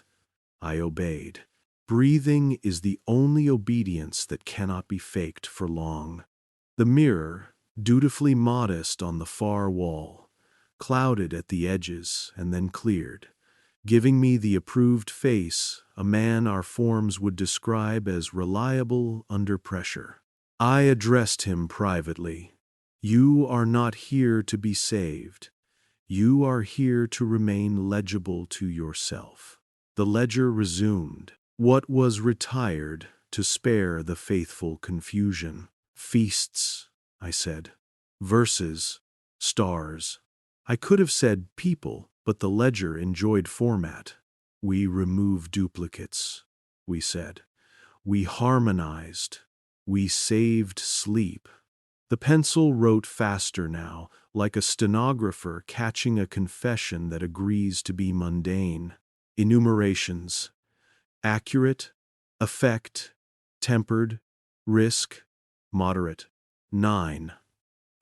I obeyed. Breathing is the only obedience that cannot be faked for long. The mirror, dutifully modest on the far wall, clouded at the edges and then cleared, giving me the approved face a man our forms would describe as reliable under pressure. I addressed him privately. You are not here to be saved. You are here to remain legible to yourself. The ledger resumed. What was retired to spare the faithful confusion? Feasts, I said. Verses, stars. I could have said people, but the ledger enjoyed format. We removed duplicates, we said. We harmonized. We saved sleep. The pencil wrote faster now, like a stenographer catching a confession that agrees to be mundane. Enumerations. Accurate, effect, tempered, risk, moderate. 9.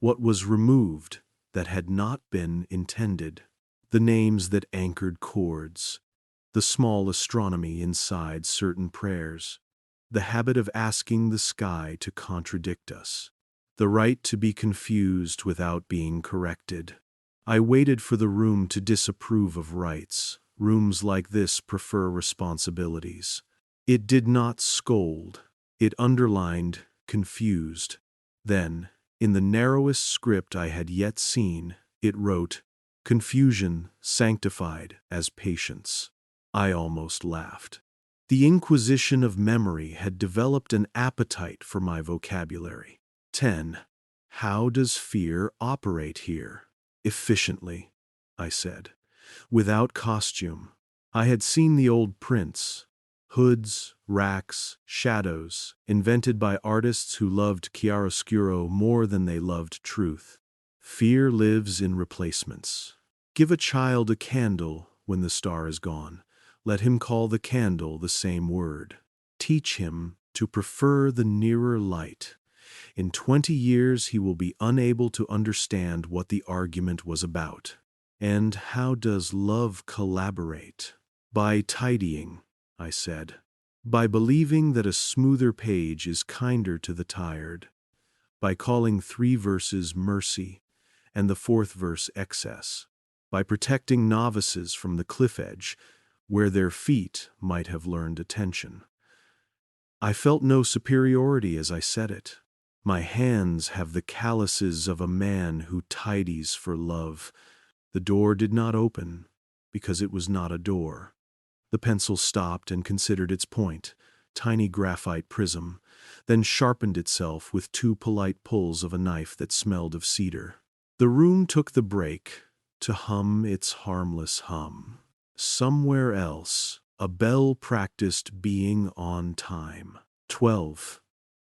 What was removed that had not been intended? The names that anchored chords, the small astronomy inside certain prayers, the habit of asking the sky to contradict us, the right to be confused without being corrected. I waited for the room to disapprove of rights. Rooms like this prefer responsibilities. It did not scold. It underlined, confused. Then, in the narrowest script I had yet seen, it wrote, confusion sanctified as patience. I almost laughed. The Inquisition of memory had developed an appetite for my vocabulary. 10. How does fear operate here? Efficiently, I said. Without costume. I had seen the old prints. Hoods, racks, shadows, invented by artists who loved chiaroscuro more than they loved truth. Fear lives in replacements. Give a child a candle when the star is gone. Let him call the candle the same word. Teach him to prefer the nearer light. In 20 years he will be unable to understand what the argument was about. And how does love collaborate? By tidying, I said. By believing that a smoother page is kinder to the tired. By calling 3 verses mercy and the 4th verse excess. By protecting novices from the cliff edge, where their feet might have learned attention. I felt no superiority as I said it. My hands have the calluses of a man who tidies for love. The door did not open, because it was not a door. The pencil stopped and considered its point, tiny graphite prism, then sharpened itself with 2 polite pulls of a knife that smelled of cedar. The room took the break to hum its harmless hum. Somewhere else, a bell practiced being on time. 12.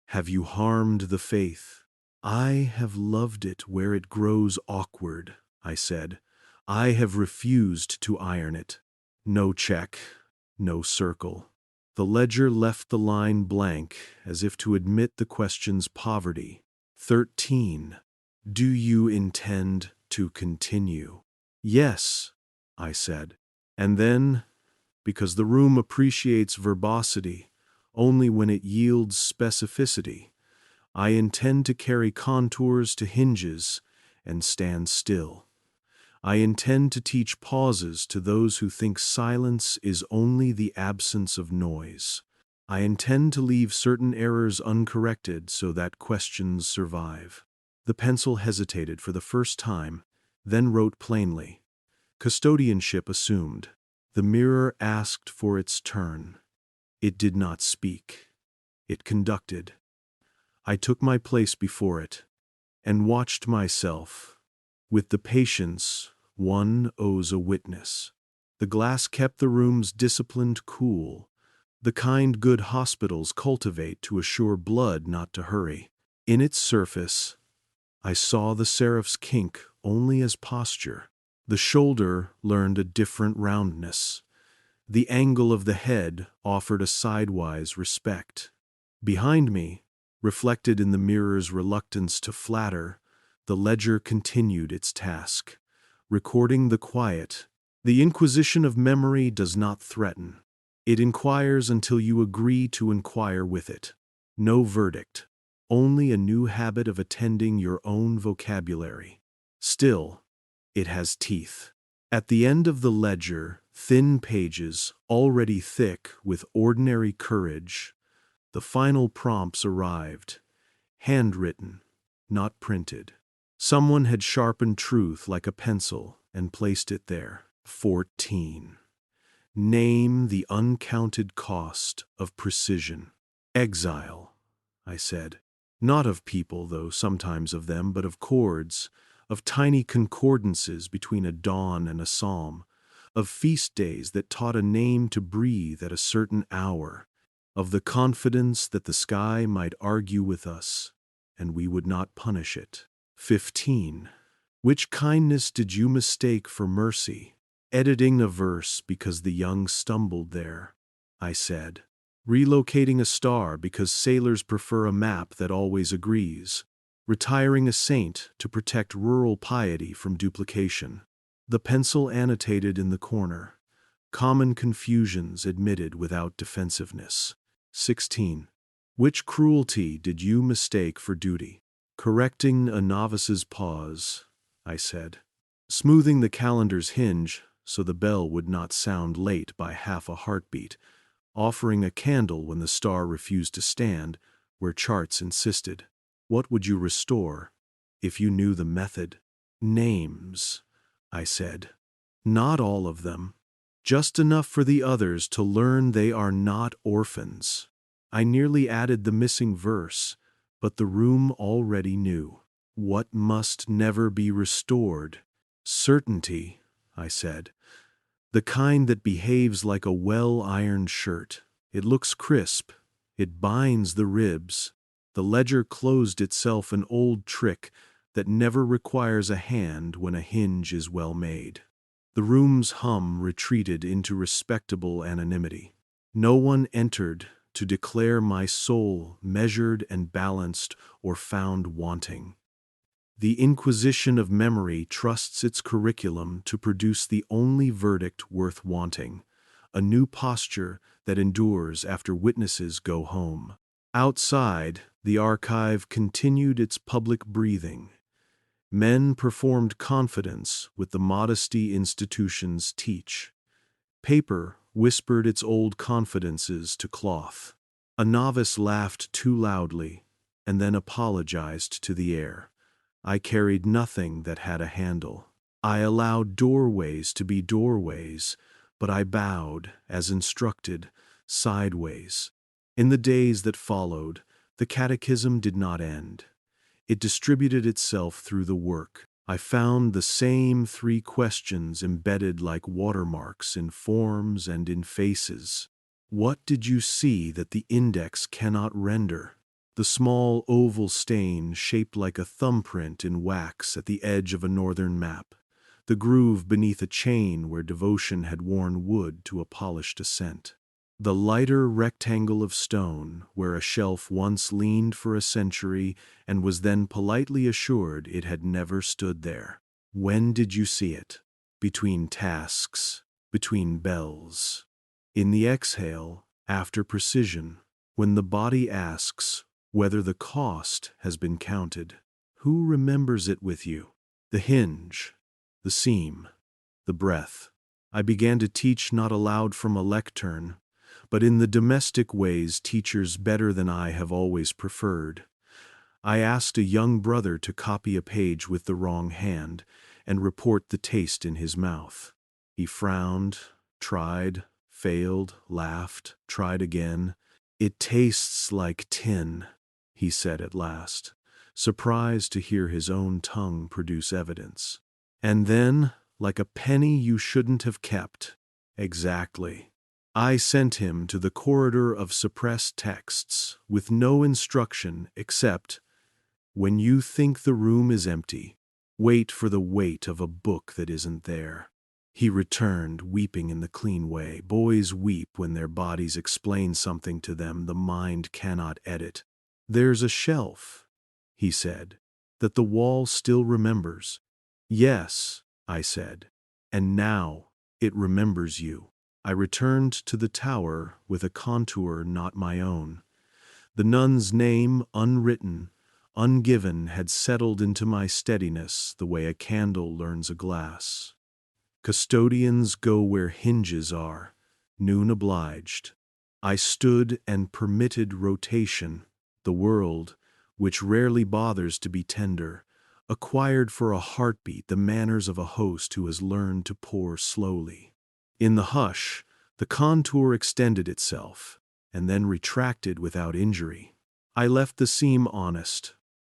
Have you harmed the faith? I have loved it where it grows awkward, I said. I have refused to iron it. No check, no circle. The ledger left the line blank as if to admit the question's poverty. 13. Do you intend to continue? Yes, I said. And then, because the room appreciates verbosity only when it yields specificity, I intend to carry contours to hinges and stand still. I intend to teach pauses to those who think silence is only the absence of noise. I intend to leave certain errors uncorrected so that questions survive. The pencil hesitated for the first time, then wrote plainly. Custodianship assumed. The mirror asked for its turn. It did not speak. It conducted. I took my place before it and watched myself. With the patience one owes a witness. The glass kept the room's disciplined cool, the kind good hospitals cultivate to assure blood not to hurry. In its surface, I saw the seraph's kink only as posture. The shoulder learned a different roundness. The angle of the head offered a sidewise respect. Behind me, reflected in the mirror's reluctance to flatter, the ledger continued its task, recording the quiet. The Inquisition of memory does not threaten. It inquires until you agree to inquire with it. No verdict, only a new habit of attending your own vocabulary. Still, it has teeth. At the end of the ledger, thin pages, already thick with ordinary courage, the final prompts arrived, handwritten, not printed. Someone had sharpened truth like a pencil and placed it there. 14. Name the uncounted cost of precision. Exile, I said. Not of people, though sometimes of them, but of chords, of tiny concordances between a dawn and a psalm, of feast days that taught a name to breathe at a certain hour, of the confidence that the sky might argue with us, and we would not punish it. 15. Which kindness did you mistake for mercy? Editing a verse because the young stumbled there, I said. Relocating a star because sailors prefer a map that always agrees. Retiring a saint to protect rural piety from duplication. The pencil annotated in the corner. Common confusions admitted without defensiveness. 16. Which cruelty did you mistake for duty? Correcting a novice's pause, I said. Smoothing the calendar's hinge so the bell would not sound late by half a heartbeat. Offering a candle when the star refused to stand, where charts insisted. What would you restore if you knew the method? Names, I said. Not all of them. Just enough for the others to learn they are not orphans. I nearly added the missing verse, but the room already knew. What must never be restored? Certainty, I said. The kind that behaves like a well-ironed shirt. It looks crisp. It binds the ribs. The ledger closed itself, an old trick that never requires a hand when a hinge is well made. The room's hum retreated into respectable anonymity. No one entered to declare my soul measured and balanced or found wanting. The Inquisition of memory trusts its curriculum to produce the only verdict worth wanting, a new posture that endures after witnesses go home. Outside, the archive continued its public breathing. Men performed confidence with the modesty institutions teach. Paper whispered its old confidences to cloth. A novice laughed too loudly, and then apologized to the air. I carried nothing that had a handle. I allowed doorways to be doorways, but I bowed, as instructed, sideways. In the days that followed, the catechism did not end. It distributed itself through the work. I found the same 3 questions embedded like watermarks in forms and in faces. What did you see that the index cannot render? The small oval stain shaped like a thumbprint in wax at the edge of a northern map, the groove beneath a chain where devotion had worn wood to a polished ascent. The lighter rectangle of stone where a shelf once leaned for a century and was then politely assured it had never stood there. When did you see it? Between tasks, between bells. In the exhale, after precision, when the body asks whether the cost has been counted. Who remembers it with you? The hinge, the seam, the breath. I began to teach not aloud from a lectern, but in the domestic ways teachers better than I have always preferred. I asked a young brother to copy a page with the wrong hand and report the taste in his mouth. He frowned, tried, failed, laughed, tried again. It tastes like tin, he said at last, surprised to hear his own tongue produce evidence. And then, like a penny you shouldn't have kept. Exactly. I sent him to the corridor of suppressed texts, with no instruction except, when you think the room is empty, wait for the weight of a book that isn't there. He returned, weeping in the clean way. Boys weep when their bodies explain something to them the mind cannot edit. There's a shelf, he said, that the wall still remembers. Yes, I said, and now it remembers you. I returned to the tower with a contour not my own. The nun's name, unwritten, ungiven, had settled into my steadiness the way a candle learns a glass. Custodians go where hinges are, noon obliged. I stood and permitted rotation. The world, which rarely bothers to be tender, acquired for a heartbeat the manners of a host who has learned to pour slowly. In the hush, the contour extended itself, and then retracted without injury. I left the seam honest.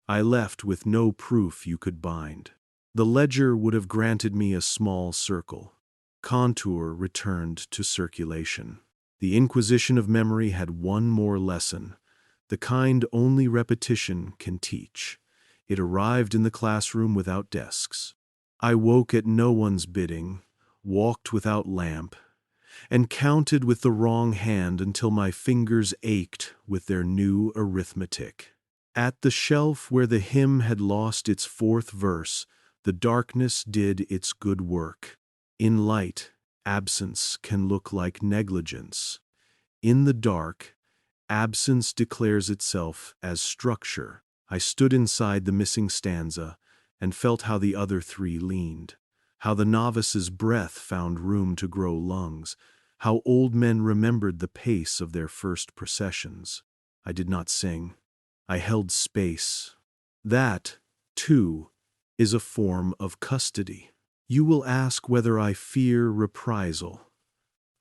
I left with no proof you could bind. The ledger would have granted me a small circle. Contour returned to circulation. The inquisition of memory had one more lesson, the kind only repetition can teach. It arrived in the classroom without desks. I woke at no one's bidding, walked without lamp, and counted with the wrong hand until my fingers ached with their new arithmetic. At the shelf where the hymn had lost its fourth verse, the darkness did its good work. In light, absence can look like negligence. In the dark, absence declares itself as structure. I stood inside the missing stanza and felt how the other three leaned, how the novice's breath found room to grow lungs, how old men remembered the pace of their first processions. I did not sing. I held space. That, too, is a form of custody. You will ask whether I fear reprisal.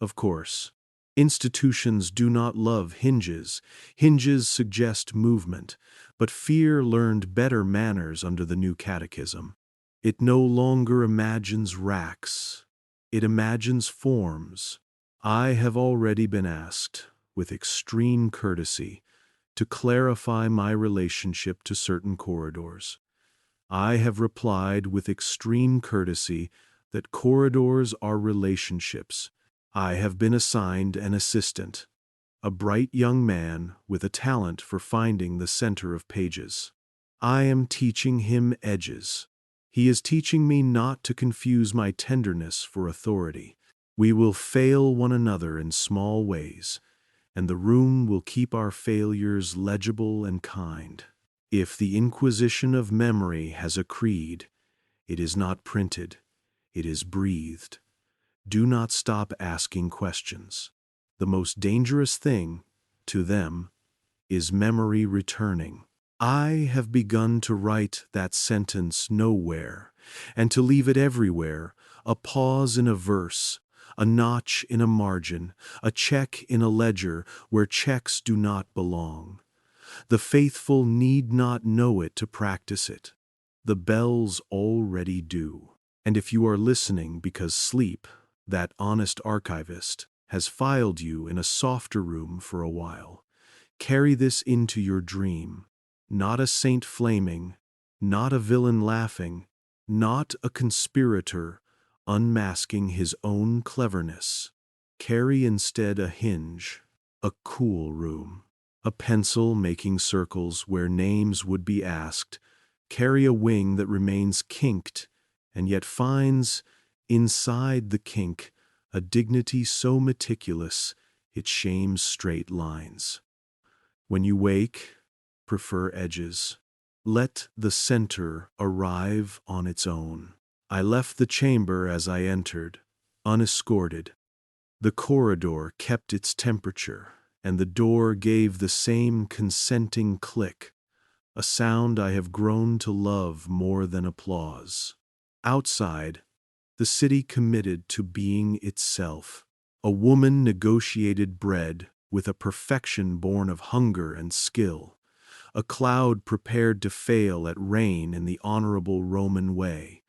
Of course. Institutions do not love hinges. Hinges suggest movement, but fear learned better manners under the new catechism. It no longer imagines racks. It imagines forms. I have already been asked, with extreme courtesy, to clarify my relationship to certain corridors. I have replied with extreme courtesy that corridors are relationships. I have been assigned an assistant, a bright young man with a talent for finding the center of pages. I am teaching him edges. He is teaching me not to confuse my tenderness for authority. We will fail one another in small ways, and the room will keep our failures legible and kind. If the inquisition of memory has a creed, it is not printed, it is breathed. Do not stop asking questions. The most dangerous thing, to them, is memory returning. I have begun to write that sentence nowhere, and to leave it everywhere, a pause in a verse, a notch in a margin, a check in a ledger where checks do not belong. The faithful need not know it to practice it. The bells already do. And if you are listening because sleep, that honest archivist, has filed you in a softer room for a while, carry this into your dream. Not a saint flaming, not a villain laughing, not a conspirator unmasking his own cleverness. Carry instead a hinge, a cool room, a pencil making circles where names would be asked. Carry a wing that remains kinked and yet finds, inside the kink, a dignity so meticulous it shames straight lines. When you wake, prefer edges. Let the center arrive on its own. I left the chamber as I entered, unescorted. The corridor kept its temperature, and the door gave the same consenting click, a sound I have grown to love more than applause. Outside, the city committed to being itself. A woman negotiated bread with a perfection born of hunger and skill. A cloud prepared to fail at rain in the honorable Roman way.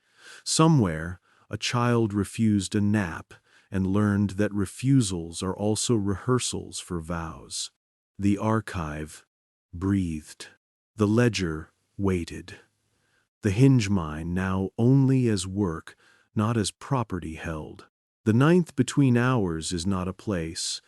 Somewhere, a child refused a nap and learned that refusals are also rehearsals for vows. The archive breathed. The ledger waited. The hinge mine now only as work, not as property held. The ninth between hours is not a place,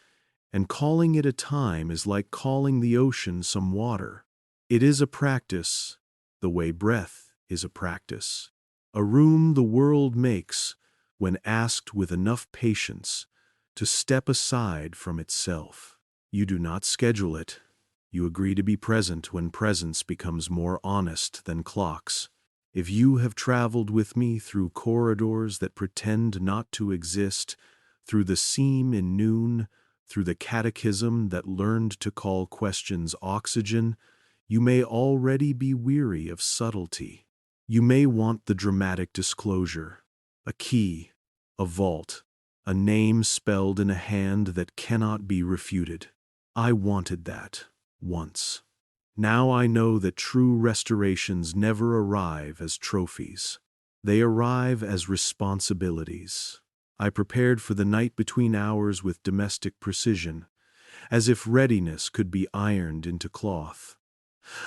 and calling it a time is like calling the ocean some water. It is a practice, the way breath is a practice. A room the world makes when asked with enough patience to step aside from itself. You do not schedule it, You agree to be present when presence becomes more honest than clocks. If you have traveled with me through corridors that pretend not to exist, through the seam in noon, through the catechism that learned to call questions oxygen, you may already be weary of subtlety. You may want the dramatic disclosure, a key, a vault, a name spelled in a hand that cannot be refuted. I wanted that once. Now I know that true restorations never arrive as trophies. They arrive as responsibilities. I prepared for the night between hours with domestic precision, as if readiness could be ironed into cloth.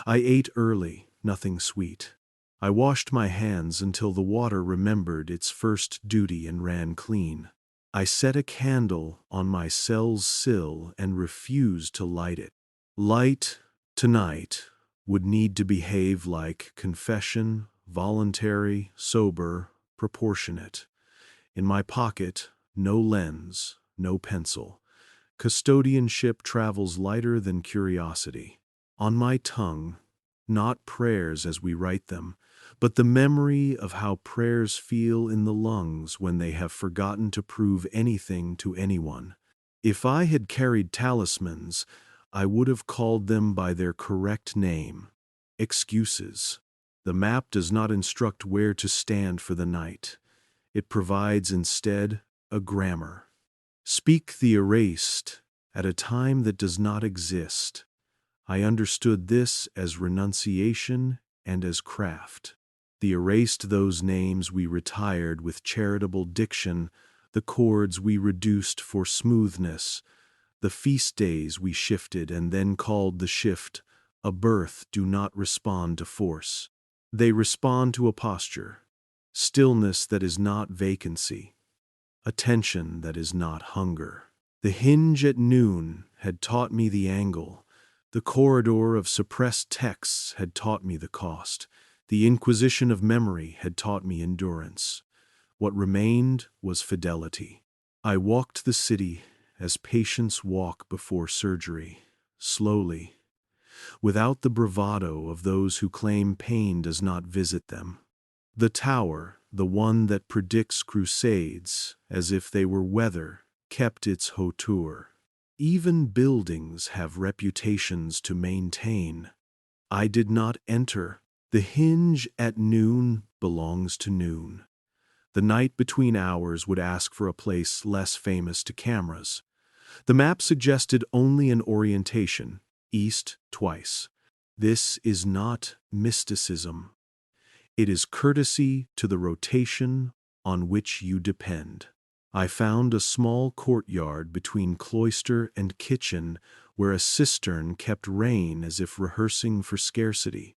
I ate early, nothing sweet. I washed my hands until the water remembered its first duty and ran clean. I set a candle on my cell's sill and refused to light it. Light, tonight, would need to behave like confession, voluntary, sober, proportionate. In my pocket, no lens, no pencil. Custodianship travels lighter than curiosity. On my tongue, not prayers as we write them, but the memory of how prayers feel in the lungs when they have forgotten to prove anything to anyone. If I had carried talismans, I would have called them by their correct name: excuses. The map does not instruct where to stand for the night. It provides instead a grammar. Speak the erased at a time that does not exist. I understood this as renunciation and as craft. The erased those names we retired with charitable diction, the chords we reduced for smoothness, the feast days we shifted and then called the shift a birth do not respond to force. They respond to a posture, stillness that is not vacancy, attention that is not hunger. The hinge at noon had taught me the angle. The corridor of suppressed texts had taught me the cost. The inquisition of memory had taught me endurance. What remained was fidelity. I walked the city as patients walk before surgery, slowly, without the bravado of those who claim pain does not visit them. The tower, the one that predicts crusades as if they were weather, kept its hauteur. Even buildings have reputations to maintain. I did not enter. The hinge at noon belongs to noon. The night between hours would ask for a place less famous to cameras. The map suggested only an orientation, east twice. This is not mysticism. It is courtesy to the rotation on which you depend. I found a small courtyard between cloister and kitchen where a cistern kept rain as if rehearsing for scarcity.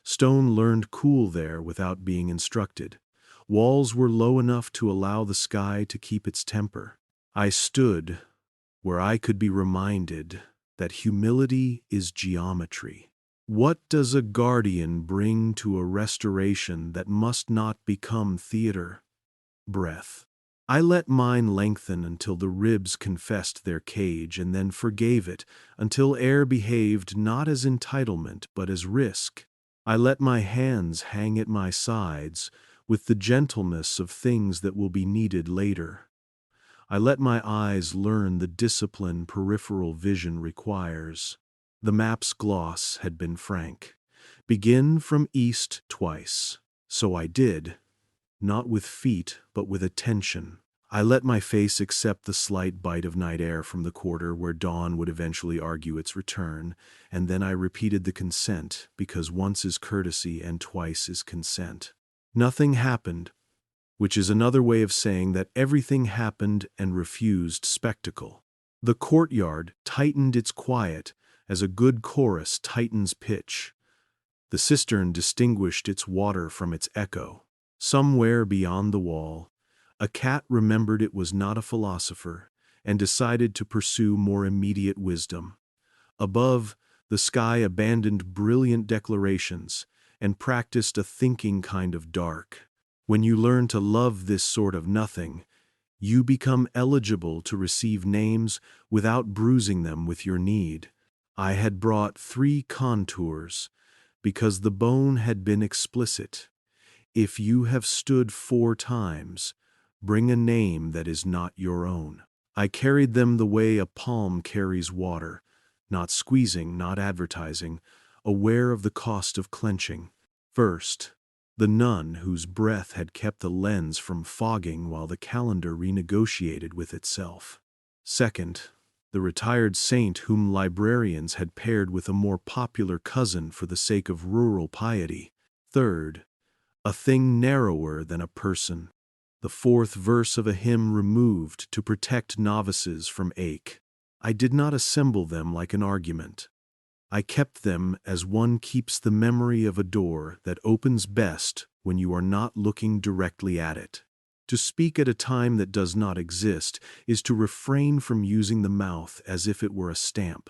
Stone learned cool there without being instructed. Walls were low enough to allow the sky to keep its temper. I stood where I could be reminded that humility is geometry. What does a guardian bring to a restoration that must not become theater? Breath. I let mine lengthen until the ribs confessed their cage and then forgave it until air behaved not as entitlement but as risk. I let my hands hang at my sides with the gentleness of things that will be needed later. I let my eyes learn the discipline peripheral vision requires. The map's gloss had been frank. Begin from east twice. So I did. Not with feet, but with attention. I let my face accept the slight bite of night air from the quarter where dawn would eventually argue its return, and then I repeated the consent, because once is courtesy and twice is consent. Nothing happened, which is another way of saying that everything happened and refused spectacle. The courtyard tightened its quiet as a good chorus tightens pitch. The cistern distinguished its water from its echo. Somewhere beyond the wall, a cat remembered it was not a philosopher and decided to pursue more immediate wisdom. Above, the sky abandoned brilliant declarations and practiced a thinking kind of dark. When you learn to love this sort of nothing, you become eligible to receive names without bruising them with your need. I had brought 3 contours, because the bone had been explicit. If you have stood 4 times, bring a name that is not your own. I carried them the way a palm carries water, not squeezing, not advertising, aware of the cost of clenching. First, the nun whose breath had kept the lens from fogging while the calendar renegotiated with itself. Second, the retired saint whom librarians had paired with a more popular cousin for the sake of rural piety. Third, a thing narrower than a person, the 4th verse of a hymn removed to protect novices from ache. I did not assemble them like an argument. I kept them as one keeps the memory of a door that opens best when you are not looking directly at it. To speak at a time that does not exist is to refrain from using the mouth as if it were a stamp.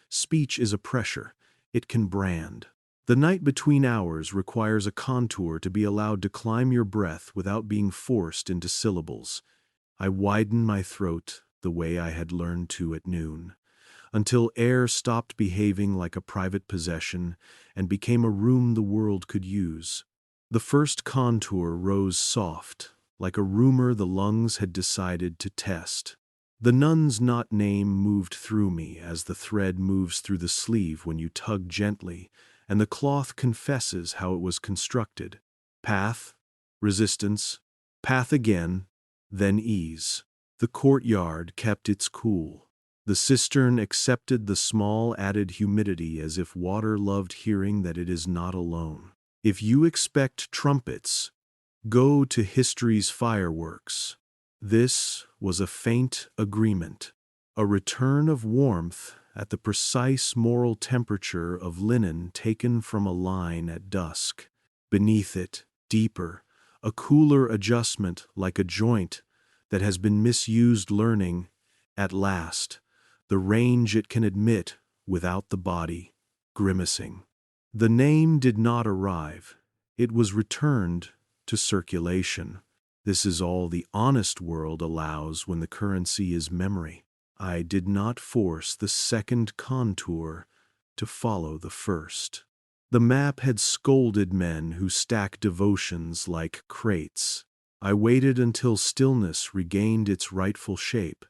Speech is a pressure. It can brand. The night between hours requires a contour to be allowed to climb your breath without being forced into syllables. I widened my throat the way I had learned to at noon, until air stopped behaving like a private possession and became a room the world could use. The first contour rose soft, like a rumor the lungs had decided to test. The nun's not name moved through me as the thread moves through the sleeve when you tug gently, and the cloth confesses how it was constructed. Path, resistance, path again, then ease. The courtyard kept its cool. The cistern accepted the small added humidity as if water loved hearing that it is not alone. If you expect trumpets, go to history's fireworks. This was a faint agreement, a return of warmth at the precise moral temperature of linen taken from a line at dusk. Beneath it, deeper, a cooler adjustment like a joint that has been misused learning, at last, the range it can admit without the body grimacing. The name did not arrive. It was returned to circulation. This is all the honest world allows when the currency is memory. I did not force the second contour to follow the first. The map had scolded men who stack devotions like crates. I waited until stillness regained its rightful shape,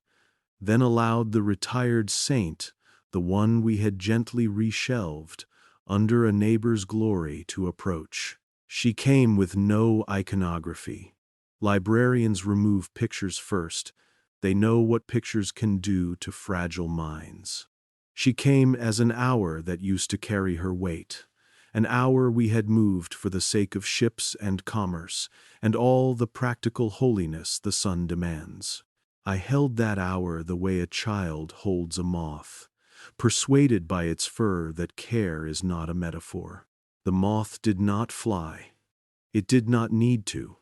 then allowed the retired saint, the one we had gently reshelved, under a neighbor's glory to approach. She came with no iconography. Librarians remove pictures first. They know what pictures can do to fragile minds. She came as an hour that used to carry her weight, an hour we had moved for the sake of ships and commerce, and all the practical holiness the sun demands. I held that hour the way a child holds a moth, persuaded by its fur that care is not a metaphor. The moth did not fly. It did not need to.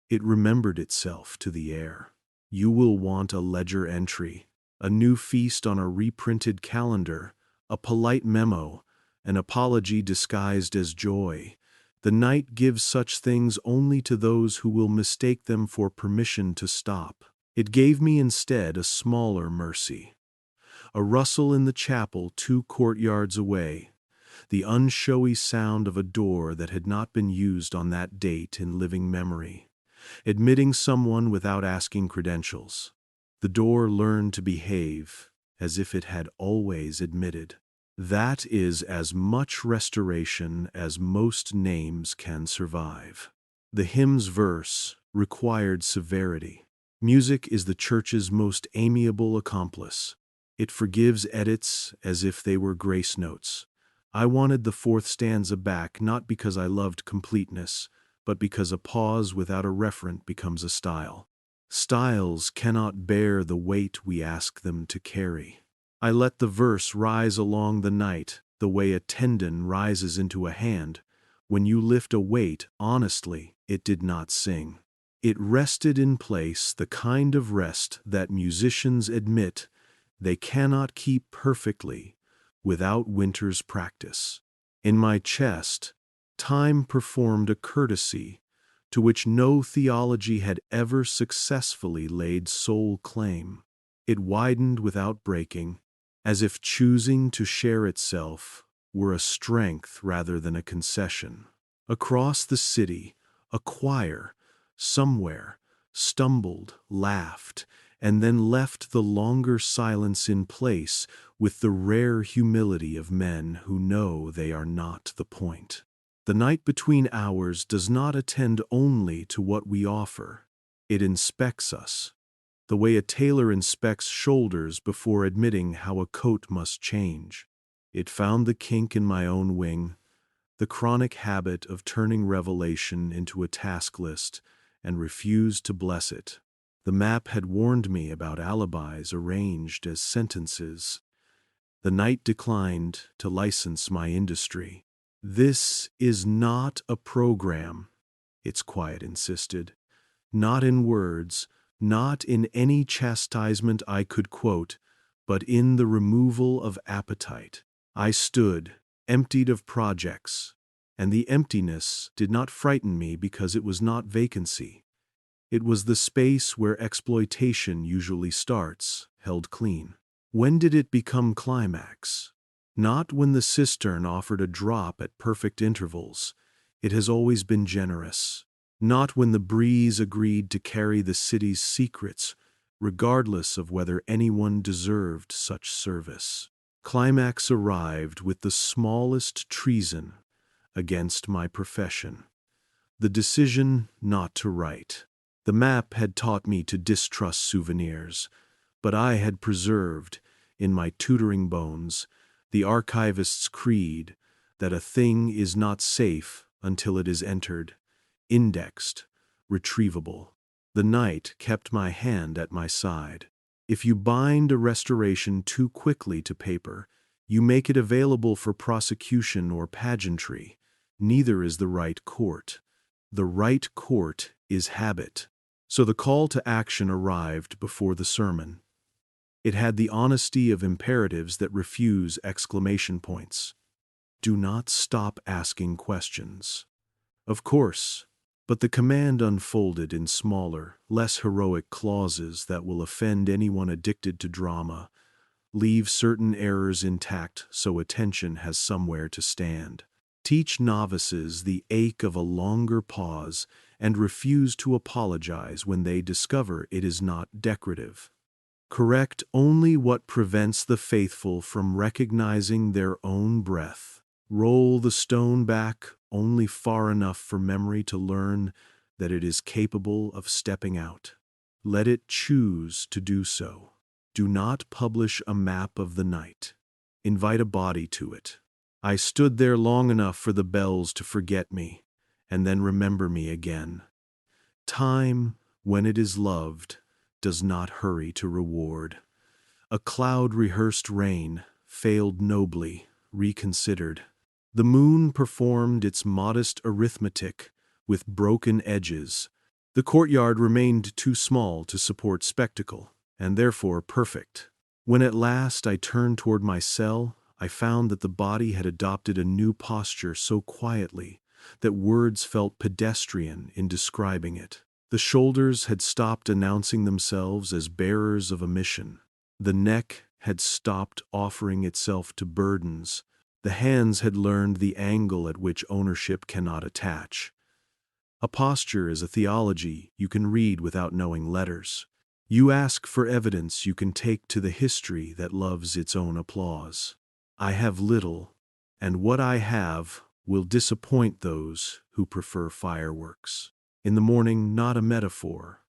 It remembered itself to the air. You will want a ledger entry, a new feast on a reprinted calendar, a polite memo, an apology disguised as joy. The night gives such things only to those who will mistake them for permission to stop. It gave me instead a smaller mercy. A rustle in the chapel 2 courtyards away, the unshowy sound of a door that had not been used on that date in living memory, admitting someone without asking credentials. The door learned to behave as if it had always admitted. That is as much restoration as most names can survive. The hymn's verse required severity. Music is the church's most amiable accomplice. It forgives edits as if they were grace notes. I wanted the 4th stanza back not because I loved completeness, but because a pause without a referent becomes a style. Styles cannot bear the weight we ask them to carry. I let the verse rise along the night, the way a tendon rises into a hand. When you lift a weight, honestly, it did not sing. It rested in place, the kind of rest that musicians admit they cannot keep perfectly without winter's practice. In my chest, time performed a courtesy to which no theology had ever successfully laid sole claim. It widened without breaking, as if choosing to share itself were a strength rather than a concession. Across the city, a choir, somewhere, stumbled, laughed, and then left the longer silence in place with the rare humility of men who know they are not the point. The night between hours does not attend only to what we offer. It inspects us, the way a tailor inspects shoulders before admitting how a coat must change. It found the kink in my own wing, the chronic habit of turning revelation into a task list, and refused to bless it. The map had warned me about alibis arranged as sentences. The night declined to license my industry. "This is not a program," its quiet insisted. "Not in words, not in any chastisement I could quote, but in the removal of appetite." I stood, emptied of projects, and the emptiness did not frighten me because it was not vacancy. It was the space where exploitation usually starts, held clean. When did it become climax? Not when the cistern offered a drop at perfect intervals. It has always been generous. Not when the breeze agreed to carry the city's secrets, regardless of whether anyone deserved such service. Climax arrived with the smallest treason against my profession. The decision not to write. The map had taught me to distrust souvenirs, but I had preserved, in my tutoring bones, the archivist's creed that a thing is not safe until it is entered, indexed, retrievable. The night kept my hand at my side. If you bind a restoration too quickly to paper, you make it available for prosecution or pageantry. Neither is the right court. The right court is habit. So the call to action arrived before the sermon. It had the honesty of imperatives that refuse exclamation points. Do not stop asking questions. Of course, but the command unfolded in smaller, less heroic clauses that will offend anyone addicted to drama. Leave certain errors intact so attention has somewhere to stand. Teach novices the ache of a longer pause and refuse to apologize when they discover it is not decorative. Correct only what prevents the faithful from recognizing their own breath. Roll the stone back only far enough for memory to learn that it is capable of stepping out. Let it choose to do so. Do not publish a map of the night. Invite a body to it. I stood there long enough for the bells to forget me, and then remember me again. Time, when it is loved, does not hurry to reward. A cloud-rehearsed rain failed nobly, reconsidered. The moon performed its modest arithmetic with broken edges. The courtyard remained too small to support spectacle, and therefore perfect. When at last I turned toward my cell, I found that the body had adopted a new posture so quietly that words felt pedestrian in describing it. The shoulders had stopped announcing themselves as bearers of a mission. The neck had stopped offering itself to burdens. The hands had learned the angle at which ownership cannot attach. A posture is a theology you can read without knowing letters. You ask for evidence you can take to the history that loves its own applause. I have little, and what I have will disappoint those who prefer fireworks. In the morning, not a metaphor,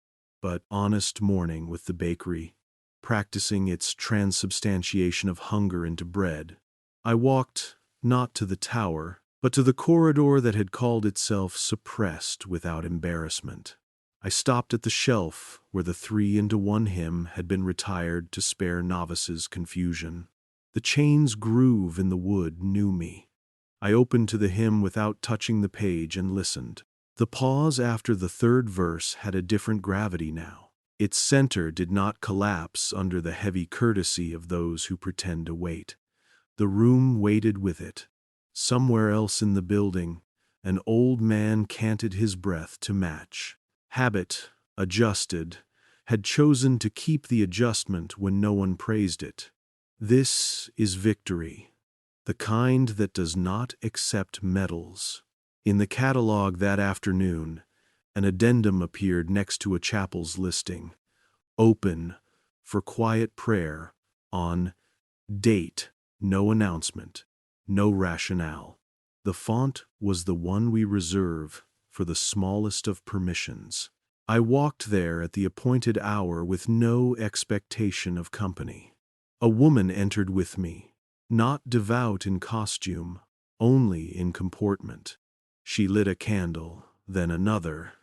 but honest morning with the bakery, practicing its transubstantiation of hunger into bread. I walked not to the tower, but to the corridor that had called itself suppressed without embarrassment. I stopped at the shelf where the 3-into-1 hymn had been retired to spare novices confusion. The chain's groove in the wood knew me. I opened to the hymn without touching the page and listened. The pause after the third verse had a different gravity now. Its center did not collapse under the heavy courtesy of those who pretend to wait. The room waited with it. Somewhere else in the building, an old man canted his breath to match. Habit, adjusted, had chosen to keep the adjustment when no one praised it. This is victory, the kind that does not accept medals. In the catalog that afternoon, an addendum appeared next to a chapel's listing, open for quiet prayer on date, no announcement, no rationale. The font was the one we reserve for the smallest of permissions. I walked there at the appointed hour with no expectation of company. A woman entered with me, not devout in costume, only in comportment. She lit a candle, then another,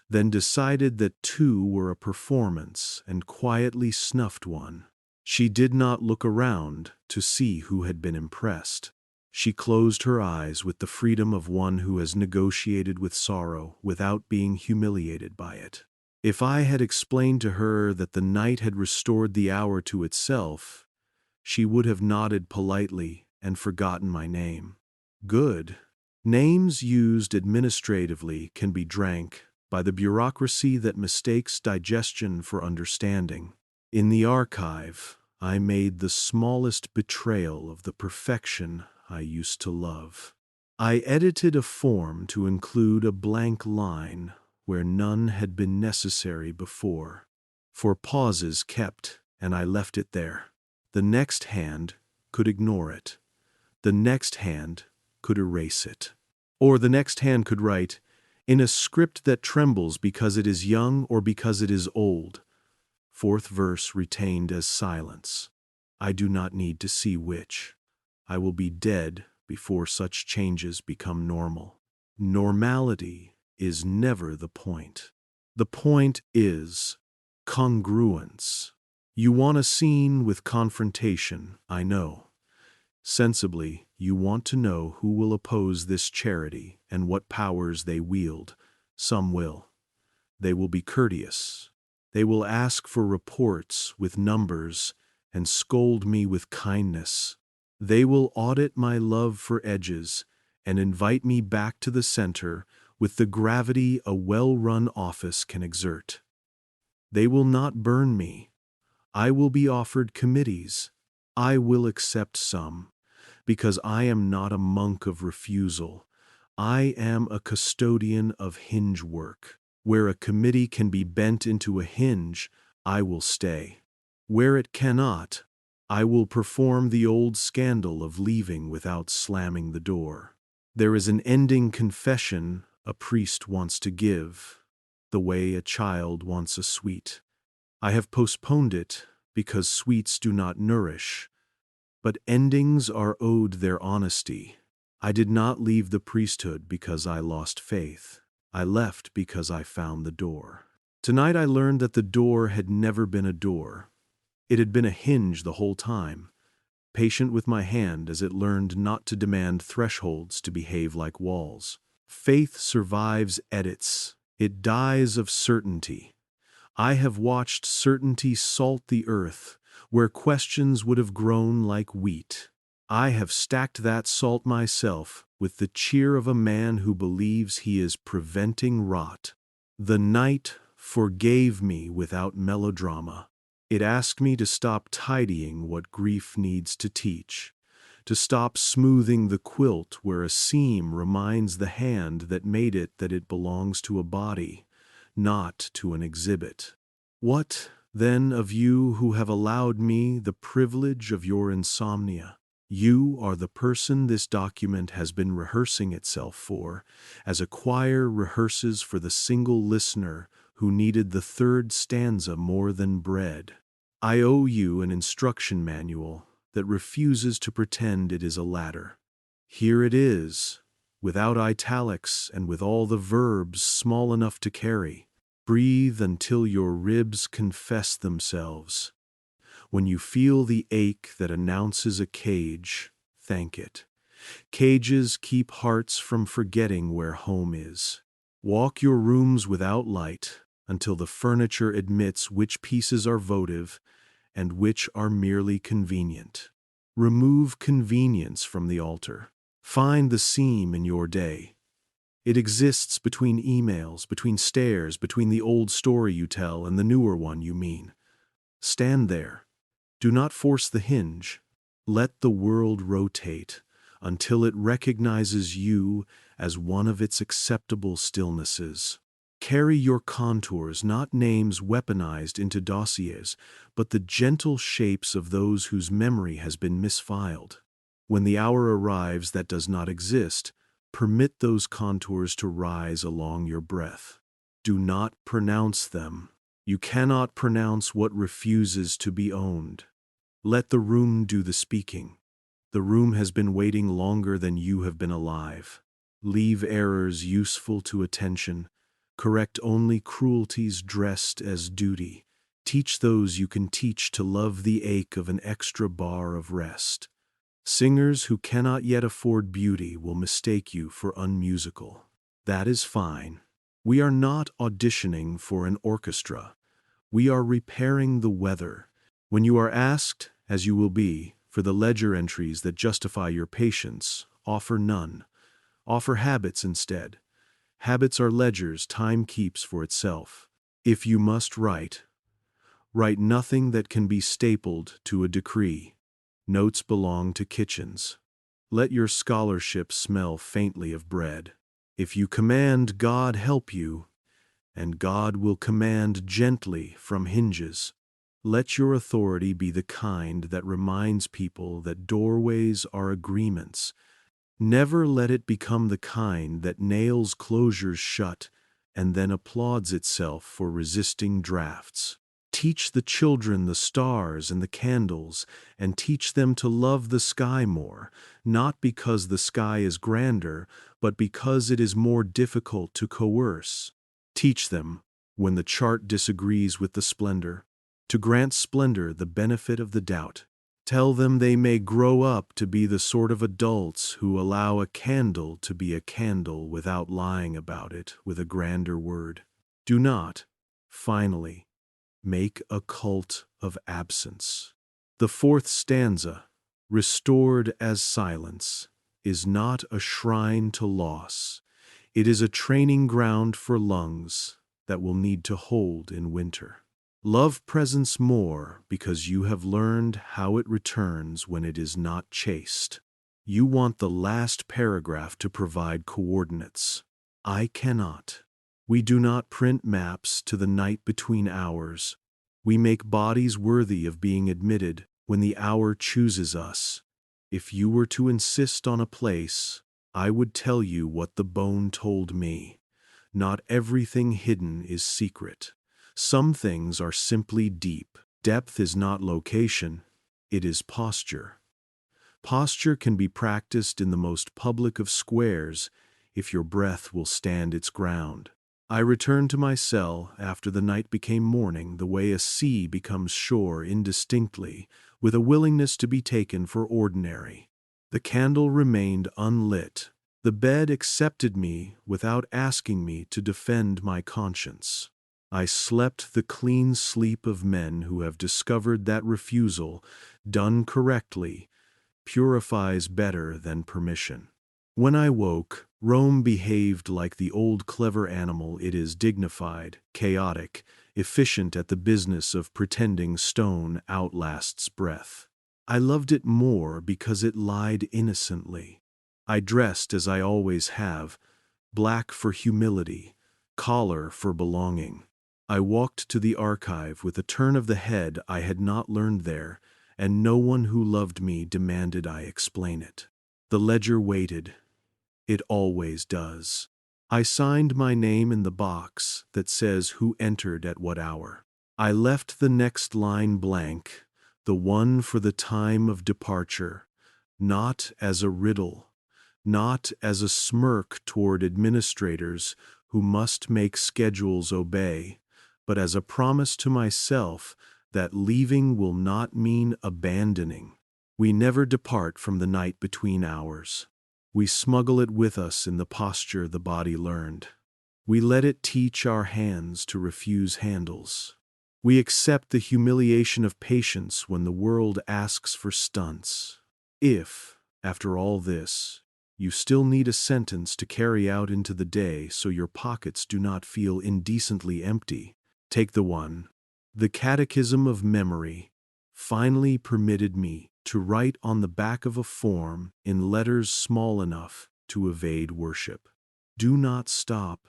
then decided that two were a performance and quietly snuffed one. She did not look around to see who had been impressed. She closed her eyes with the freedom of one who has negotiated with sorrow without being humiliated by it. If I had explained to her that the night had restored the hour to itself, she would have nodded politely and forgotten my name. Good. Names used administratively can be drank by the bureaucracy that mistakes digestion for understanding. In the archive, I made the smallest betrayal of the perfection I used to love. I edited a form to include a blank line where none had been necessary before. For pauses kept, and I left it there. The next hand could ignore it. The next hand could erase it. Or the next hand could write, in a script that trembles because it is young or because it is old. Fourth verse retained as silence. I do not need to see which. I will be dead before such changes become normal. Normality is never the point. The point is congruence. You want a scene with confrontation, I know. Sensibly, you want to know who will oppose this charity and what powers they wield. Some will. They will be courteous. They will ask for reports with numbers and scold me with kindness. They will audit my love for edges and invite me back to the center with the gravity a well-run office can exert. They will not burn me. I will be offered committees. I will accept some, because I am not a monk of refusal. I am a custodian of hinge work. Where a committee can be bent into a hinge, I will stay. Where it cannot, I will perform the old scandal of leaving without slamming the door. There is an ending confession a priest wants to give, the way a child wants a sweet. I have postponed it because sweets do not nourish, but endings are owed their honesty. I did not leave the priesthood because I lost faith. I left because I found the door. Tonight I learned that the door had never been a door. It had been a hinge the whole time, patient with my hand as it learned not to demand thresholds to behave like walls. Faith survives edits. It dies of certainty. I have watched certainty salt the earth, where questions would have grown like wheat. I have stacked that salt myself with the cheer of a man who believes he is preventing rot. The night forgave me without melodrama. It asked me to stop tidying what grief needs to teach, to stop smoothing the quilt where a seam reminds the hand that made it that it belongs to a body, not to an exhibit. What, then, of you who have allowed me the privilege of your insomnia? You are the person this document has been rehearsing itself for, as a choir rehearses for the single listener who needed the third stanza more than bread. I owe you an instruction manual that refuses to pretend it is a ladder. Here it is, without italics and with all the verbs small enough to carry. Breathe until your ribs confess themselves. When you feel the ache that announces a cage, thank it. Cages keep hearts from forgetting where home is. Walk your rooms without light until the furniture admits which pieces are votive and which are merely convenient. Remove convenience from the altar. Find the seam in your day. It exists between emails, between stares, between the old story you tell and the newer one you mean. Stand there. Do not force the hinge. Let the world rotate until it recognizes you as one of its acceptable stillnesses. Carry your contours, not names weaponized into dossiers, but the gentle shapes of those whose memory has been misfiled. When the hour arrives that does not exist, permit those contours to rise along your breath. Do not pronounce them. You cannot pronounce what refuses to be owned. Let the room do the speaking. The room has been waiting longer than you have been alive. Leave errors useful to attention. Correct only cruelties dressed as duty. Teach those you can teach to love the ache of an extra bar of rest. Singers who cannot yet afford beauty will mistake you for unmusical. That is fine. We are not auditioning for an orchestra. We are repairing the weather. When you are asked, as you will be, for the ledger entries that justify your patience, offer none. Offer habits instead. Habits are ledgers time keeps for itself. If you must write, write nothing that can be stapled to a decree. Notes belong to kitchens. Let your scholarship smell faintly of bread. If you command, God help you, and God will command gently from hinges. Let your authority be the kind that reminds people that doorways are agreements. Never let it become the kind that nails closures shut and then applauds itself for resisting drafts. Teach the children the stars and the candles, and teach them to love the sky more, not because the sky is grander, but because it is more difficult to coerce. Teach them, when the chart disagrees with the splendor, to grant splendor the benefit of the doubt. Tell them they may grow up to be the sort of adults who allow a candle to be a candle without lying about it with a grander word. Do not, finally, make a cult of absence. The fourth stanza, restored as silence, is not a shrine to loss. It is a training ground for lungs that will need to hold in winter. Love presence more because you have learned how it returns when it is not chased. You want the last paragraph to provide coordinates. I cannot. We do not print maps to the night between hours. We make bodies worthy of being admitted when the hour chooses us. If you were to insist on a place, I would tell you what the bone told me. Not everything hidden is secret. Some things are simply deep. Depth is not location, it is posture. Posture can be practiced in the most public of squares if your breath will stand its ground. I returned to my cell after the night became morning the way a sea becomes shore indistinctly, with a willingness to be taken for ordinary. The candle remained unlit. The bed accepted me without asking me to defend my conscience. I slept the clean sleep of men who have discovered that refusal, done correctly, purifies better than permission. When I woke, Rome behaved like the old clever animal it is, dignified, chaotic, efficient at the business of pretending stone outlasts breath. I loved it more because it lied innocently. I dressed as I always have, black for humility, collar for belonging. I walked to the archive with a turn of the head I had not learned there, and no one who loved me demanded I explain it. The ledger waited. It always does. I signed my name in the box that says who entered at what hour. I left the next line blank, the one for the time of departure, not as a riddle, not as a smirk toward administrators who must make schedules obey, but as a promise to myself that leaving will not mean abandoning. We never depart from the night between hours. We smuggle it with us in the posture the body learned. We let it teach our hands to refuse handles. We accept the humiliation of patience when the world asks for stunts. If, after all this, you still need a sentence to carry out into the day so your pockets do not feel indecently empty, take the one. The Catechism of Memory, finally permitted me to write on the back of a form in letters small enough to evade worship. Do not stop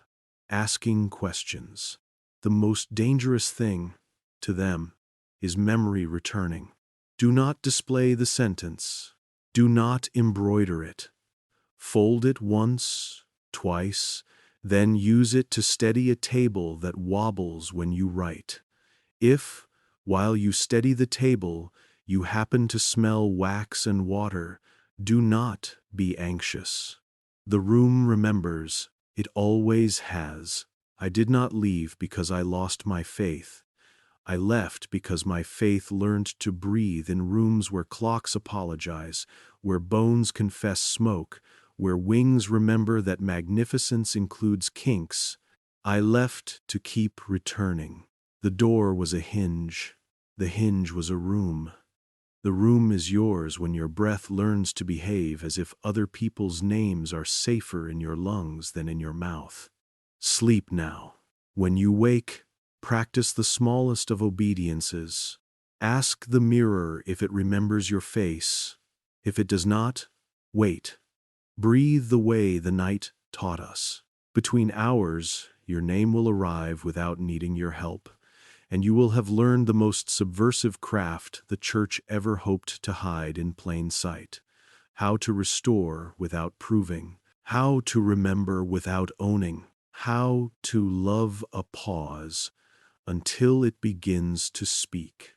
asking questions. The most dangerous thing to them is memory returning. Do not display the sentence. Do not embroider it. Fold it once, twice, then use it to steady a table that wobbles when you write. If, while you steady the table, you happen to smell wax and water, do not be anxious. The room remembers. It always has. I did not leave because I lost my faith. I left because my faith learned to breathe in rooms where clocks apologize, where bones confess smoke, where wings remember that magnificence includes kinks. I left to keep returning. The door was a hinge. The hinge was a room. The room is yours when your breath learns to behave as if other people's names are safer in your lungs than in your mouth. Sleep now. When you wake, practice the smallest of obediences. Ask the mirror if it remembers your face. If it does not, wait. Breathe the way the night taught us. Between hours, your name will arrive without needing your help, and you will have learned the most subversive craft the church ever hoped to hide in plain sight. How to restore without proving. How to remember without owning. How to love a pause until it begins to speak.